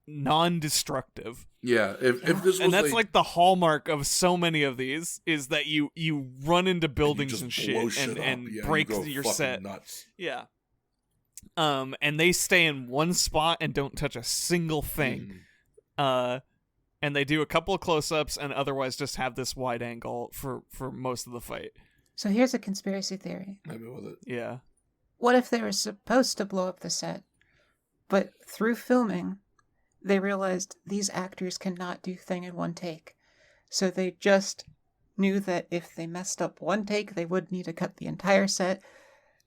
non-destructive. Yeah, if this was, and that's like the hallmark of so many of these, is that you run into buildings and shit and break your set. Nuts. Yeah. And they stay in one spot and don't touch a single thing. And they do a couple of close-ups and otherwise just have this wide angle for most of the fight. So here's a conspiracy theory. Maybe with it. Yeah. What if they were supposed to blow up the set? But through filming, they realized these actors cannot do thing in one take. So they just knew that if they messed up one take, they would need to cut the entire set.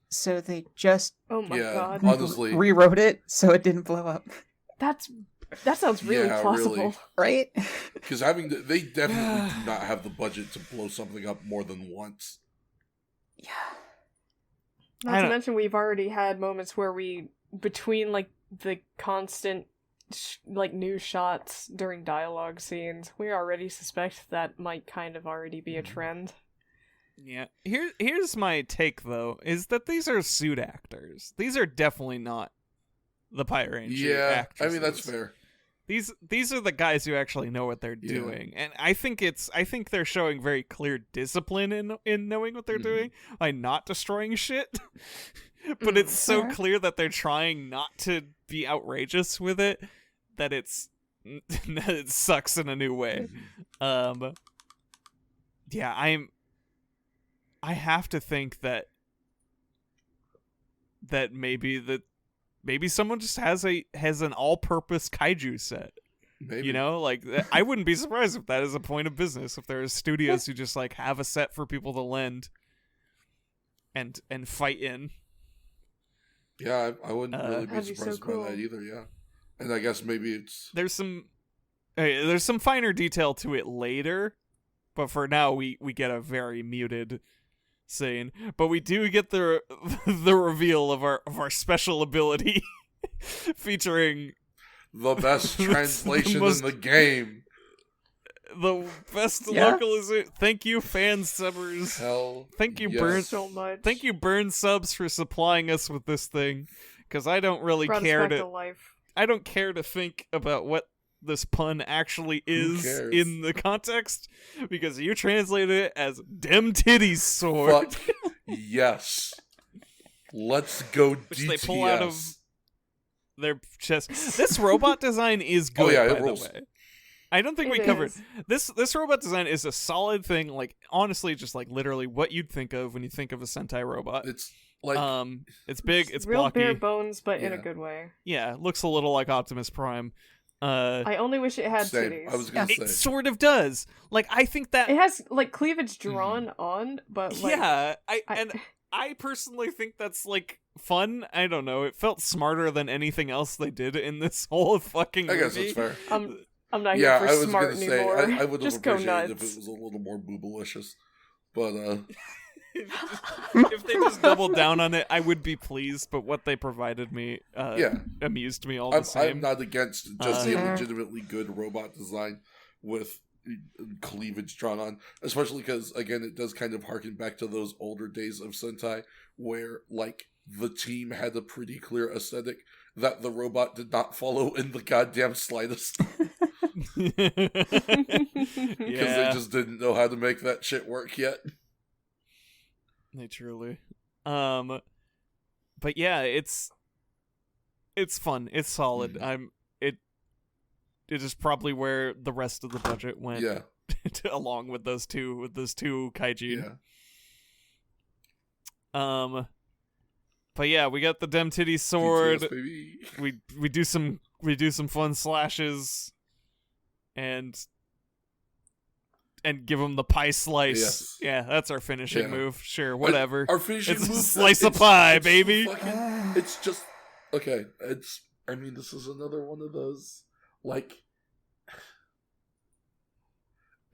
So they just Oh my Yeah, god. honestly. rewrote it so it didn't blow up. That sounds really Yeah, plausible. really. Right? Because they definitely do not have the budget to blow something up more than once. Yeah. Not to mention, we've already had moments where between like the constant like new shots during dialogue scenes, we already suspect that might kind of already be a trend. Yeah. Here's my take though, is that these are suit actors. These are definitely not the Power Ranger actresses. I mean that's fair. These are the guys who actually know what they're doing, and I think they're showing very clear discipline in knowing what they're doing by not destroying shit. But it's so clear that they're trying not to be outrageous with it that it sucks in a new way. Yeah, I have to think that maybe someone just has an all-purpose kaiju set. Maybe. You know, like I wouldn't be surprised if that is a point of business. If there are studios who just like have a set for people to lend and fight in. Yeah, I wouldn't really be That'd be so surprised cool. by that either. Yeah, and I guess maybe it's There's some finer detail to it later, but for now we get a very muted scene. But we do get the reveal of our special ability, featuring the best translation most- in the game. the best Yeah. localization. Thank you, fan subbers. Hell, Thank you, yes. Burn. So much. Thank you, Burn Subs, for supplying us with this thing, because I don't really Brought us care back to to. life. I don't care to think about what this pun actually is cares? in the context, because you translated it as "dem titties sword," Fuck yes. Let's go which DTS. they pull out of their chest. This robot design is good, yeah, it by the rules. way. I don't think we It covered is. this robot design is a solid thing. Like honestly, just like literally what you'd think of when you think of a Sentai robot. It's like It's big, it's real blocky. bare bones, but in a Yeah. good way. Yeah, looks a little like Optimus Prime. I only wish it had same. titties. I was gonna It say. sort of does. Like I think that It has like cleavage drawn on, but like yeah, I- I personally think that's like fun. I don't know. It felt smarter than anything else they did in this whole fucking movie. I guess that's fair. I'm not Yeah, here I for was smart gonna say anymore. I would have Just go appreciated nuts. if it was a little more boobalicious, but If they just doubled down on it, I would be pleased. But what they provided me, Yeah. amused me all the I'm same. not against just the Fair. legitimately good robot design with cleavage drawn on, especially because again it does kind of harken back to those older days of Sentai where like the team had a pretty clear aesthetic that the robot did not follow in the goddamn slightest because they just didn't know how to make that shit work yet. They truly. But yeah, it's fun. It's solid. It is probably where the rest of the budget went. Yeah, Along with those two kaiju. yeah. But yeah, we got the Dem Titty sword. DTS, baby. We do some fun slashes, and give him the pie slice. Yes. Yeah, that's our finishing Yeah. move. Sure, whatever. Our finishing It's a move, slice of pie, it's baby. It's just okay. I mean, this is another one of those like.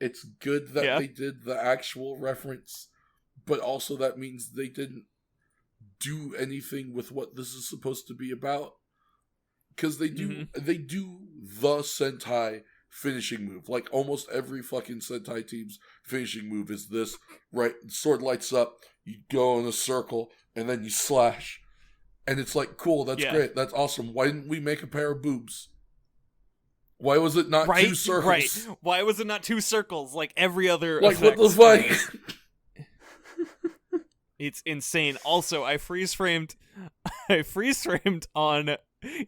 It's good that they did the actual reference, but also that means they didn't do anything with what this is supposed to be about. Because they do the Sentai finishing move. Like almost every fucking Sentai team's finishing move is this, right? Sword lights up, you go in a circle, and then you slash. And it's like, cool, that's great, that's awesome. Why didn't we make a pair of boobs? Why was it not two circles? Right. Why was it not two circles like every other Like, effect? what the fuck? It's insane. Also, I freeze framed on.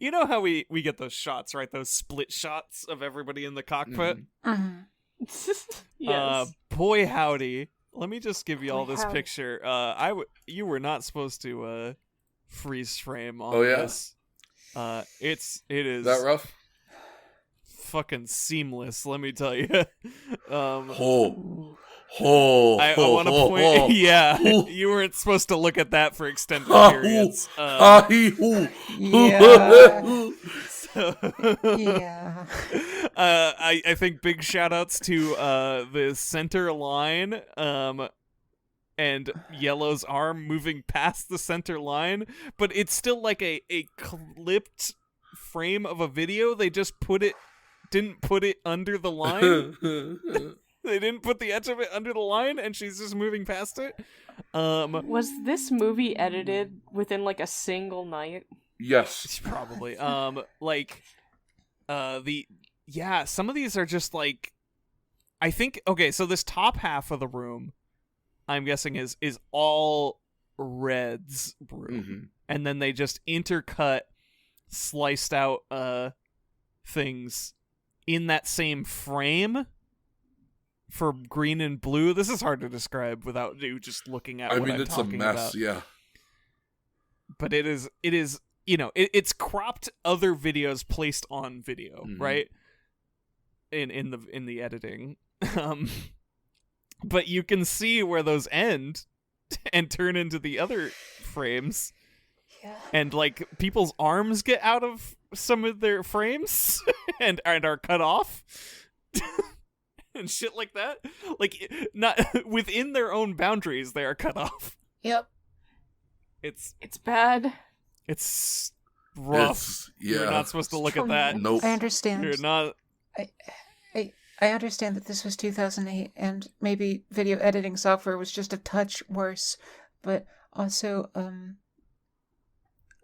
You know how we get those shots, right? Those split shots of everybody in the cockpit. Yes. Boy howdy. Let me just give you all Boy this howdy. picture. You were not supposed to freeze frame on Oh, yeah? this. It is That rough? fucking seamless, let me tell you. I want to point. Yeah, you weren't supposed to look at that for extended periods. Yeah. So, Yeah. I think big shout outs to the center line and Yellow's arm moving past the center line, but it's still like a clipped frame of a video. They just didn't put it under the line. They didn't put the edge of it under the line, and she's just moving past it. Was this movie edited within like a single night? Yes. Probably. Some of these are just like, I think, okay, so this top half of the room, I'm guessing is all Red's room. Mm-hmm. And then they just intercut sliced out things in that same frame for green and blue. This is hard to describe without you just looking at what I'm it's a talking mess, about. yeah. But it is it's cropped other videos placed on video, right? In the editing. But you can see where those end and turn into the other frames. Yeah. And like people's arms get out of some of their frames and are cut off. And shit like that. Like not within their own boundaries they are cut off. Yep. It's bad. It's rough. You're not supposed to look at that. Nope. I understand. You're not. I understand that this was 2008, and maybe video editing software was just a touch worse, but also,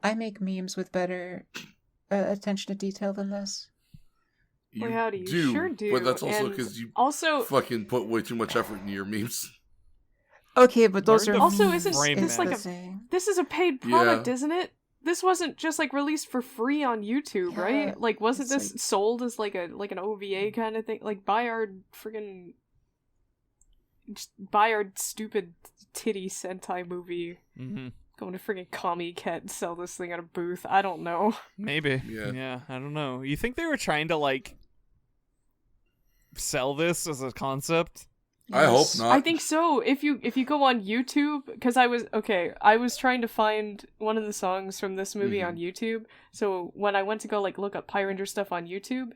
I make memes with better attention to detail than this. You Howdy, you sure do. But that's also And because you also fucking put way too much effort into your memes. Okay, but those Learn are to Also, is this frame it's like that. this is a paid product, Yeah. isn't it? This wasn't just like released for free on YouTube, Yeah, right? Like, wasn't it's this sold as like an OVA kind of thing? Like, buy our stupid titty Sentai movie. Mm-hmm. Going to friggin' Kami Ket and sell this thing at a booth. I don't know. Maybe. Yeah. I don't know. You think they were trying to like sell this as a concept? I hope not. I think so. If you go on YouTube, because I was trying to find one of the songs from this movie on YouTube. So when I went to go like look up Power Ranger stuff on YouTube,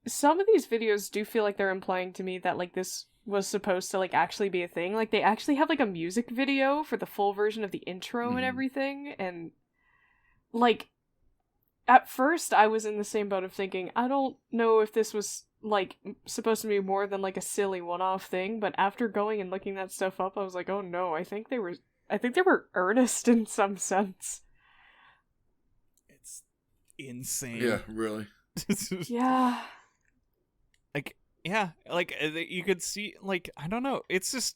some of these videos do feel like they're implying to me that like this was supposed to like actually be a thing. Like they actually have like a music video for the full version of the intro and everything, and like at first I was in the same boat of thinking, I don't know if this was like supposed to be more than like a silly one-off thing, but after going and looking that stuff up, I was like, oh no, I think they were earnest in some sense. It's insane. Yeah, really. Yeah. Like you could see, like, I don't know, it's just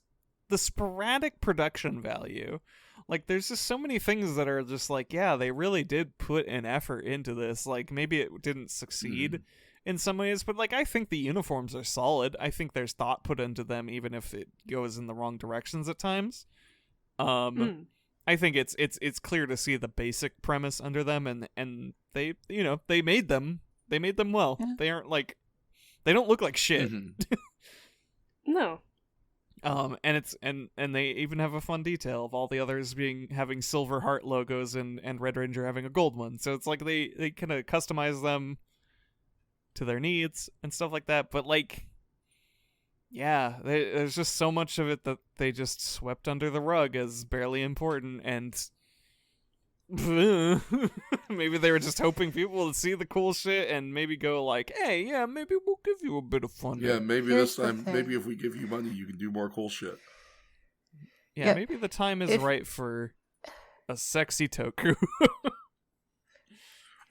the sporadic production value. Like there's just so many things that are just like, yeah, they really did put an effort into this. Like maybe it didn't succeed in some ways, but like I think the uniforms are solid. I think there's thought put into them, even if it goes in the wrong directions at times. I think it's clear to see the basic premise under them, and they they made them well. Yeah. They aren't like, they don't look like shit. No. And it's and they even have a fun detail of all the others having silver heart logos and Red Ranger having a gold one. So it's like they kind of customize them to their needs and stuff like that. But like, yeah, there's just so much of it that they just swept under the rug as barely important, and maybe they were just hoping people would see the cool shit and maybe go like, hey, yeah, maybe we'll give you a bit of fun. Yeah, maybe Here's this the time, thing. maybe if we give you money, you can do more cool shit. Yeah, maybe the time is right for a sexy Toku.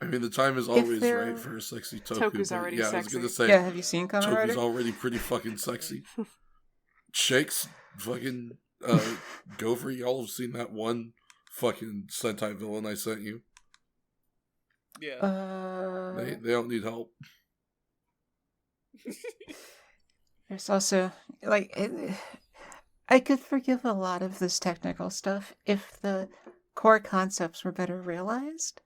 I mean, the time is always they're- right for a sexy Toku. Toku's but already yeah, I was sexy. gonna say, Yeah, have you seen Kamen Toku's Rider? already pretty fucking sexy. Shakes, fucking, Gopher, y'all have seen that one fucking Sentai villain I sent you. Yeah. They don't need help. There's also, like, I could forgive a lot of this technical stuff if the core concepts were better realized.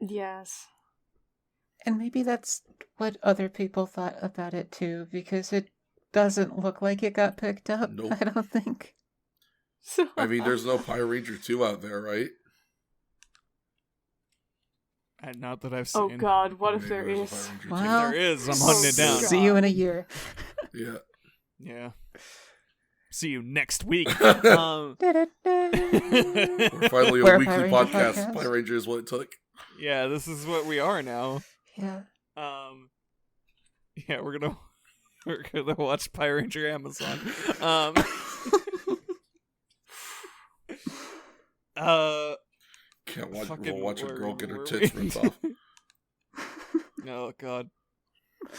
Yes. And maybe that's what other people thought about it too, because it doesn't look like it got picked up. Nope. I don't think. I mean, there's no Power Ranger 2 out there, right? Not that I've seen. Oh god, what if Maybe there there's a is? Power Ranger 2. Wow. If there is, I'm hunting it down. See you in a year. Yeah. Yeah. See you next week. We're Da-da-da. finally We're a a weekly Power Ranger podcast. podcast. Power Ranger is what it took. Yeah, this is what we are now. Yeah. Yeah, we're gonna watch Power Ranger Amazon. Can't watch, Fucking we'll watch a girl get her where tits were ripped we? off. Oh god.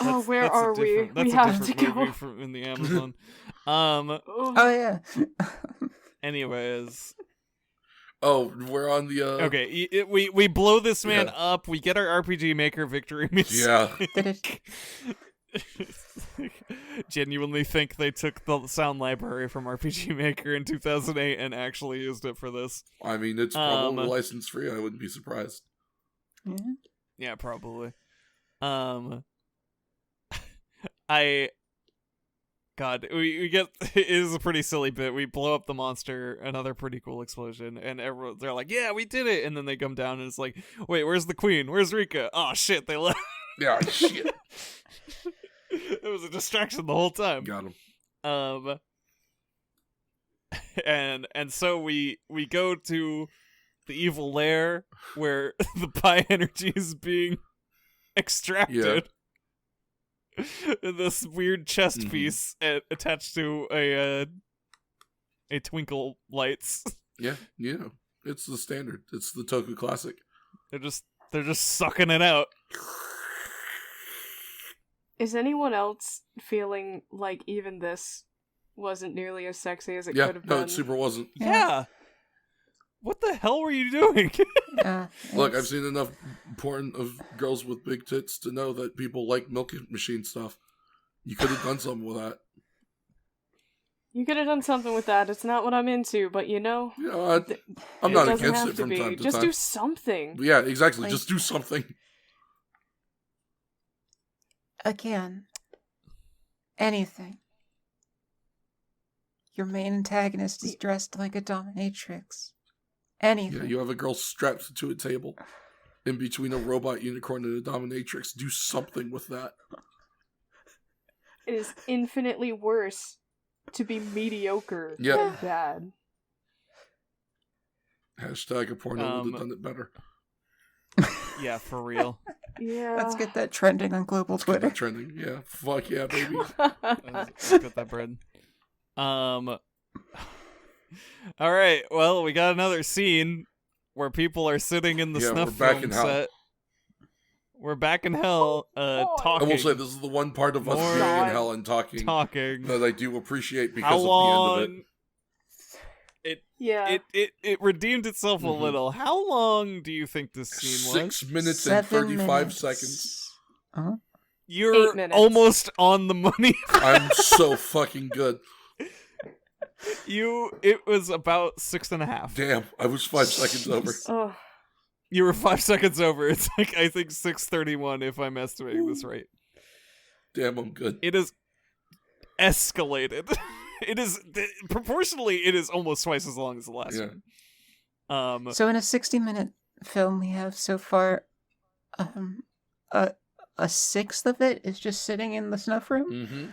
Oh, where that's a are we? different- We That's a have to different go. movie from in the Amazon. Oh. Oh yeah. Anyways, Oh, we're on the okay, we blow this man Yeah. up. We get our RPG Maker victory music. Yeah. Genuinely think they took the sound library from RPG Maker in 2008 and actually used it for this. I mean, it's probably license free. I wouldn't be surprised. Yeah. Yeah, probably. God, we get it is a pretty silly bit. We blow up the monster, another pretty cool explosion, and they're like, "Yeah, we did it!" And then they come down, and it's like, "Wait, where's the queen? Where's Rika? Oh shit, they left." Yeah, shit. It was a distraction the whole time. Got him. And so we go to the evil lair where the pi energy is being extracted. In this weird chest Mhm. piece attached to a twinkle lights. Yeah, it's the standard. It's the Toku classic. They're just sucking it out. Is anyone else feeling like even this wasn't nearly as sexy as it Yeah, could have no, been? it super wasn't. Yeah. What the hell were you doing? Yeah. Look, I've it's- seen enough porn of girls with big tits to know that people like milk machine stuff. You could have done something with that. You could have done something with that. It's not what I'm into, but you know, You know, I'm it not doesn't against have it to from be. time to Just time. do something. Yeah, exactly. Like- Just do something. Again, anything. Your main antagonist is dressed like a dominatrix. Anything. Yeah, you have a girl strapped to a table in between a robot unicorn and a dominatrix. Do something with that. It is infinitely worse to be mediocre Yeah. than bad. Hashtag a porno would have done it better. Yeah, for real. Yeah. Let's get that trending on global Get Twitter. that trending. Yeah, fuck yeah, baby. Let's get that bread. All right. Well, we got another scene where people are sitting in the Yeah, snuff we're back film in hell. set. We're back in hell, I talking. will say this is the one part of us More being in God. hell and talking talking. that I do appreciate How because of the long? end of it. Yeah. It redeemed itself a Mhm. little. How long do you think this scene was? 6 minutes and 35 minutes. seconds. Uh-huh. You're 8 minutes. almost on the money. I'm so fucking good. It was about 6.5. Damn, I was 5 seconds over. Oh, You were 5 seconds over. It's like, I think 6:31 if I'm estimating this right. Damn, I'm good. It is escalated. It is proportionally. It is almost twice as long as the last Yeah. one. So in a 60-minute film, we have so far a sixth of it is just sitting in the snuff room. Mm-hmm.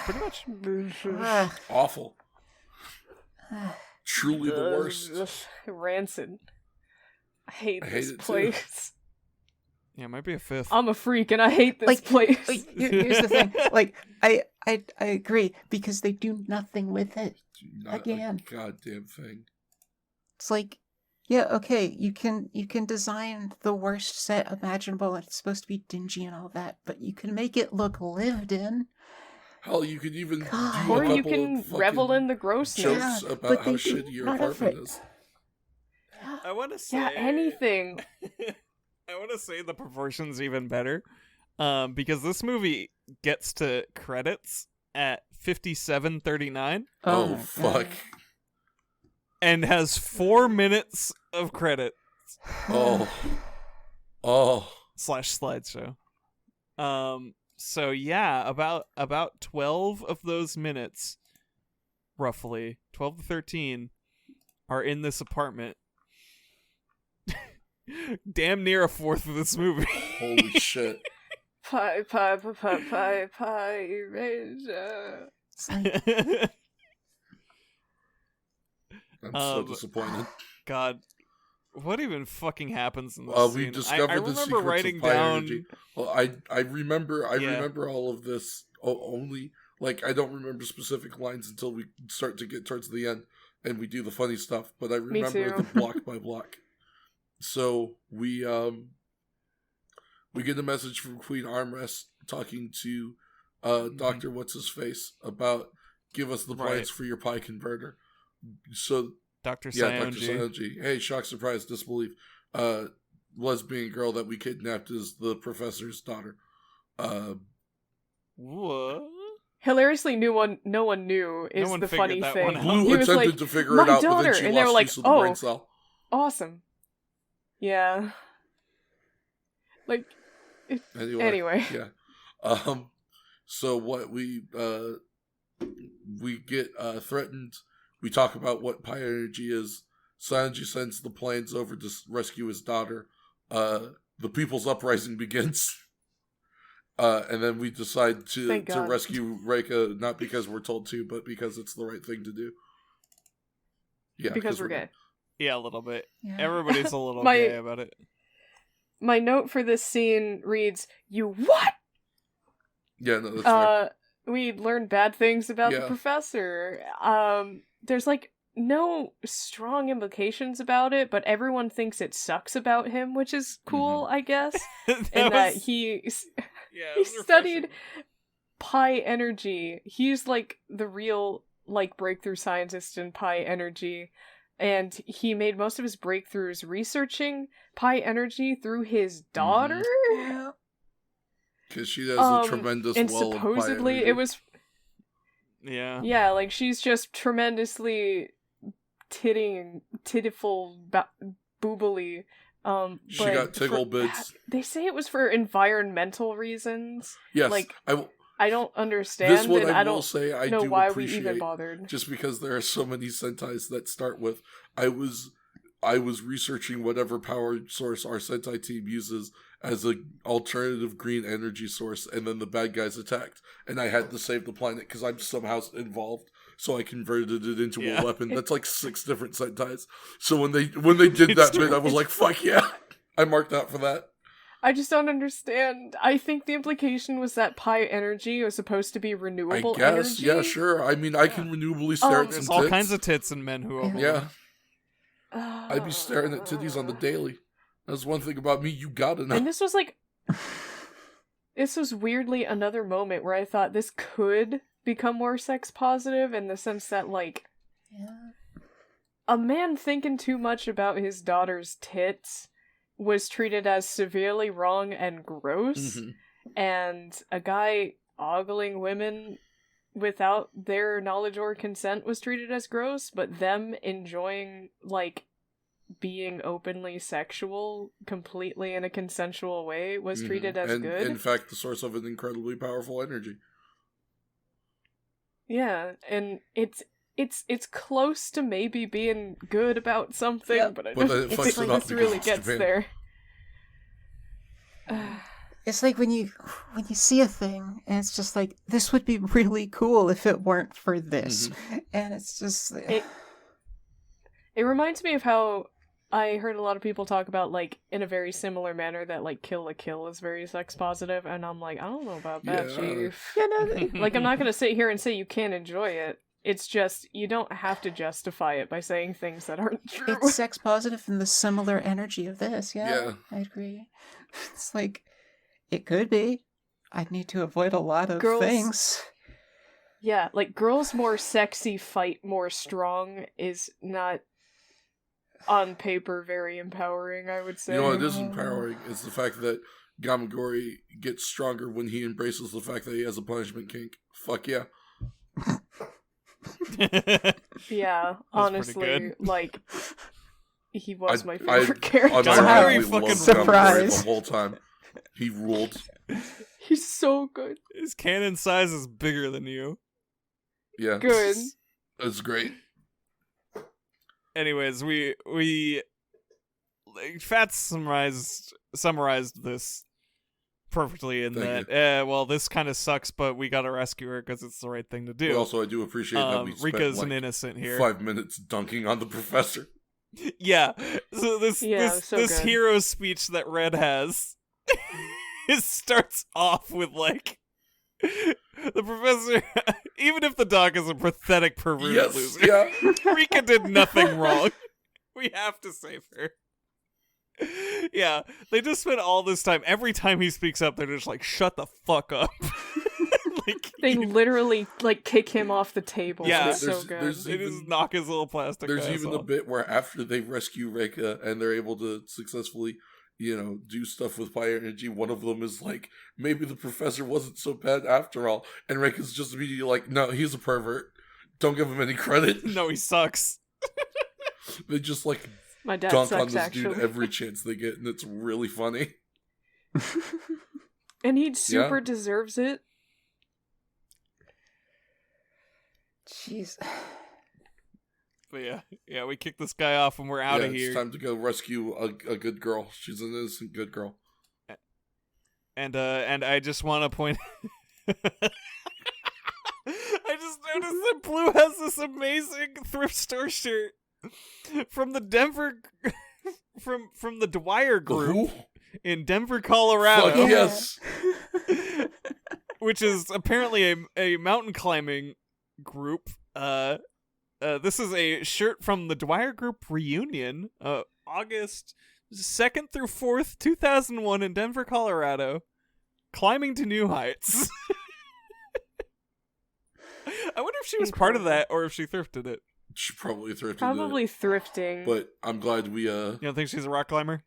Pretty much. Ah, Awful. ah. Truly the worst. Rancid. I hate I this hate it too. place. Yeah, it might be a fifth. I'm a freak and I hate this Like- place. Here's the thing. Like, I agree because they do nothing with it. Not Again. a goddamn thing. It's like, yeah, okay, you can design the worst set imaginable. It's supposed to be dingy and all that, but you can make it look lived in. Hell, you could even do God. a Or couple you can of fucking revel in the grossness. jokes Yeah, about but how they do shitty your none of apartment it. is. I want to say. Yeah, anything. I want to say the proportions even better, because this movie gets to credits at 57:39 Oh, my fuck. God. and has 4 minutes of credits minutes. Oh. Slash slideshow. So yeah, about 12 of those minutes, roughly 12 to 13, are in this apartment. Damn near a fourth of this movie. Holy shit. Pie Ranger. I'm so disappointed. God, what even fucking happens in this We scene? discovered I the remember secrets writing of pi down. energy. Well, I remember Yeah. remember all of this only, like, I don't remember specific lines until we start to get towards the end and we do the funny stuff, but I Me remember too. the block by block. So we get a message from Queen Armrest talking to Dr. What's-His-Face about give us the plans Right. for your pi converter. So Dr. yeah, Dr. Sionji. Sionji. Hey, shock, surprise, disbelief. Lesbian girl that we kidnapped is the professor's daughter. What? Hilariously, no one knew is No one the figured funny that thing. one out. Blue He was attempted like, to figure "My it out, but daughter," then she and they were lost like, use of the brain "Oh, cell. awesome." Yeah. Like, anyway. Yeah. So what we get threatened. We talk about what pi energy is. Sanji sends the plans over to rescue his daughter. The People's Uprising begins. And then we decide to Thank God. rescue Reika, not because we're told to, but because it's the right thing to do. Yeah, because we're gay. Yeah, a little bit. Yeah. Everybody's a little My- gay about it. My note for this scene reads, "You what?" Yeah, no, that's right. We learned bad things about the Yeah. professor. There's like no strong implications about it, but everyone thinks it sucks about him, which is cool, I guess. And that he yeah, he it was studied refreshing. pi energy. He's like the real like breakthrough scientist in pi energy. And he made most of his breakthroughs researching pi energy through his daughter. Yeah. Because she has a tremendous and well supposedly of pi energy. it was Yeah. like she's just tremendously titiful boobily. She but got tickle bits. They say it was for environmental reasons. Yes, like, I don't understand, this one and I I will don't say I know do why we appreciate, even bothered. just because there are so many Sentais that start with I was researching whatever power source our Sentai team uses as an alternative green energy source, and then the bad guys attacked, and I had to save the planet because I'm somehow involved. So I converted it into Yeah. a weapon. That's like 6 different Sentais. So when they did It's that true. bit, I was like, "Fuck yeah!" I marked out for that. I just don't understand. I think the implication was that pi energy was supposed to be renewable I guess, energy. yeah, sure. I mean, I can renewably stare at There's some all tits. kinds of tits and men who are Yeah, I'd be staring at titties on the daily. That's one thing about me. You gotta know. And this was like, this was weirdly another moment where I thought this could become more sex positive in the sense that, like, Yeah. a man thinking too much about his daughter's tits was treated as severely wrong and gross, Mhm. and a guy ogling women without their knowledge or consent was treated as gross, but them enjoying, like, being openly sexual completely in a consensual way was treated as and, good. in fact, the source of an incredibly powerful energy. Yeah, and it's close to maybe being good about something, Yeah. but I But don't then it think fucks it up this because really it's gets Japan. there. It's like when you see a thing and it's just like, this would be really cool if it weren't for this. And it's just It reminds me of how I heard a lot of people talk about, like, in a very similar manner that, like, Kill la Kill is very sex positive, and I'm like, I don't know about that, Yeah. Chief. you know, Like, I'm not gonna sit here and say you can't enjoy it. It's just, you don't have to justify it by saying things that aren't true. it's sex positive in the similar energy of this. Yeah, Yeah. I agree. It's like, it could be. I'd need to avoid a lot of Girls- things. Yeah, like, girls more sexy fight more strong is not, on paper, very empowering, I would say. You know what is empowering is the fact that Gamagori gets stronger when he embraces the fact that he has a punishment kink. Fuck yeah. Yeah, pretty honestly, good. like, He was my I favorite character. very unironically fucking loved surprised. Kamen the whole time. He ruled. He's so good. His cannon size is bigger than you. Yeah. Good. It's great. Anyways, we like, Fats summarized this perfectly in Thank that, well, this kind of sucks, but we gotta rescue her because it's the right thing to do. But also, I do appreciate that we spent Rika's like an innocent here. 5 minutes dunking on the professor. Yeah. So this so this good. hero speech that Red has it starts off with like the professor, even if the dog is a pathetic perverted Yes, loser, yeah. Rika did nothing wrong. We have to save her. Yeah, they just spent all this time. Every time he speaks up, they're just like, "Shut the fuck up." Like They literally like kick him off the table. Yeah. It's so There's- good. there's- they even- just knock his little plastic. There's ass even a off. bit where after they rescue Reka and they're able to successfully, do stuff with fire energy, one of them is like, maybe the professor wasn't so bad after all. And Reka's just immediately like, no, he's a pervert. Don't give him any credit. No, he sucks. They just like My dad dunk on sucks, this actually. dude every chance they get, and it's really funny. And he super deserves it. Jeez. But yeah, we kick this guy off and we're out Yeah, of it's here. time to go rescue a good girl. She's an innocent good girl. And I just want to point. I just noticed that Blue has this amazing thrift store shirt from the Denver, from the Dwyer Group Who? in Denver, Colorado, Fuck yes. which is apparently a mountain climbing group. This is a shirt from the Dwyer Group reunion, August 2nd through 4th, 2001 in Denver, Colorado. Climbing to new heights. I wonder if she was part of that or if she thrifted it. She probably thrifted Probably it. thrifting. But I'm glad we You don't think she's a rock climber?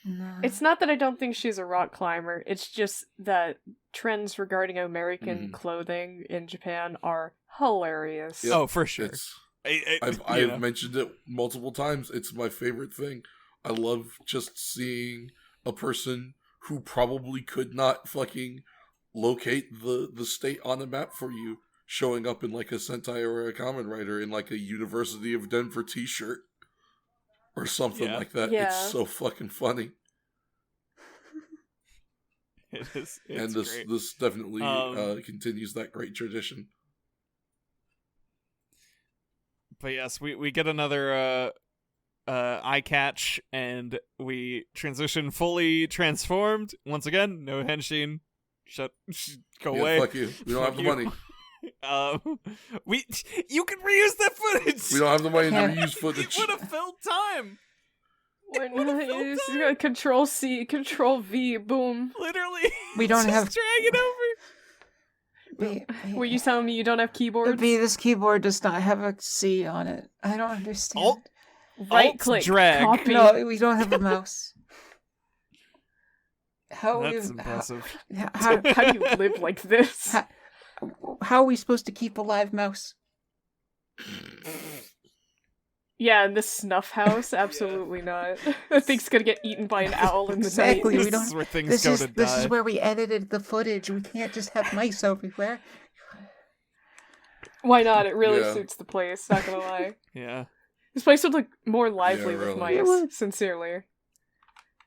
No. It's not that I don't think she's a rock climber. It's just that trends regarding American Mhm. clothing in Japan are hilarious. Yep. Oh, for sure. It's You know. I've mentioned it multiple times. It's my favorite thing. I love just seeing a person who probably could not fucking locate the state on a map for you showing up in like a Sentai or a Kamen Rider in like a University of Denver t-shirt or something Yeah. like that. Yeah. It's so fucking funny. It is. And It's great. this definitely Um, continues that great tradition. But yes, we get another eye catch, and we transition fully transformed once again. No henshin. Go Yeah, away. fuck you. We don't Fuck have the you. money. You can reuse that footage. We don't have the money to Yeah. reuse It footage. would have filled time. When Well it's done. Control C, Control V, boom. Literally. We don't just have- drag it over. Were you telling me you don't have keyboards? B, this keyboard does not have a C on it. I don't understand. Alt- Right click, drag. copy. No, we don't have a mouse. How That's we- impressive. How do you live like this? how are we supposed to keep a live mouse? Yeah, in the snuff house, absolutely not. That thing's gonna get eaten by an owl in the Exactly. night. We This don't- is where things This go is to this die. is where we edited the footage. We can't just have mice everywhere. Why not? It really Yeah. suits the place, not gonna lie. Yeah. This place would look more lively with really. mice, It would. sincerely.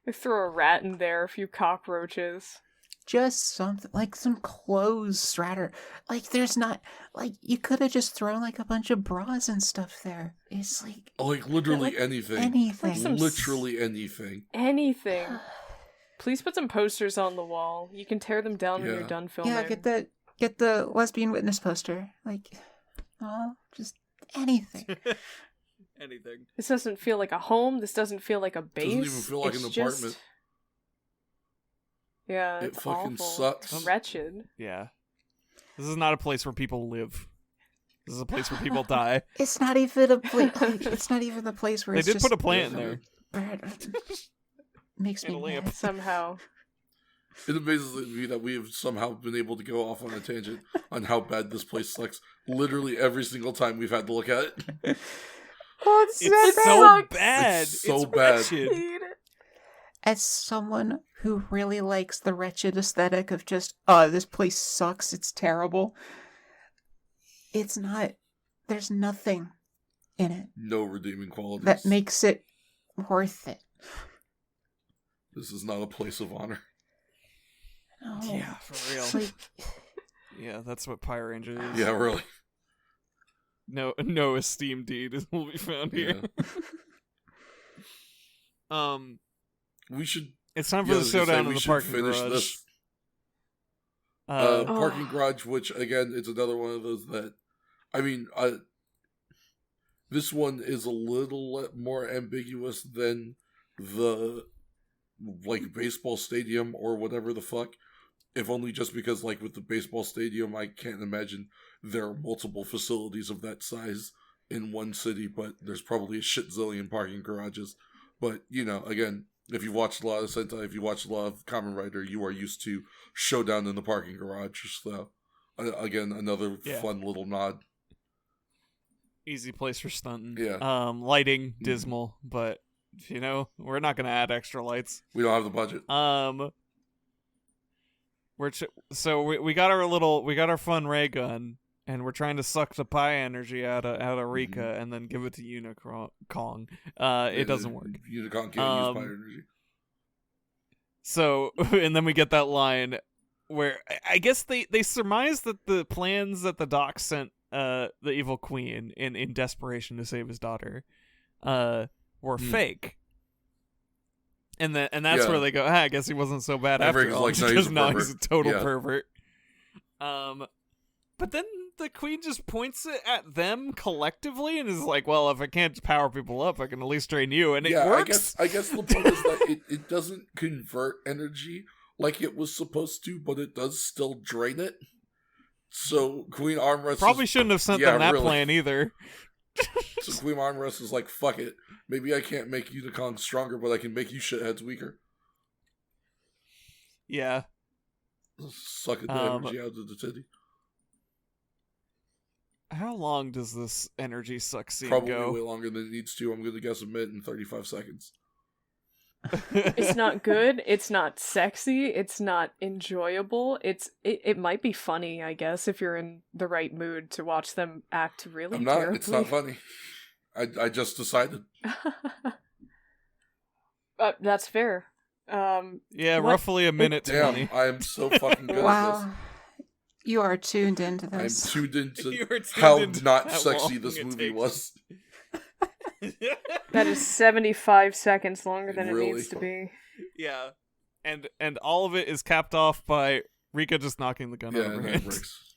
They throw a rat in there, a few cockroaches. Just something like some clothes stratter. Like there's not like you could have just thrown like a bunch of bras and stuff there. It's like Like literally Like anything. anything. Like some Literally anything. Anything. Please put some posters on the wall. You can tear them down when Yeah. you're done filming. Yeah, get the lesbian witness poster. Like, oh, just anything. Anything. This doesn't feel like a home. This doesn't feel like a base. Doesn't even feel like It's an just- apartment. Yeah, It it's fucking awful. sucks. It's wretched. Yeah. This is not a place where people live. This is a place where people die. It's not even a place. It's not even the place where They it's did just put a plant in there. Makes me And a lamp. mad. Somehow. It amazes me that we have somehow been able to go off on a tangent on how bad this place sucks. Literally every single time we've had to look at it. Oh, it's It's so so bad. bad. It's so bad. wretched. As someone who really likes the wretched aesthetic of just, oh, this place sucks, it's terrible. It's not, there's nothing in it No redeeming qualities. that makes it worth it. This is not a place of honor. No. Yeah, for real. It's like, Yeah, that's what Power Ranger is. Yeah, really. No esteem deed will be found here. We should. It's time for the showdown in the parking finish garage. This. Uh, Parking garage, which again, it's another one of those that, I mean, this one is a little more ambiguous than the baseball stadium or whatever the fuck. If only just because with the baseball stadium, I can't imagine there are multiple facilities of that size in one city, but there's probably a shit zillion parking garages. But again, if you've watched a lot of Sentai, if you watched a lot of Kamen Rider, you are used to showdown in the parking garage. So, again, another fun little nod. easy place for stunting. Yeah. Lighting dismal, but we're not gonna add extra lights. We don't have the budget. We got our fun ray gun, and we're trying to suck the pi energy out of Rika and then give it to Unicong. It doesn't work. Unicong can't use pi energy. So, and then we get that line where I guess they surmise that the plans that the doc sent the evil queen in desperation to save his daughter were fake. And that's where they go, I guess he wasn't so bad after all, because now he's a total pervert. But then the queen just points it at them collectively and is like, well, if I can't power people up, I can at least train you, and it works. I guess the point is that it doesn't convert energy like it was supposed to, but it does still drain it. So Queen Armrest probably shouldn't have sent them that plan either. So Queen Armrest is like, fuck it. Maybe I can't make Unicong stronger, but I can make you shitheads weaker. Yeah. Sucking the energy out of the titty. How long does this energy suck scene Probably go? way longer than it needs to. I'm going to guess a minute and 35 seconds. It's not good. It's not sexy. It's not enjoyable. It might be funny, I guess, if you're in the right mood to watch them act really I'm not. terribly. It's not funny. I just decided. That's fair. Yeah, roughly a minute 20. Damn, I am so fucking good at wow. You are tuned into this. this. I'm tuned into You were tuned how into not how sexy long this it movie takes. was. That is 75 seconds longer than Really? it needs to be. Yeah. And all of it is capped off by Rika just knocking the gun out Yeah, of her and it hand. breaks.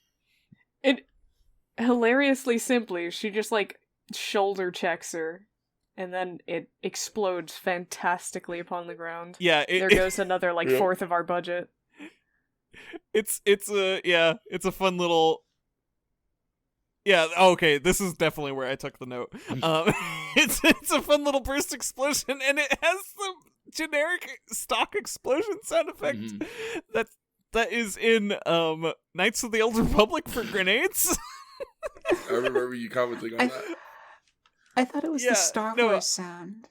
It hilariously simply, she just shoulder checks her, and then it explodes fantastically upon the ground. Yeah, There goes another fourth of our budget. It's a fun little. Yeah, okay, this is definitely where I took the note. It's a fun little burst explosion, and it has the generic stock explosion sound effect that is in Knights of the Old Republic for grenades. I remember you commenting on that. I thought it was the Star Wars sound.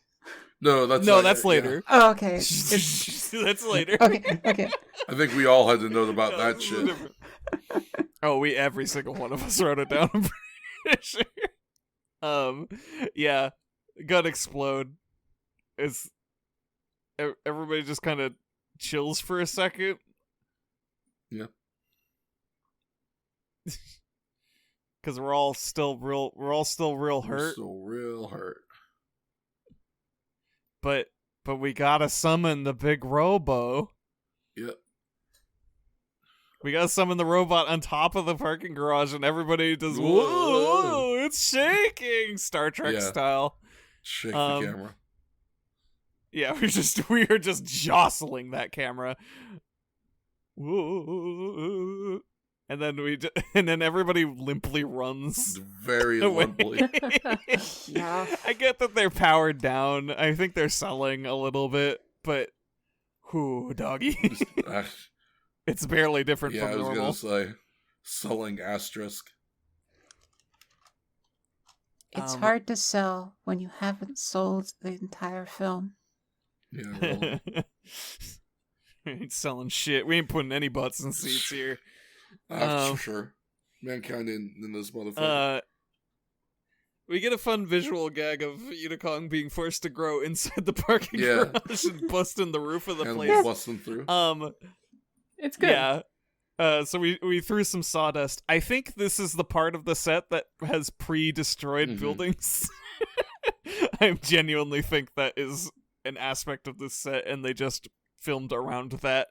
No, that's that's later. Oh, okay. That's later. Okay. I think we all had to note about that shit. Oh, every single one of us wrote it down. I'm pretty sure. Yeah, gun explode. It's everybody just kind of chills for a second. Yeah. Because we're all still real hurt. We're still real hurt. But we gotta summon the big robo. Yep. We gotta summon the robot on top of the parking garage, and everybody does Whoa. whoa, it's shaking, Star Trek style. Shake the camera. Yeah, we are just jostling that camera. Whoa. And then everybody limply runs. Very away. limply. Yeah. I get that they're powered down. I think they're selling a little bit, but whoo, doggy. It's barely different from normal. I was gonna say selling asterisk. It's hard to sell when you haven't sold the entire film. Yeah, really. We ain't selling shit. We ain't putting any butts in seats here. That's for sure. Mankind in this motherfucker. We get a fun visual gag of Unicong being forced to grow inside the parking garage and busting the roof of the and place. busting through. It's good. Yeah. So we threw some sawdust. I think this is the part of the set that has pre-destroyed buildings. I genuinely think that is an aspect of this set, and they just filmed around that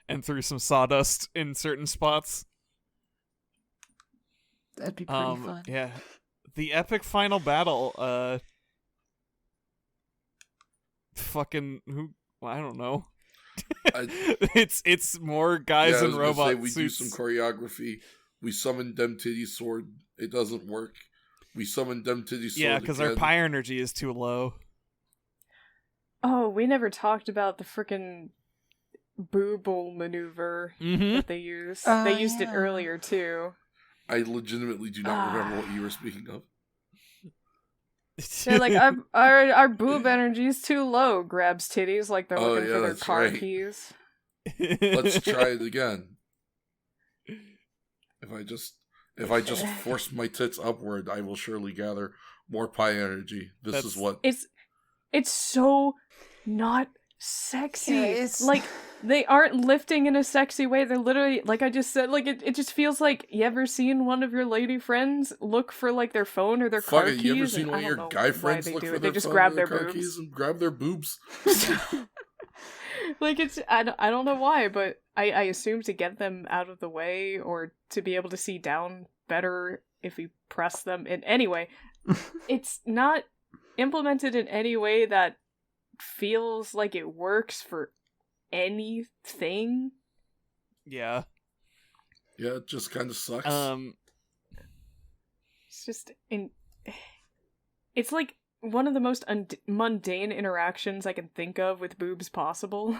and threw some sawdust in certain spots. That'd be pretty fun. Yeah. The epic final battle, fucking who? Well, I don't know. It's more guys and robots. We do some choreography. We summon Dem Titty Sword. It doesn't work. We summon Dem Titty Sword. Yeah, because our pyre energy is too low. Oh, we never talked about the frickin' booble maneuver that they use. They used it earlier too. I legitimately do not remember what you were speaking of. They're like, our boob energy is too low. Grabs titties like they're looking for their car keys. Let's try it again. If I just force my tits upward, I will surely gather more pi energy. This is what it's so not sexy. Yeah, it's like they aren't lifting in a sexy way. They're literally, like I just said, like it just feels like, you ever seen one of your lady friends look for like their phone or their car keys? You ever seen one of your guy friends look for their phone or their car keys and grab their boobs? Like I don't know why, but I assume to get them out of the way or to be able to see down better if you press them. And anyway, it's not implemented in any way that feels like it works for anything. Yeah. Yeah, it just kind of sucks. It's just it's like one of the most mundane interactions I can think of with boobs possible.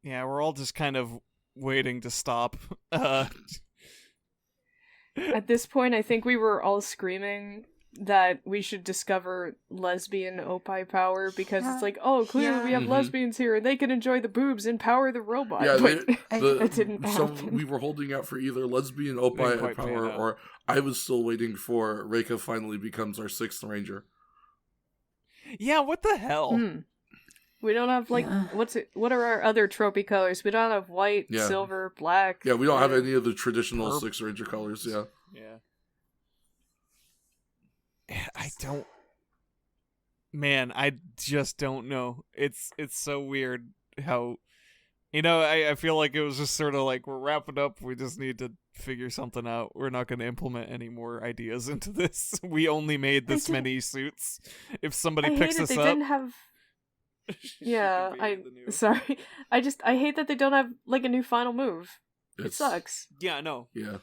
Yeah, we're all just kind of waiting to stop. At this point, I think we were all screaming that we should discover lesbian opie power because it's like, oh, clearly we have lesbians here and they can enjoy the boobs and power the robot. Yeah, that didn't happen. We were holding out for either lesbian opie power or I was still waiting for Reika finally becomes our 6th Ranger. Yeah, what the hell? We don't have, like, what are our other tropey colors? We don't have white, silver, black. Yeah, we don't have any of the traditional 6 Ranger colors, yeah. Yeah. I don't... Man, I just don't know. It's so weird how... You know, I feel like it was just sort of like, we're wrapping up, we just need to figure something out. We're not going to implement any more ideas into this. We only made this many suits. If somebody picks us up... Didn't have... Yeah, sorry. I hate that they don't have, like, a new final move. It sucks. Yeah, no. Yeah.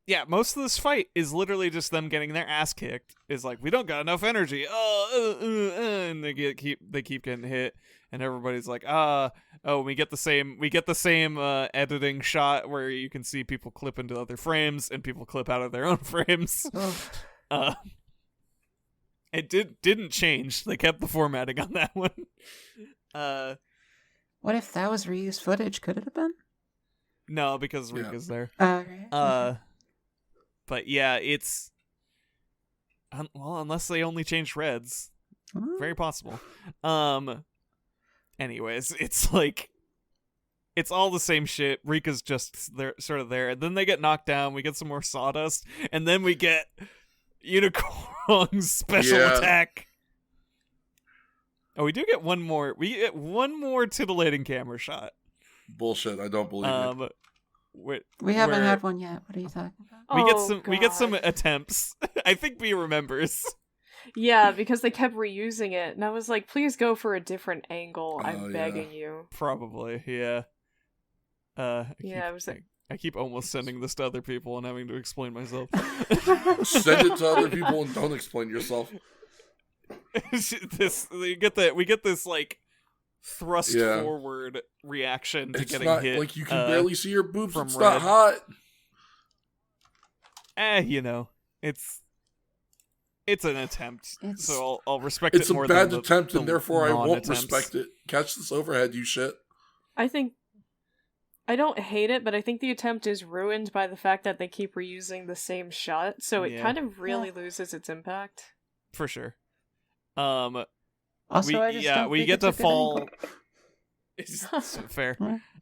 Yeah, most of this fight is literally just them getting their ass kicked. It's like, we don't got enough energy. And they keep getting hit, and everybody's like, we get the same editing shot where you can see people clip into other frames and people clip out of their own frames. It didn't change. They kept the formatting on that one. What if that was reused footage? Could it have been? No, because Rika's there. Okay. But yeah, it's... Well, unless they only changed reds. Very possible. Anyways, it's like... It's all the same shit. Rika's just there, sort of there. And then they get knocked down. We get some more sawdust. And then we get Unicron's special attack. Oh, we do get one more. We get one more titillating camera shot. Bullshit, I don't believe it. We haven't had one yet. What are you talking about? We get some attempts. I think B remembers. Yeah, because they kept reusing it, and I was like, please go for a different angle. I'm begging you. Probably, yeah. I keep almost sending this to other people and having to explain myself. Send it to other people and don't explain yourself. We get this like thrust forward reaction to it's getting not, hit. Like you can barely see your boobs. It's red. not hot. You know, It's an attempt, It's- so I'll respect It's it a more bad than attempt, the and therefore I won't non-attempts. respect it. Catch this overhead, you shit. I think I don't hate it, but I think the attempt is ruined by the fact that they keep reusing the same shot, so it Yeah. kind of really loses its impact. For sure. Also, we I just don't we think get it's to a good fall. angle. It's fair.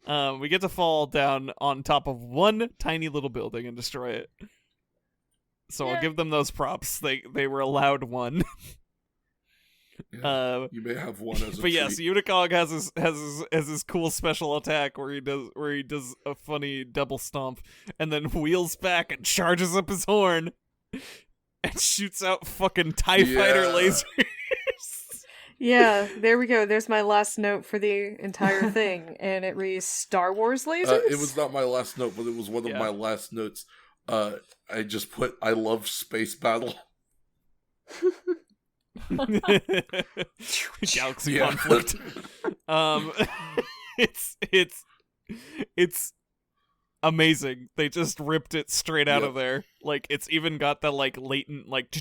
Yeah. We get to fall down on top of one tiny little building and destroy it. So I'll Yeah. give them those props. They were allowed one. Yeah, you may have one as a But yes, treat. Unicog has his cool special attack where he does a funny double stomp and then wheels back and charges up his horn and shoots out fucking TIE fighter Yeah. lasers. Yeah, there we go. There's my last note for the entire thing, and it reads Star Wars lasers? It was not my last note, but it was one of Yeah. my last notes. I just put, I love space battle. Galaxy Yeah. conflict. It's amazing. They just ripped it straight out of there. Like it's even got that like latent like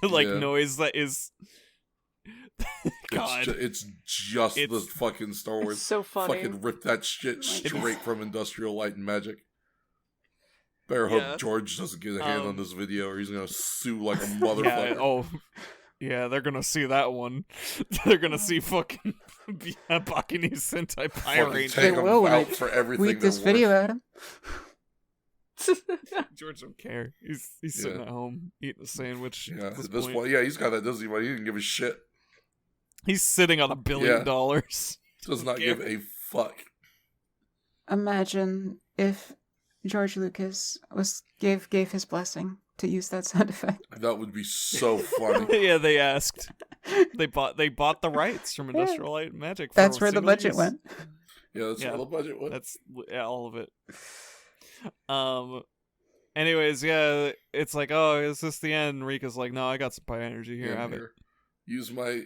like Yeah. noise that is. God, It's just the It's- fucking Star Wars. It's so funny. Fucking rip that shit It's- straight from Industrial Light and Magic. Better hope Yeah. George doesn't get a hand on Um, this video or he's gonna sue like a yeah. motherfucker. Oh, yeah. They're gonna see that one. They're gonna see fucking Bakini Sentai Power Fucking Ranger. take They them will when I out for everything Read this they're video worth. at him. George don't care. He's sitting Yeah. at home eating a sandwich. Yeah, at this at this point. point, yeah, he's got that Disney money. He didn't give a shit. He's sitting on $1 billion. Does not care. give a fuck. Imagine if George Lucas gave his blessing to use that sound effect. That would be so funny. Yeah, they asked. They bought the rights from Industrial Light and Magic. For That's where the single budget use. went. Yeah, that's Yeah. what the budget was. That's all of it. Anyways, yeah, it's like, oh, is this the end? Rika's like, no, I got some pie energy here. Yeah, Have it. here. Use my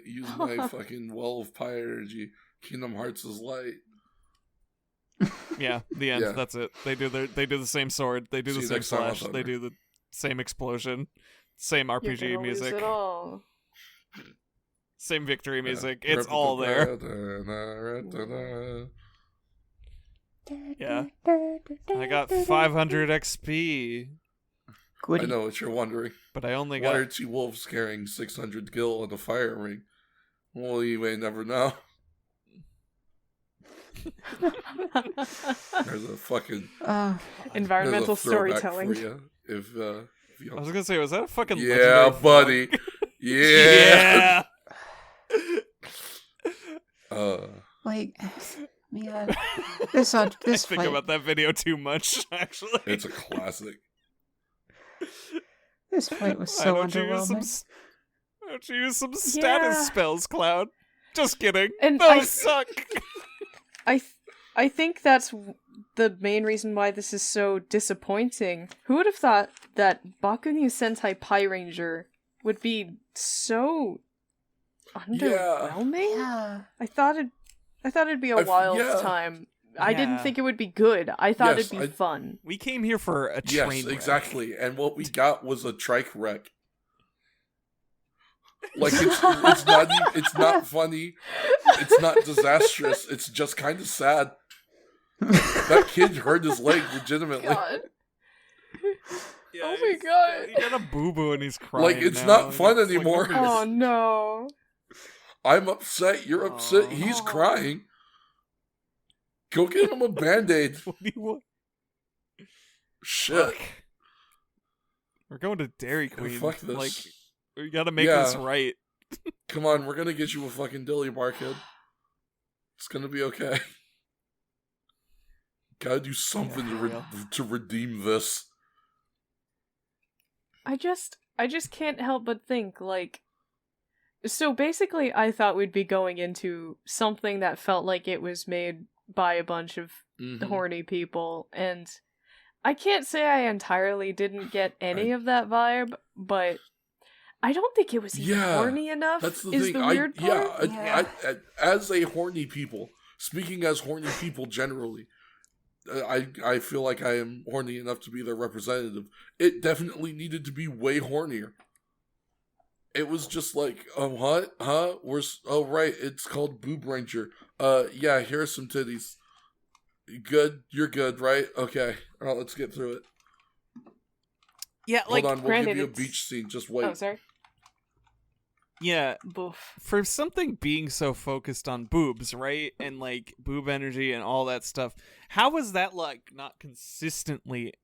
fucking well of pie energy. Kingdom Hearts is light. Yeah, the end. Yeah. That's it. They do the same sword. They do See the you same next time on slash. They Thunder. do the same explosion. Same You're RPG gonna lose music. it all. Same victory Yeah. music. It's all there. Yeah. I got 500 XP, Goody. I know what you're wondering. but I only Why got are two wolves carrying 600 gil in a fire ring? Well, you may never know. There's a fucking Environmental there's a throwback storytelling. for you. If you I was gonna say, was that a fucking yeah, legendary buddy. frog? Yeah. Yeah. Like, man, this I this think fight. about that video too much, actually. It's a classic. This fight was Why so don't you use underwhelming. why don't you use some status Yeah. spells, Cloud? Just kidding. And Those suck. I think that's the main reason why this is so disappointing. Who would have thought that Bakunin Sentai Pie Ranger would be so underwhelming? Yeah. I thought it'd be a I've- wild yeah. time. I didn't Yeah. think it would be good. I thought Yes, it'd be fun. We came here for a train Yes, wreck. exactly. And what we got was a trike wreck. Like it's not funny. It's not disastrous. It's just kind of sad. That kid hurt his leg legitimately. God. Yeah, Oh my God. He got a boo boo and he's crying. Like, it's now. not fun It's like, anymore. nobody's- Oh no. I'm upset. You're upset. Aw. He's crying. Go get him a band-aid. What do you want? Shit. Fuck. We're going to Dairy Yeah, Queen. fuck this. Like, we gotta make Yeah. this right. Come on, we're gonna get you a fucking dilly bar, kid. It's gonna be okay. Gotta do something Yeah. to redeem this. I just can't help but think, like, so basically I thought we'd be going into something that felt like it was made by a bunch of Mhm. horny people, and I can't say I entirely didn't get any of that vibe, but I don't think it was even Yeah, horny enough. That's the is thing. the weird part. Yeah. As a horny people, speaking as horny people generally, I feel like I am horny enough to be their representative. It definitely needed to be way hornier. It was just like, what? Huh? Oh, right, it's called Boob Ranger. Yeah, here's some titties. Good? You're good, right? Okay. All right, let's get through it. Yeah, Hold on, we'll granted, give you a it's- beach scene. Just wait. Oh, sorry. yeah. Boof. For something being so focused on boobs, right? And like boob energy and all that stuff, how was that like not consistently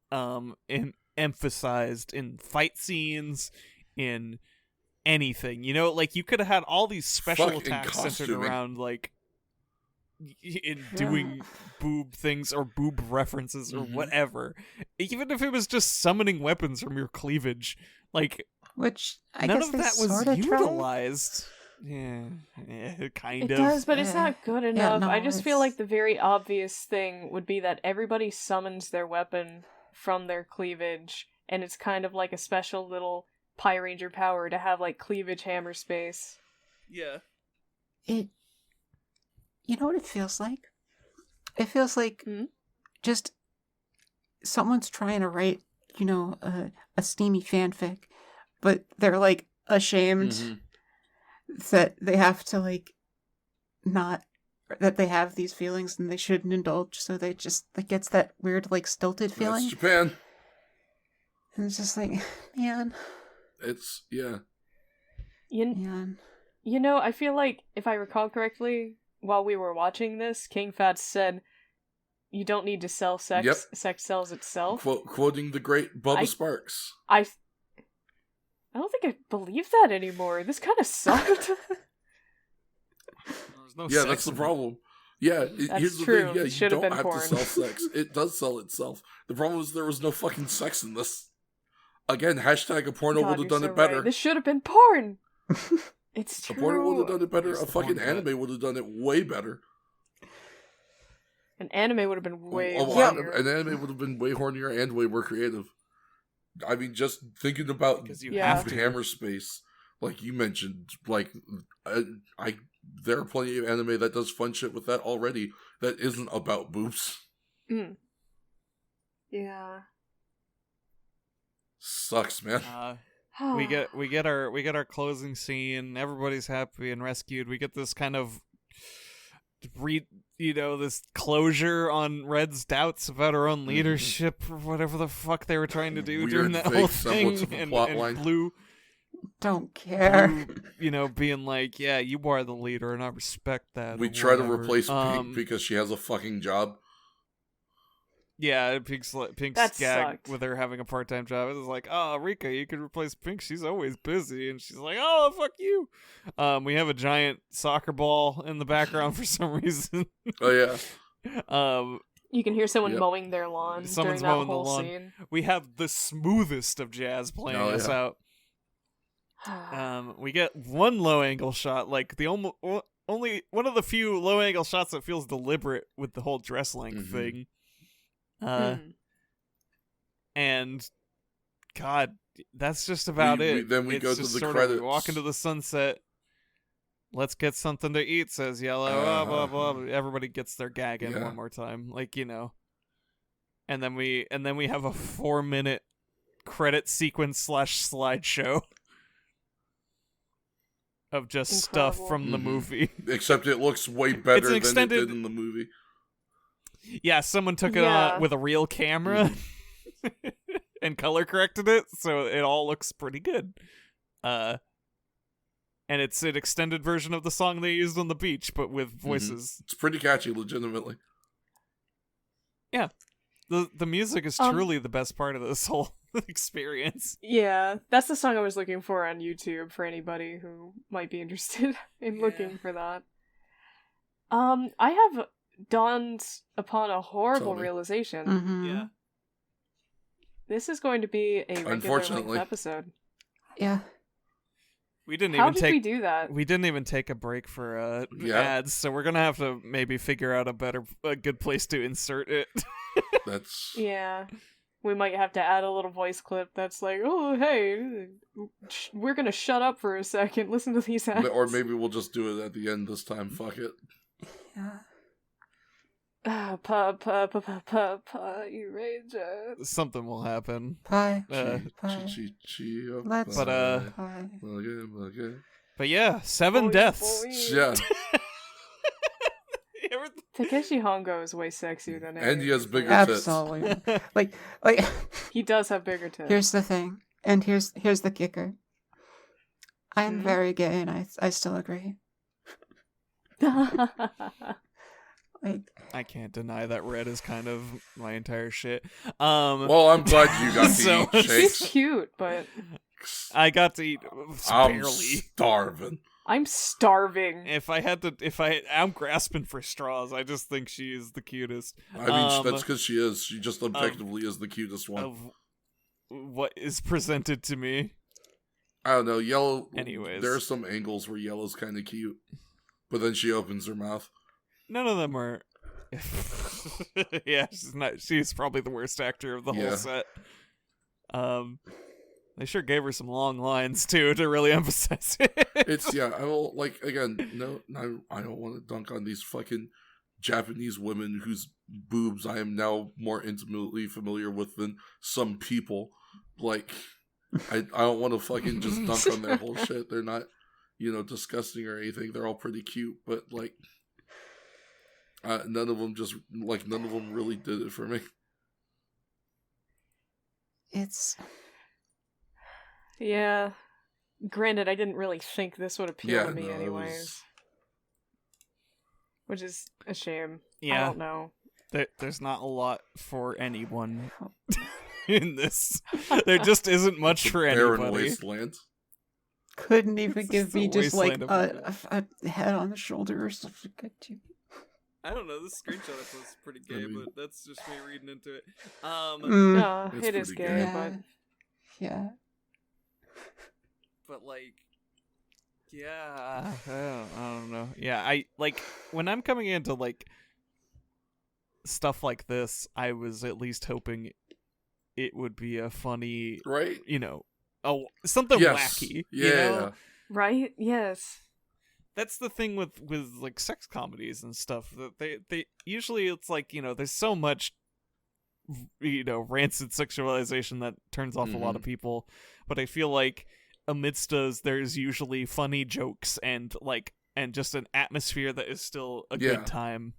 emphasized in fight scenes, in anything? You know, like you could have had all these special Fuck, in attacks centered costuming. around like in doing boob things or boob references or Mhm. whatever. Even if it was just summoning weapons from your cleavage, like Which I none guess of they that was sort of utilized. Yeah, kind It of. does, but it's Yeah. not good Yeah, enough. no, I just feel it's- like the very obvious thing would be that everybody summons their weapon from their cleavage, and it's kind of like a special little Pie Ranger power to have like cleavage hammer space. Yeah. It. You know what it feels like? It feels like Hmm? just someone's trying to write, a steamy fanfic, but they're like ashamed Mhm. that they have to like not that they have these feelings and they shouldn't indulge, so they just like gets that weird like stilted That's feeling, Japan. and it's just like, man. Yeah. I feel like, if I recall correctly, while we were watching this, King Fats said, "You don't need to sell sex. Yep. Sex sells itself." Quoting the great Bubba I- Sparks. I don't think I believe that anymore. This kind of sucked. There's no Yeah, sex that's the in it. problem. Yeah, That's here's the true. thing. Yeah, It you should have don't been have porn. to sell sex. It does sell itself. The problem is there was no fucking sex in this. Again, hashtag a porno God, would have you're done so it better. right. This should have been porn. It's A true. porno would have done it better. Here's A the porn fucking cut. anime would have done it way better. An anime would have been way A lot of, hornier. an anime would have been way hornier and way more creative. I mean, just thinking about Because you Yeah. have to. hammer space, like you mentioned, like there are plenty of anime that does fun shit with that already. That isn't about boobs. Mm. Yeah. Sucks, man. We get our closing scene. Everybody's happy and rescued. We get this kind of this closure on Red's doubts about her own leadership or whatever the fuck they were trying to do Weird, during that vague whole semblance thing. of a And, plot and line. Blue, Don't care. being like, "Yeah, you are the leader, and I respect that." We or try to whatever. replace Pink because she has a fucking job. Yeah, Pink's That gag sucked. with her having a part-time job. It was like, "Oh, Rika, you could replace Pink. She's always busy." And she's like, "Oh, fuck you." We have a giant soccer ball in the background for some reason. Oh yeah. You can hear someone Yep. mowing their lawn Someone's during that mowing the whole lawn. scene. We have the smoothest of jazz playing Oh, us yeah. out. We get one low-angle shot, like the only one of the few low-angle shots that feels deliberate with the whole dress length Mhm. thing. Hmm. And God, that's just about it. Then we It's go to just the sort credits. Of, we walk into the sunset. Let's get something to eat, says Yellow. Blah blah blah. Everybody gets their gag in Yeah. one more time, And then we have a 4-minute credit sequence / slideshow of just stuff Incredible. from the Mhm. movie. Except it looks way better than extended- it did in the movie. Yeah, someone took it Yeah. on with a real camera and color corrected it, so it all looks pretty good. And it's an extended version of the song they used on the beach, but with voices. It's pretty catchy, legitimately. The music is truly the best part of this whole experience. Yeah, that's the song I was looking for on YouTube for anybody who might be interested in looking for that. I have dawned upon a horrible Tell me. realization. Mm-hmm. This is going to be a regular Unfortunately. length episode. Yeah. We didn't How even did take we do that? we didn't even take a break for Yeah. ads, so we're gonna have to maybe figure out a good place to insert it. That's Yeah. We might have to add a little voice clip that's like, "Oh, hey, we're gonna shut up for a second. Listen to these ads." or maybe we'll just do it at the end this time. Fuck it. Yeah. Ranger. Something will happen. Pie. Uh, Pie. Chi-chi-chi, Let's But, pie. okay. But yeah, 7 Boing, deaths. boing. Yeah, Takeshi Hongo is way sexier than and he has Aang. bigger tits. Absolutely. like, He does have bigger tits. here's the thing, and here's the kicker. I'm Hmm? very gay, and I still agree. Like, I can't deny that red is kind of my entire shit. Well, I'm glad you got to So- eat He's shakes. cute, but I got to eat I'm barely. starving. I'm starving. I'm grasping for straws. I just think she is the cutest. I mean, that's because she is. She just objectively is the cutest one. Of what is presented to me. I don't know. Yellow. Anyways. There are some angles where Yellow's kind of cute, but then she opens her mouth. None of them are. Yeah, she's probably the worst actor of the Yeah. whole set. They sure gave her some long lines too to really emphasize it. It's I will again. No, I don't want to dunk on these fucking Japanese women whose boobs I am now more intimately familiar with than some people. Like, I don't want to fucking just dunk on their whole shit. They're not, disgusting or anything. They're all pretty cute, but like, none of them really did it for me. it's Yeah. Granted, I didn't really think this would appeal Yeah, to me no, it anyways. was- Which is a shame. I Yeah, don't know. there's not a lot for anyone in this. There just isn't much It's a for barren anybody. wasteland. couldn't even It's give just me a just like wasteland of a head on the shoulder or something. I don't know. This screenshot was pretty gay, I mean- but that's just me reading into it. No, It's it is pretty gay, gay. but Yeah. But like, yeah, I don't know. Yeah, I like when I'm coming into like stuff like this, I was at least hoping it would be a funny, Right? something Yes. wacky. Yeah. You know? right? Yes. That's the thing with like sex comedies and stuff, that they usually, it's like, there's so much rancid sexualization that turns off a lot of people, but I feel like amidst those there's usually funny jokes and just an atmosphere that is still a Yeah. good time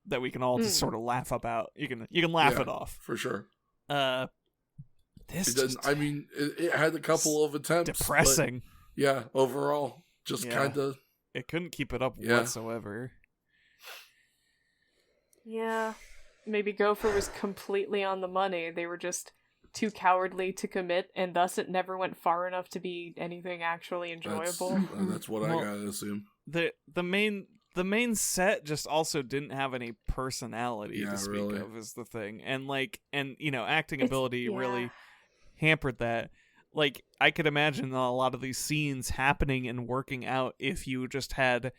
that we can all just sort of laugh about. You can laugh Yeah. it off. For sure. This It doesn't. just I mean, it had a couple of attempts. but depressing. yeah. Overall, just Yeah. kind of. It couldn't keep it up Yeah. whatsoever. Yeah. Maybe Gopher was completely on the money. They were just too cowardly to commit, and thus it never went far enough to be anything actually enjoyable. That's what Well, I gotta assume. The main set just also didn't have any personality Yeah, to speak really. of, is the thing. And acting It's- ability yeah. really hampered that. Like, I could imagine a lot of these scenes happening and working out if you just had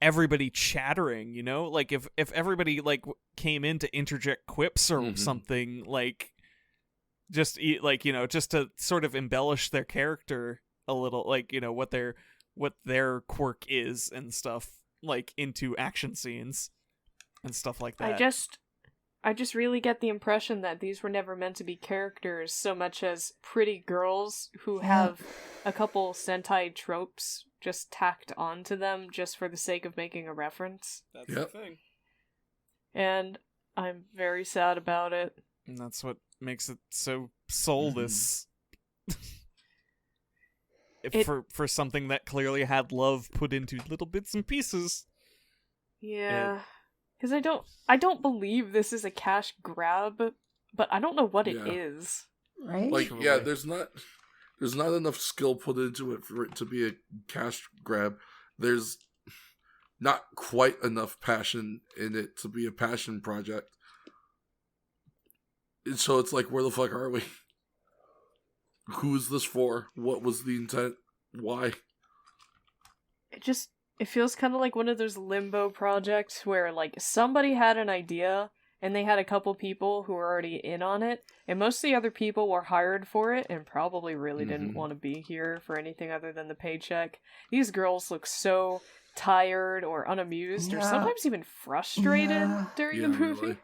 everybody chattering, like if everybody came in to interject quips or Mhm. something, just just to sort of embellish their character a little, what their quirk is and stuff, into action scenes and stuff like that. I just really get the impression that these were never meant to be characters so much as pretty girls who have a couple Sentai tropes just tacked onto them just for the sake of making a reference. That's Yep. the thing. And I'm very sad about it. And that's what makes it so soulless. It- For something that clearly had love put into little bits and pieces. Yeah. Because I don't believe this is a cash grab, but I don't know what it Yeah. is. Right? Like, Truly. yeah, there's not enough skill put into it for it to be a cash grab. There's not quite enough passion in it to be a passion project. And so it's like, where the fuck are we? Who is this for? What was the intent? Why? It feels kind of like one of those limbo projects where somebody had an idea and they had a couple people who were already in on it, and most of the other people were hired for it and probably really didn't want to be here for anything other than the paycheck. These girls look so tired or unamused or Yeah. sometimes even frustrated Yeah. during Yeah, the movie. really.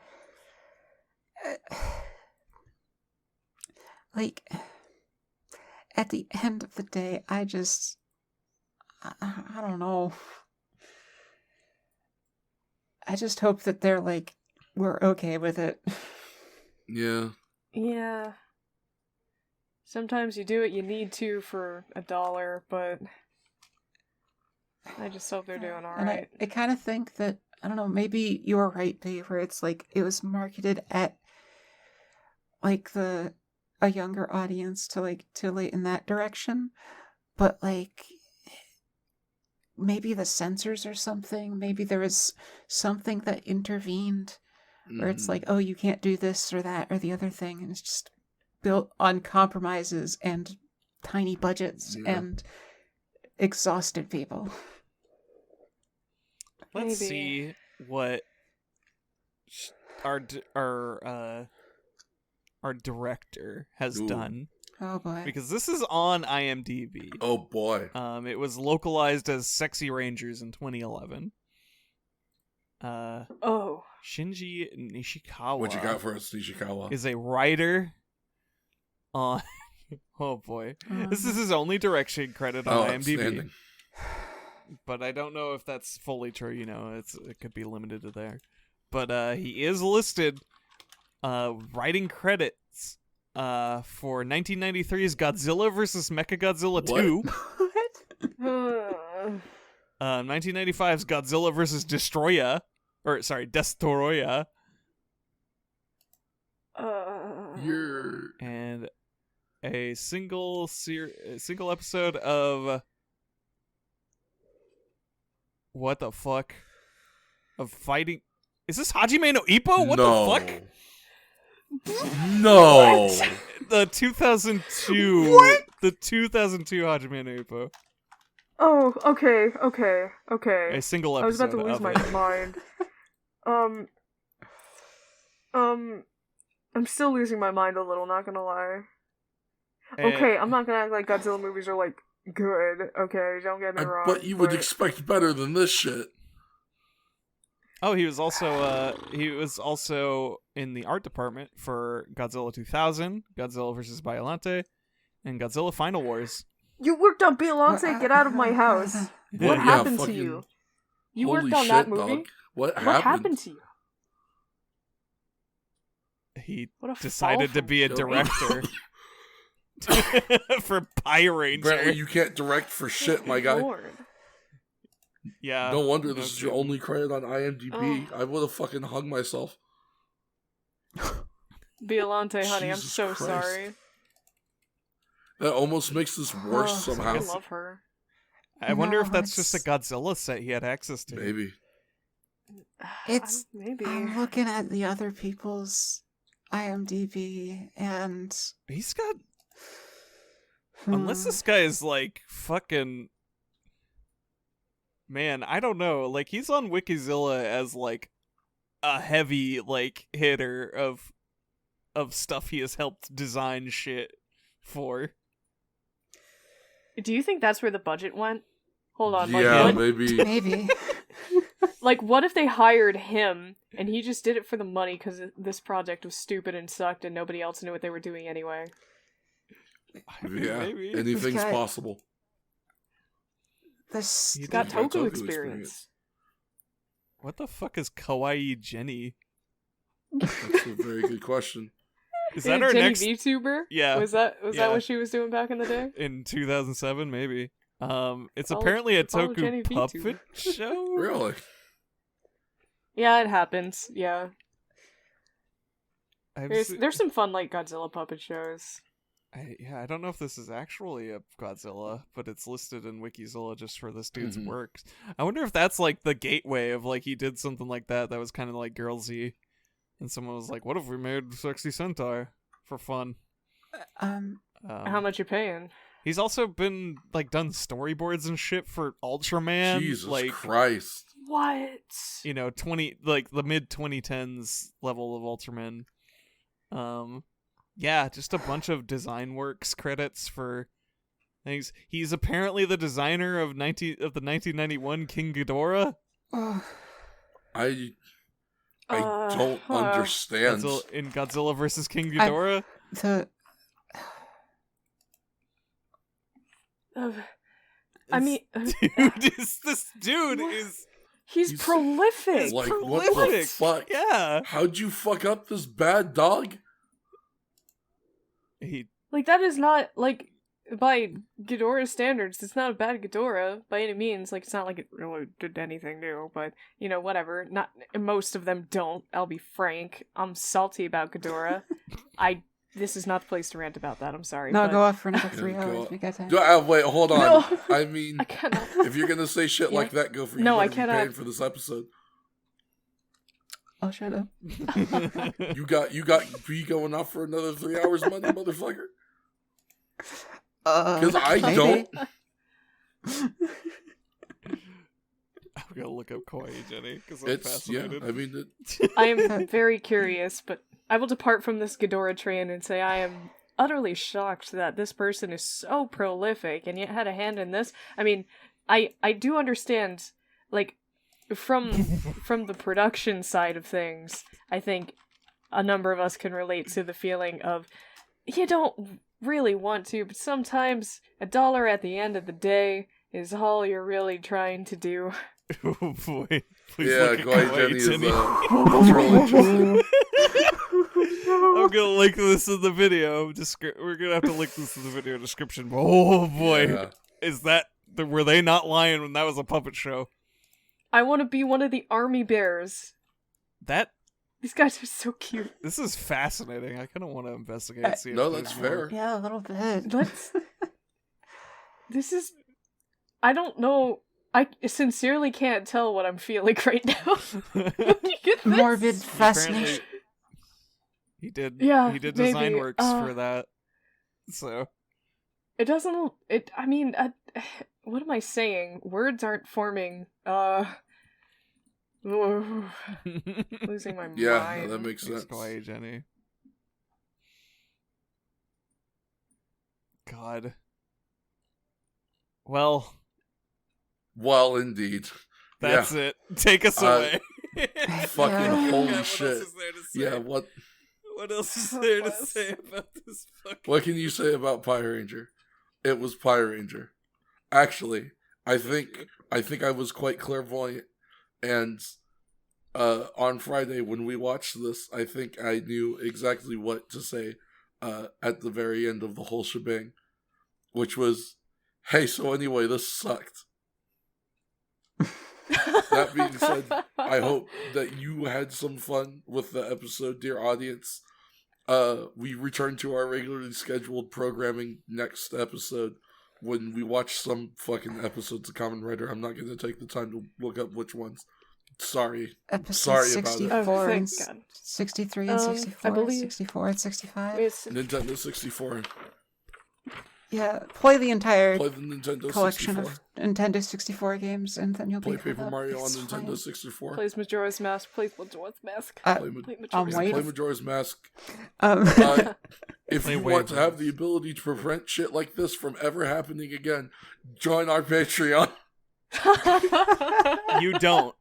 Like, at the end of the day, I don't know. I just hope that they're like, we're okay with it. Yeah. Yeah. Sometimes you do what you need to for $1, but I just hope they're doing And alright. I kind of think that, I don't know, maybe you were right, Dave, where it's like, it was marketed at like a younger audience to late in that direction. But like, maybe the censors or something, maybe there was something that intervened where it's like, oh, you can't do this or that or the other thing, and it's just built on compromises and tiny budgets and exhausted people. Let's Maybe. see what our director has Ooh. done, Oh boy. because this is on IMDb. Oh boy. It was localized as Sexy Rangers in 2011. Oh. Shinji Nishikawa What you got for us, Nishikawa? is a writer on. Oh boy, this is his only direction credit on IMDb. Outstanding. But I don't know if that's fully true. You know, it could be limited to there. But he is listed writing credits for 1993's Godzilla vs. Mechagodzilla 2. What? 1995's Godzilla vs. Destroya. Destoroyah. You're And a single episode of what the fuck of fighting. Is this Hajime no Ippo? What the fuck? No. The 2002. What? The 2002 Hajime no Ippo. Oh, okay. A single episode. I was about to lose of my it. mind. I'm still losing my mind a little, not gonna lie. Okay, I'm not gonna act like Godzilla movies are, like, good, okay? Don't get me wrong. But you would but- expect better than this shit. Oh, he was also in the art department for Godzilla 2000, Godzilla vs. Biollante, and Godzilla Final Wars. You worked on Beyonce, get out of my house. Yeah, What happened to fucking- you? You Holy worked on shit, that movie? dog. What What happened to you? He What a decided fall to from be a grace. director for Pie Ranger. Apparently you can't direct for shit, my guy. Lord. Yeah. No wonder this is your kidding. only credit on IMDb. I would have fucking hung myself. Beyonce, honey, I'm Jesus so Christ. sorry. That almost makes this worse Oh, somehow. I love her. I wonder No, if that's just a it's- Godzilla set he had access to. Maybe. It's- Maybe. I'm looking at the other people's IMDb and He's got. Unless this guy is like fucking. Man, I don't know. Like, he's on Wikizilla as like a heavy like hitter of stuff he has helped design shit for. Do you think that's where the budget went? Hold on, like, Yeah, what, maybe. maybe. like, what if they hired him and he just did it for the money because this project was stupid and sucked and nobody else knew what they were doing anyway? Yeah, Maybe. anything's This guy- possible. This He Got did have Toku Toku experience. What the fuck is Kawaii Jenny? That's a very good question. Is that our Jenny next VTuber? Yeah. Was that Yeah. what she was doing back in the day? in 2007? Maybe. It's Follow- apparently a follow Jenny Toku puppet VTuber. show. Really? Yeah, it happens. Yeah, I've there's se- there's some fun like Godzilla puppet shows. I don't know if this is actually a Godzilla, but it's listed in Wikizilla just for this dude's Mhm. work. I wonder if that's like the gateway of like he did something like that was kind of like girlsy, and someone was like, "What if we made sexy Sentai for fun?" um How much you paying? He's also been like done storyboards and shit for Ultraman. Jesus like, Christ. What? you know, 20 like the mid 2010s level of Ultraman. Yeah, just a bunch of design works credits for things. He's apparently the designer of the 1991 King Ghidorah. I don't understand. In Godzilla vs. King Ghidorah. I mean, This dude is he's prolific. Like, prolific. what the fuck? Yeah. How'd you fuck up this bad dog? He Like, that is not, like, by Ghidorah standards, it's not a bad Ghidorah by any means. Like, it's not like it really did anything new, but, you know, whatever. Not most of them don't, I'll be frank. I'm salty about Ghidorah. This is not the place to rant about that, I'm sorry. No, but go off for another 3 hours. We got time. Wait, hold on. No. I mean, I cannot. if you're gonna say shit like that, go for it. No, You I better be cannot. paying for this episode. I'll shut up. You got B going off for another 3 hours, motherfucker. Because I maybe. don't. I'm gonna look up Kawaii Jenny because I'm fascinated. I mean, I am very curious, but I will depart from this Ghidorah train and say I am utterly shocked that this person is so prolific and yet had a hand in this. I mean, I do understand, like, from the production side of things, I think a number of us can relate to the feeling of, you don't really want to, but sometimes $1 at the end of the day is all you're really trying to do. Oh boy! Please yeah, look at Kawaii Jenny is Jenny. really interesting. I'm gonna link this in the video. We're gonna have to link this in the video description. Oh boy, Yeah. is that were they not lying when that was a puppet show? I want to be one of the army bears. These guys are so cute. This is fascinating. I kind of want to investigate. And see if No, there's that's more. fair. Yeah, a little bit. This is... I don't know... I sincerely can't tell what I'm feeling right now. Look at this. Morbid Apparently, fascination. he did. Yeah, he did design maybe. works for that. So It doesn't... I mean, what am I saying? Words aren't forming. Losing my Yeah, mind. no, that makes sense. Kawaii Jenny. God. Well, Indeed. that's it. Take us away. Fucking Yeah. holy God, what shit. else is there to say? Yeah, what What else is there to say about this fucking... What can you say about Pie Ranger? It was Pie Ranger. Actually, I think I was quite clairvoyant, and on Friday when we watched this, I think I knew exactly what to say at the very end of the whole shebang, which was, "Hey, so anyway, this sucked." That being said, I hope that you had some fun with the episode, dear audience. We return to our regularly scheduled programming next episode when we watch some fucking episodes of Kamen Rider. I'm not going to take the time to look up which ones. Sorry. Episode Sorry about it. 64 thank and God. 63 and 64, I believe- 64 and 65. It's, Nintendo 64. Yeah, play the entire Play the Nintendo collection 64. of Nintendo 64 games, and then you'll Play be Paper caught up. Mario on It's Nintendo fine. 64. plays Majora's Mask. Plays Majora's Mask. Uh, Play, Play I'm Majora's waiting. play Mask. Majora's Mask. Um, If Play you want to have Waves. the ability to prevent shit like this from ever happening again, join our Patreon. You don't.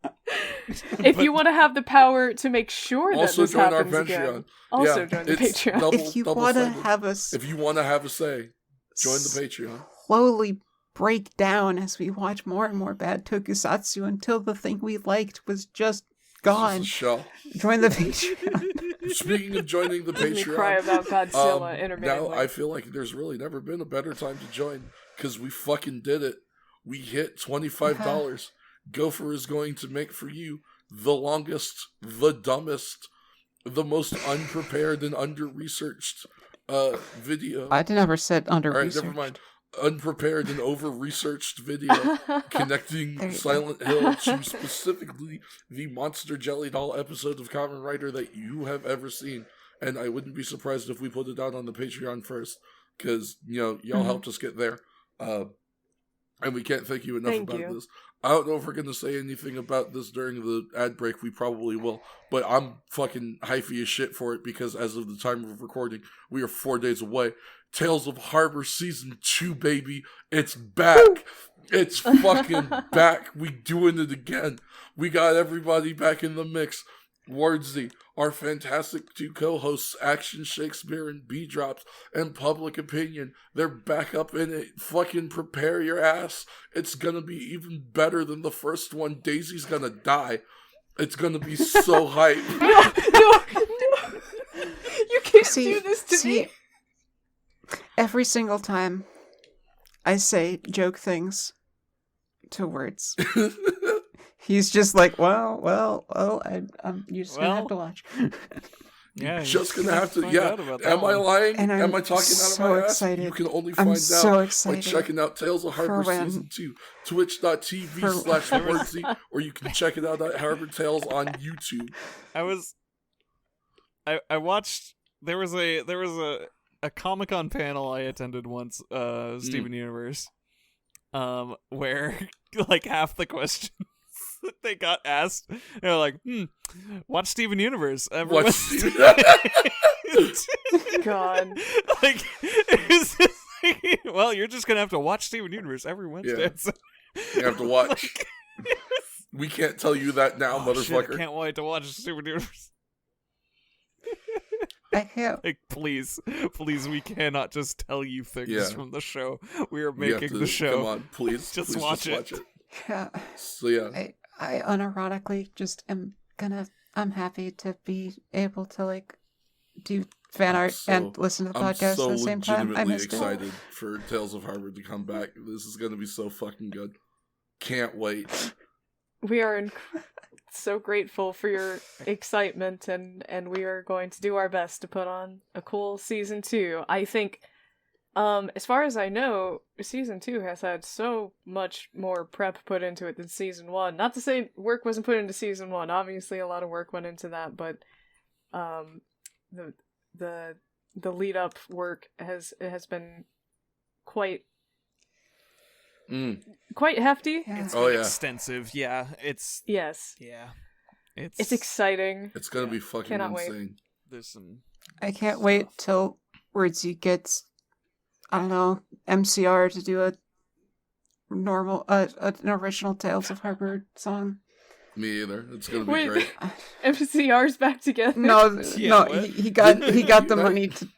If you want to have the power to make sure that Also this join our happens Patreon. again, also Yeah, join the it's Patreon. double- if you want to double-sided. have us If you want to have a say, join the Patreon. slowly break down as we watch more and more bad tokusatsu until the thing we liked was just This gone, is a show. join the Patreon. Speaking of joining the Let me cry Patreon, about Godzilla now intermittently. I feel like there's really never been a better time to join because we fucking did it. We hit $25. Gopher is going to make for you the longest, the dumbest, the most unprepared and under-researched video. I never said under All right, research. never mind. Unprepared and over-researched video connecting There you Silent Hill to specifically the Monster Jelly Doll episode of Kamen Rider that you have ever seen. And I wouldn't be surprised if we put it out on the Patreon first, because y'all helped us get there, and we can't thank you enough Thank about you. this. I don't know if we're gonna say anything about this during the ad break. We probably will, but I'm fucking hyphy as shit for it because as of the time of recording, we are 4 days away. Tales of Harbor Season 2, baby. It's back. It's fucking back. We doing it again. We got everybody back in the mix. Wardsy, our fantastic two co-hosts, Action Shakespeare and B-Drops, and Public Opinion. They're back up in it. Fucking prepare your ass. It's gonna be even better than the first one. Daisy's gonna die. It's gonna be so hype. No. You can't do this to me. Every single time I say joke things to words, he's just like, well, you're just gonna have to watch. Yeah, Just gonna have to. find Yeah. out about that Am I one. lying? And I'm Am I talking out of so my ass? excited. You can only I'm find so out by excited checking out Tales of Harbor for when- Season 2, twitch.tv/Wardsy, or you can check it out at Harbor Tales on YouTube. I watched. There was a Comic-Con panel I attended once, Steven Universe, where like half the questions that they got asked, they were like, watch Steven Universe every Watch Wednesday." God. Like, it's just like, well, you're just gonna have to watch Steven Universe every Wednesday. Yeah. So- You have to watch. Like, We can't tell you that now, oh, shit, motherfucker. I can't wait to watch Steven Universe. I can't. Like, please, we cannot just tell you things Yeah. from the show. We are We have making to- the show. Come on, please. Just please watch it. Yeah, So yeah. I unironically just I'm happy to be able to like do fan art and listen to the I'm podcast so at the same time. I legitimately missed it. excited for Tales of Harbor to come back. This is gonna be so fucking good. Can't wait. We are so grateful for your excitement, and we are going to do our best to put on a cool season 2. I think, as far as I know, season 2 has had so much more prep put into it than season 1. Not to say work wasn't put into season 1. Obviously, a lot of work went into that, but the lead up work has been quite hefty. Yeah. It's Oh, been yeah. extensive. Yeah, it's Yes, it's exciting. It's gonna be fucking Cannot wait. insane. There's some I can't wait till Wordsy gets, I don't know, MCR to do a normal, an original Tales of Harbor song. Me either. It's gonna be Wait. great. MCR's back together. No, Yeah, no, what? he got Didn't he they got the unite? money to.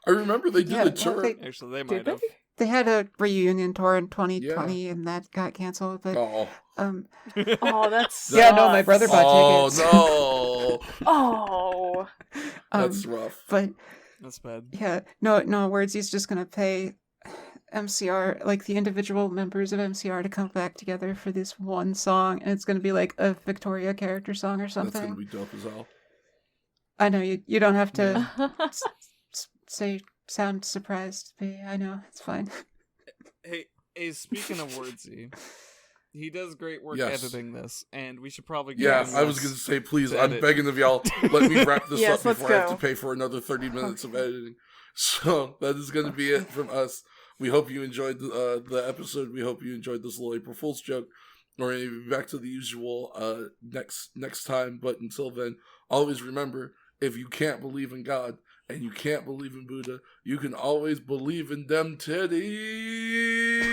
I remember they did Yeah, a well, tour. actually they Did might they? have. They had a reunion tour in 2020, and that got canceled. But Oh, Oh, that's yeah, no, my brother bought tickets. no, Oh, that's rough. But That's bad. yeah, no, Wordsy's just gonna pay MCR, like the individual members of MCR, to come back together for this one song, and it's gonna be like a Victoria character song or That's gonna something. be dope as hell. I know you don't have to Yeah. sound surprised. But I know it's fine. Hey, speaking of Wordsy, he does great work Yes. editing this, and we should probably get Yeah, him I was this gonna say, please, to I'm edit. begging of y'all, let me wrap this Yes, up let's before I have go. to pay for another 30 minutes of editing. So that is gonna be it from us. We hope you enjoyed the episode. We hope you enjoyed this little April Fool's joke. We're gonna be back to the usual next time. But until then, always remember: if you can't believe in God and you can't believe in Buddha, you can always believe in them titties.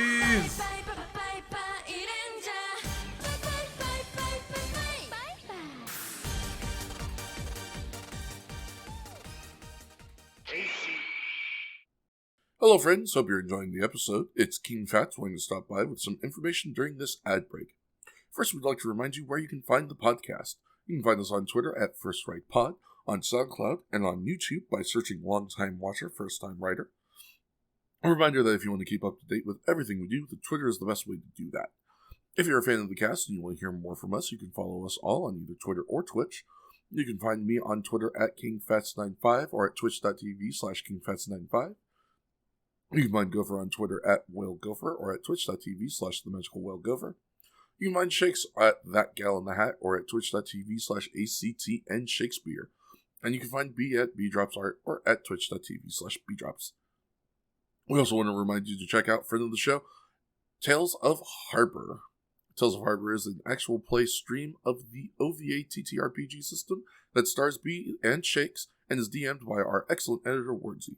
Hello, friends. Hope you're enjoying the episode. It's King Fats wanting to stop by with some information during this ad break. First, we'd like to remind you where you can find the podcast. You can find us on Twitter at FirstWritePod, on SoundCloud, and on YouTube by searching Longtime Watcher, First Time Writer. A reminder that if you want to keep up to date with everything we do, the Twitter is the best way to do that. If you're a fan of the cast and you want to hear more from us, you can follow us all on either Twitter or Twitch. You can find me on Twitter at KingFats95 or at twitch.tv/KingFats95. You can find Gopher on Twitter at WhaleGopher or at twitch.tv/TheMagicalWhaleGopher. You can find Shakes at That Gal in the Hat or at twitch.tv/ACTNShakespeare. And you can find B at BDropsArt or at twitch.tv/BDrops. We also want to remind you to check out friend of the show, Tales of Harbor. Tales of Harbor is an actual play stream of the OVA TTRPG system that stars B and Shakes and is DM'd by our excellent editor, Wordsy.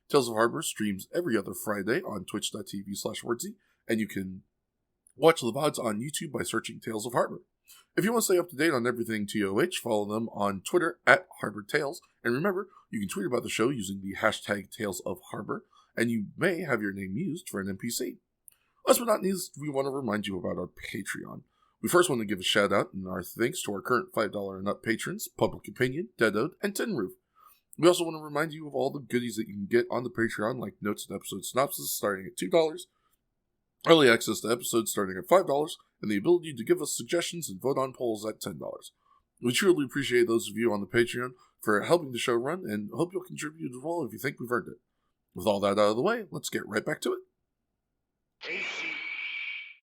Tales of Harbor streams every other Friday on twitch.tv/Wordsy, and you can watch the VODs on YouTube by searching Tales of Harbor. If you want to stay up to date on everything TOH, follow them on Twitter at Harbor Tales. And remember, you can tweet about the show using the hashtag Tales of Harbor, and you may have your name used for an NPC. Last but not least, we want to remind you about our Patreon. We first want to give a shout out and our thanks to our current $5 and up patrons, Public Opinion, Dead Ode, and Tin Roof. We also want to remind you of all the goodies that you can get on the Patreon, like notes and episode synopsis starting at $2, early access to episodes starting at $5, and the ability to give us suggestions and vote on polls at $10. We truly appreciate those of you on the Patreon for helping the show run, and hope you'll contribute as well if you think we've earned it. With all that out of the way, let's get right back to it. AC